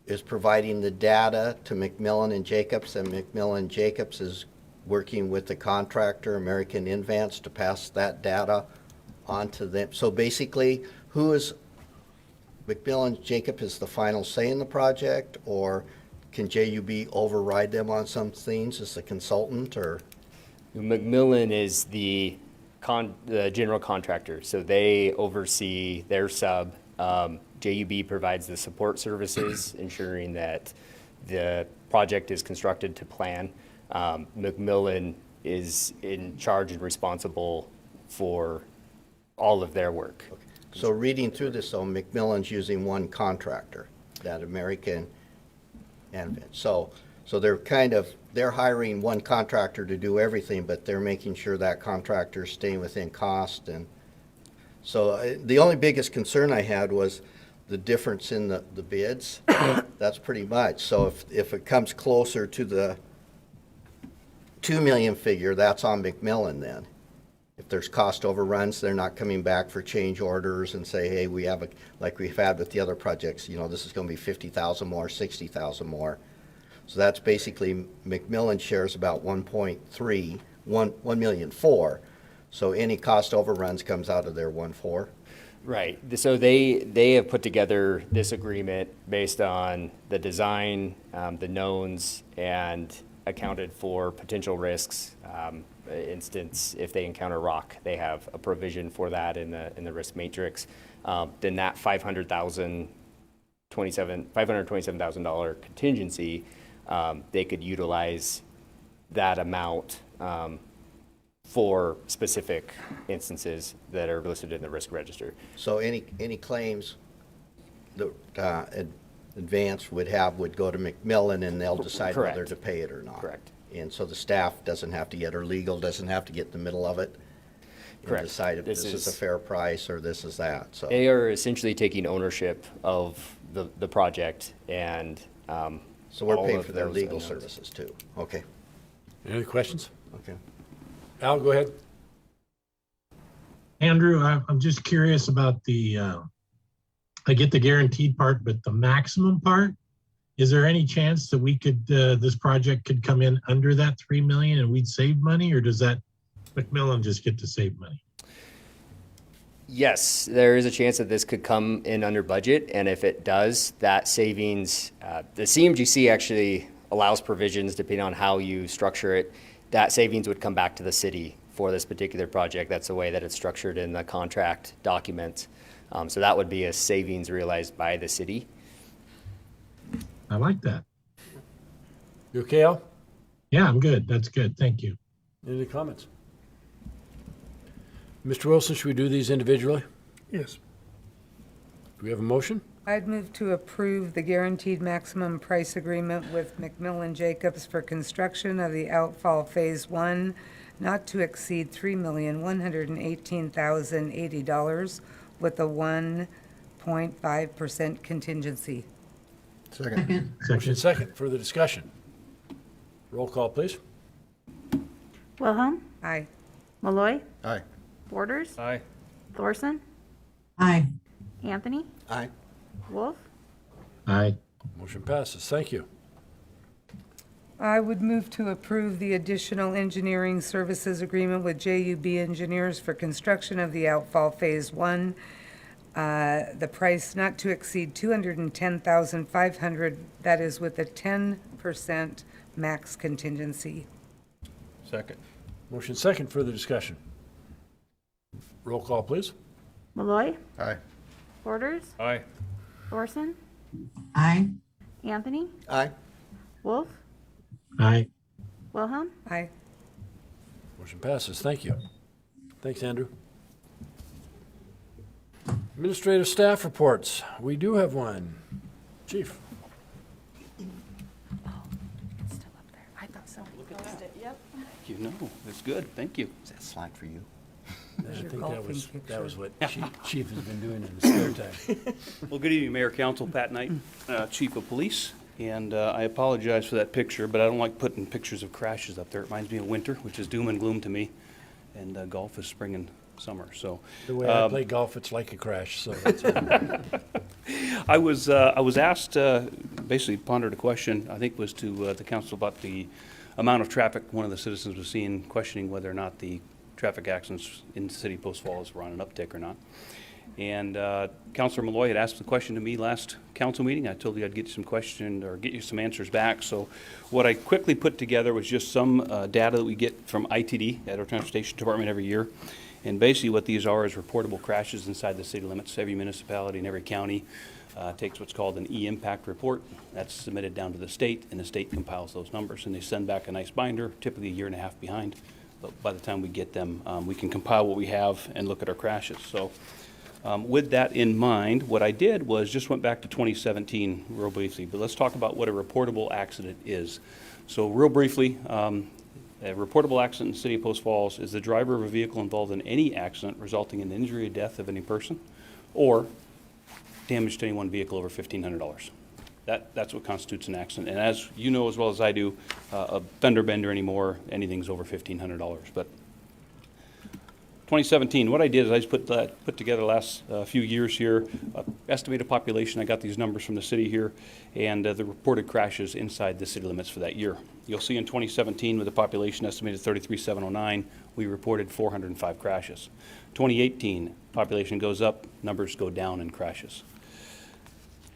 is providing the data to McMillan and Jacobs, and McMillan Jacobs is working with the contractor, American Invance, to pass that data on to them. So basically, who is McMillan Jacob is the final say in the project, or can JUB override them on some things as a consultant, or? McMillan is the general contractor, so they oversee their sub. JUB provides the support services, ensuring that the project is constructed to plan. McMillan is in charge and responsible for all of their work. So reading through this, though, McMillan's using one contractor, that American, and so they're hiring one contractor to do everything, but they're making sure that contractor's staying within cost. And so the only biggest concern I had was the difference in the bids. That's pretty much. So if it comes closer to the 2 million figure, that's on McMillan then. If there's cost overruns, they're not coming back for change orders and say, hey, we have like we've had with the other projects, this is going to be 50,000 more, 60,000 more. So that's basically, McMillan shares about 1.4 million. So any cost overruns comes out of their 1.4. Right. So they have put together this agreement based on the design, the knowns, and accounted for potential risks. Instance, if they encounter rock, they have a provision for that in the risk matrix. Then that $527,000 contingency, they could utilize that amount for specific instances that are listed in the risk register. So any claims that Advance would go to McMillan, and they'll decide Correct. whether to pay it or not. Correct. And so the staff doesn't have to get, or legal doesn't have to get in the middle of it. Correct. And decide if this is a fair price or this is that. So They are essentially taking ownership of the project, and so we're all paying of for their those legal unknowns. services too. Okay. Any other questions? Okay. Al, go ahead. Andrew, I'm just curious about I get the guaranteed part, but the maximum part, is there any chance that we could, this project could come in under that 3 million and we'd save money, or does that McMillan just get to save money? Yes, there is a chance that this could come in under budget, and if it does, that savings, the CMGC actually allows provisions depending on how you structure it. That savings would come back to the city for this particular project. That's the way that it's structured in the contract documents. So that would be a savings realized by the city. I like that. You okay, Al? Yeah, I'm good. That's good. Thank you. Any comments? Mr. Wilson, should we do these individually? Yes. Do we have a motion? I'd move to approve the guaranteed maximum price agreement with McMillan Jacobs for construction of the outfall Phase 1, not to exceed $3,118,080 with a 1.5% contingency. Second. Motion second. Further discussion. Roll call, please. Wilhelm? Aye. Malloy? Aye. Borders? Aye. Thorson? Aye. Anthony? Aye. Wolf? Aye. Motion passes. Thank you. I would move to approve the additional engineering services agreement with JUB Engineers for construction of the outfall Phase 1. The price not to exceed $210,500, that is with a 10% max contingency. Second. Motion second. Further discussion. Roll call, please. Malloy? Aye. Borders? Aye. Thorson? Aye. Anthony? Aye. Wolf? Aye. Wilhelm? Aye. Motion passes. Thank you. Thanks, Andrew. Administrative staff reports. We do have one. Chief. It's still up there. I thought somebody posted it. Yep. You know, that's good. Thank you. Is that slide for you? I think that was what Chief has been doing in his spare time. Well, good evening, Mayor, Council, Pat Knight, Chief of Police. And I apologize for that picture, but I don't like putting pictures of crashes up there. It reminds me of winter, which is doom and gloom to me, and golf is spring and summer. So The way I play golf, it's like a crash. So that's I was asked, basically pondered a question, I think was to the council about the amount of traffic one of the citizens was seeing, questioning whether or not the traffic accidents in the city of Post Falls were on an uptick or not. And Councilor Malloy had asked the question to me last council meeting. I told you I'd get you some questions or get you some answers back. So what I quickly put together was just some data that we get from ITD at our transportation department every year. And basically what these are is reportable crashes inside the city limits. Every municipality and every county takes what's called an E-impact report. That's submitted down to the state, and the state compiles those numbers. And they send back a nice binder, typically a year and a half behind. But by the time we get them, we can compile what we have and look at our crashes. So with that in mind, what I did was just went back to 2017 real briefly. But let's talk about what a reportable accident is. So real briefly, a reportable accident in the city of Post Falls is the driver of a vehicle involved in any accident resulting in the injury or death of any person or damage to any one vehicle over $1,500. That's what constitutes an accident. And as you know as well as I do, a fender bender anymore, anything's over $1,500. But 2017, what I did is I just put together the last few years here, estimated population. I got these numbers from the city here, and the reported crashes inside the city limits for that year. You'll see in 2017, with the population estimated 33,709, we reported 405 crashes. 2018, population goes up, numbers go down in crashes.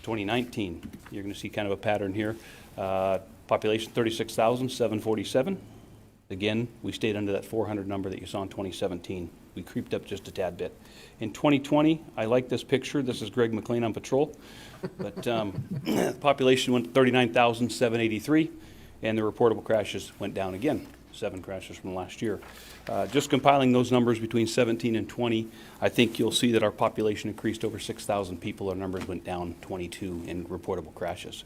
2019, you're going to see kind of a pattern here. Population 36,747. Again, we stayed under that 400 number that you saw in 2017. We creeped up just a tad bit. In 2020, I like this picture. This is Greg McLean on patrol. But the population went to 39,783, and the reportable crashes went down again, 7 crashes from last year. Just compiling those numbers between 17 and 20, I think you'll see that our population increased over 6,000 people. Our numbers went down 22 in reportable crashes.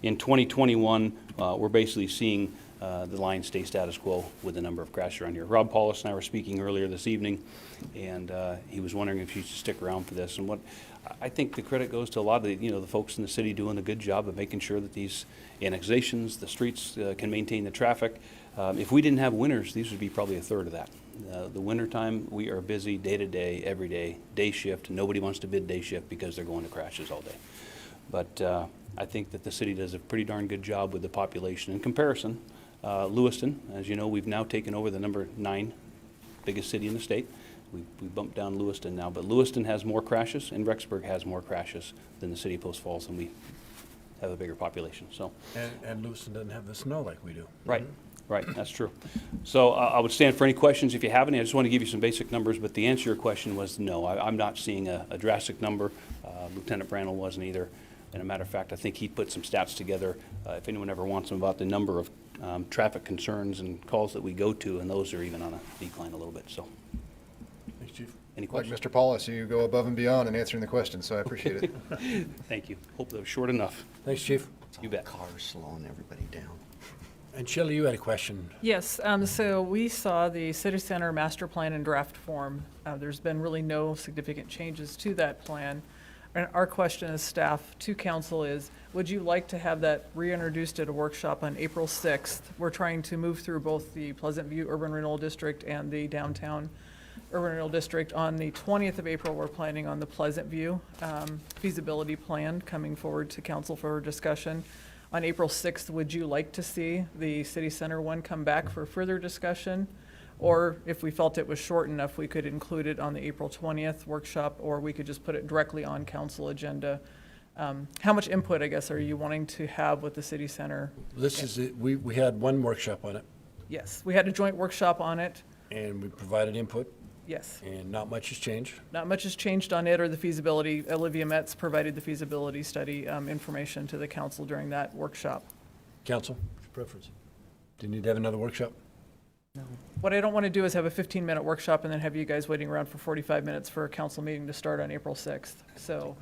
In 2021, we're basically seeing the line stay status quo with the number of crashes around here. Rob Paulus and I were speaking earlier this evening, and he was wondering if you should stick around for this. And what I think the credit goes to a lot of the folks in the city doing a good job of making sure that these annexations, the streets can maintain the traffic. If we didn't have winters, these would be probably a third of that. The wintertime, we are busy day to day, every day, day shift. Nobody wants to bid day shift because they're going to crashes all day. But I think that the city does a pretty darn good job with the population. In comparison, Lewiston, as you know, we've now taken over the number 9 biggest city in the state. We bumped down Lewiston now, but Lewiston has more crashes and Rexburg has more crashes than the city of Post Falls, and we have a bigger population. So And Lewiston doesn't have the snow like we do. Right, right, that's true. So I would stand for any questions if you have any. I just want to give you some basic numbers, but the answer to your question was no. I'm not seeing a drastic number. Lieutenant Brandel wasn't either. And a matter of fact, I think he put some stats together, if anyone ever wants them, about the number of traffic concerns and calls that we go to, and those are even on a decline a little bit. So, Thanks, Chief. Any questions? Like Mr. Paulus, you go above and beyond in answering the questions, so I appreciate it. Thank you. Hope that was short enough. Thanks, Chief. You bet. Cars slowing everybody down. And Shelley, you had a question. Yes, so we saw the city center master plan in draft form. There's been really no significant changes to that plan. And our question as staff to council is, would you like to have that reintroduced at a workshop on April 6th? We're trying to move through both the Pleasant View Urban Renewal District and the downtown Urban Renewal District. On the 20th of April, we're planning on the Pleasant View feasibility plan coming forward to council for discussion. On April 6th, would you like to see the city center one come back for further discussion? Or if we felt it was short enough, we could include it on the April 20th workshop, or we could just put it directly on council agenda. How much input, I guess, are you wanting to have with the city center? This is it. We had one workshop on it. Yes, we had a joint workshop on it. And we provided input. Yes. And not much has changed. Not much has changed on it or the feasibility. Olivia Metz provided the feasibility study information to the council during that workshop. Council, what's your preference? Do you need to have another workshop? No. What I don't want to do is have a 15-minute workshop and then have you guys waiting around for 45 minutes for a council meeting to start on April 6th. So,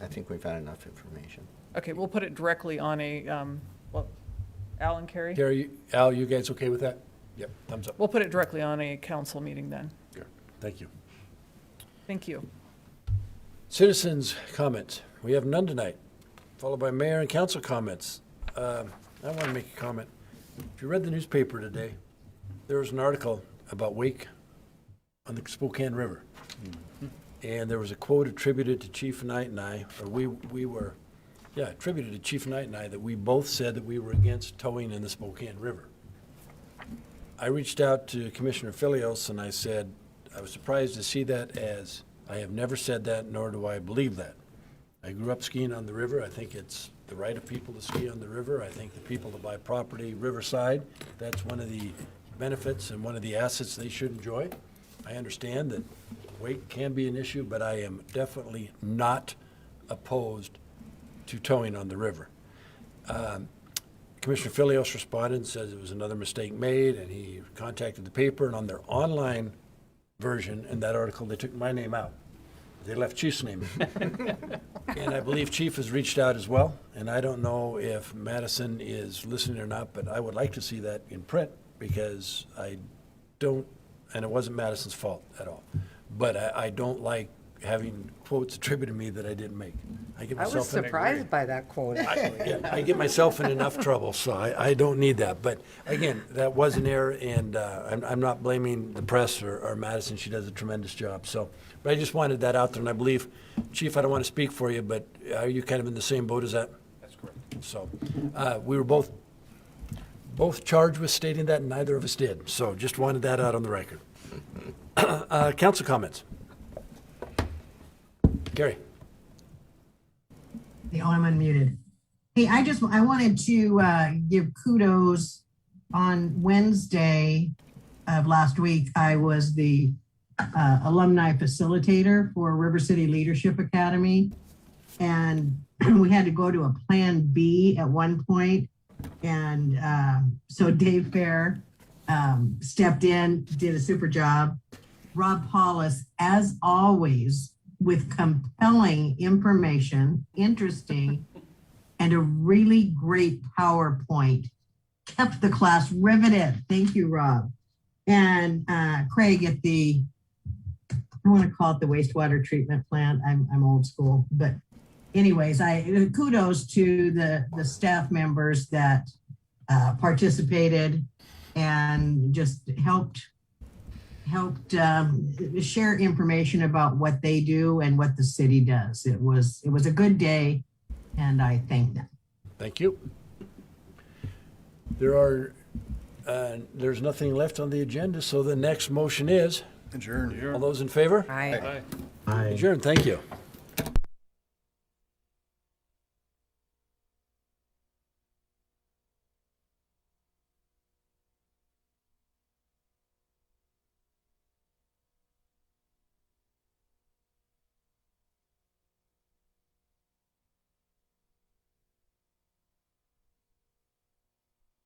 I think we've had enough information. okay, we'll put it directly on a, well, Al and Carrie? Gary, Al, you guys okay with that? Yep, thumbs up. We'll put it directly on a council meeting then. Good. Thank you. Thank you. Citizens' comments. We have none tonight, followed by mayor and council comments. I want to make a comment. If you read the newspaper today, there was an article about wake on the Spokane River. And there was a quote attributed to Chief Knight and I, or we were, attributed to Chief Knight and I, that we both said that we were against towing in the Spokane River. I reached out to Commissioner Filios and I said, I was surprised to see that as I have never said that, nor do I believe that. I grew up skiing on the river. I think it's the right of people to ski on the river. I think the people that buy property riverside, that's one of the benefits and one of the assets they should enjoy. I understand that weight can be an issue, but I am definitely not opposed to towing on the river. Commissioner Filios responded and says it was another mistake made, and he contacted the paper, and on their online version, in that article, they took my name out. They left Chief's name in. And I believe Chief has reached out as well, and I don't know if Madison is listening or not, but I would like to see that in print, because I don't, and it wasn't Madison's fault at all, but I don't like having quotes attributed to me that I didn't make. I was surprised by that quote, actually. Yeah, I get myself in enough trouble, so I don't need that. But again, that was an error, and I'm not blaming the press or Madison. She does a tremendous job. So, but I just wanted that out there, and I believe, Chief, I don't want to speak for you, but are you kind of in the same boat as that? That's correct. So we were both charged with stating that, and neither of us did. So just wanted that out on the record. Council comments. Gary. I'm unmuted. Hey, I wanted to give kudos. On Wednesday of last week, I was the alumni facilitator for River City Leadership Academy. And we had to go to a Plan B at one point. And so Dave Fair stepped in, did a super job. Rob Paulus, as always, with compelling information, interesting, and a really great PowerPoint. Kept the class riveted. Thank you, Rob. And Craig at the, I want to call it the wastewater treatment plant. I'm old school, but anyways, kudos to the staff members that participated and just helped share information about what they do and what the city does. It was a good day, and I thank them. Thank you. There's nothing left on the agenda, so the next motion is adjourn. All those in favor? Aye. Adjourn. Thank you.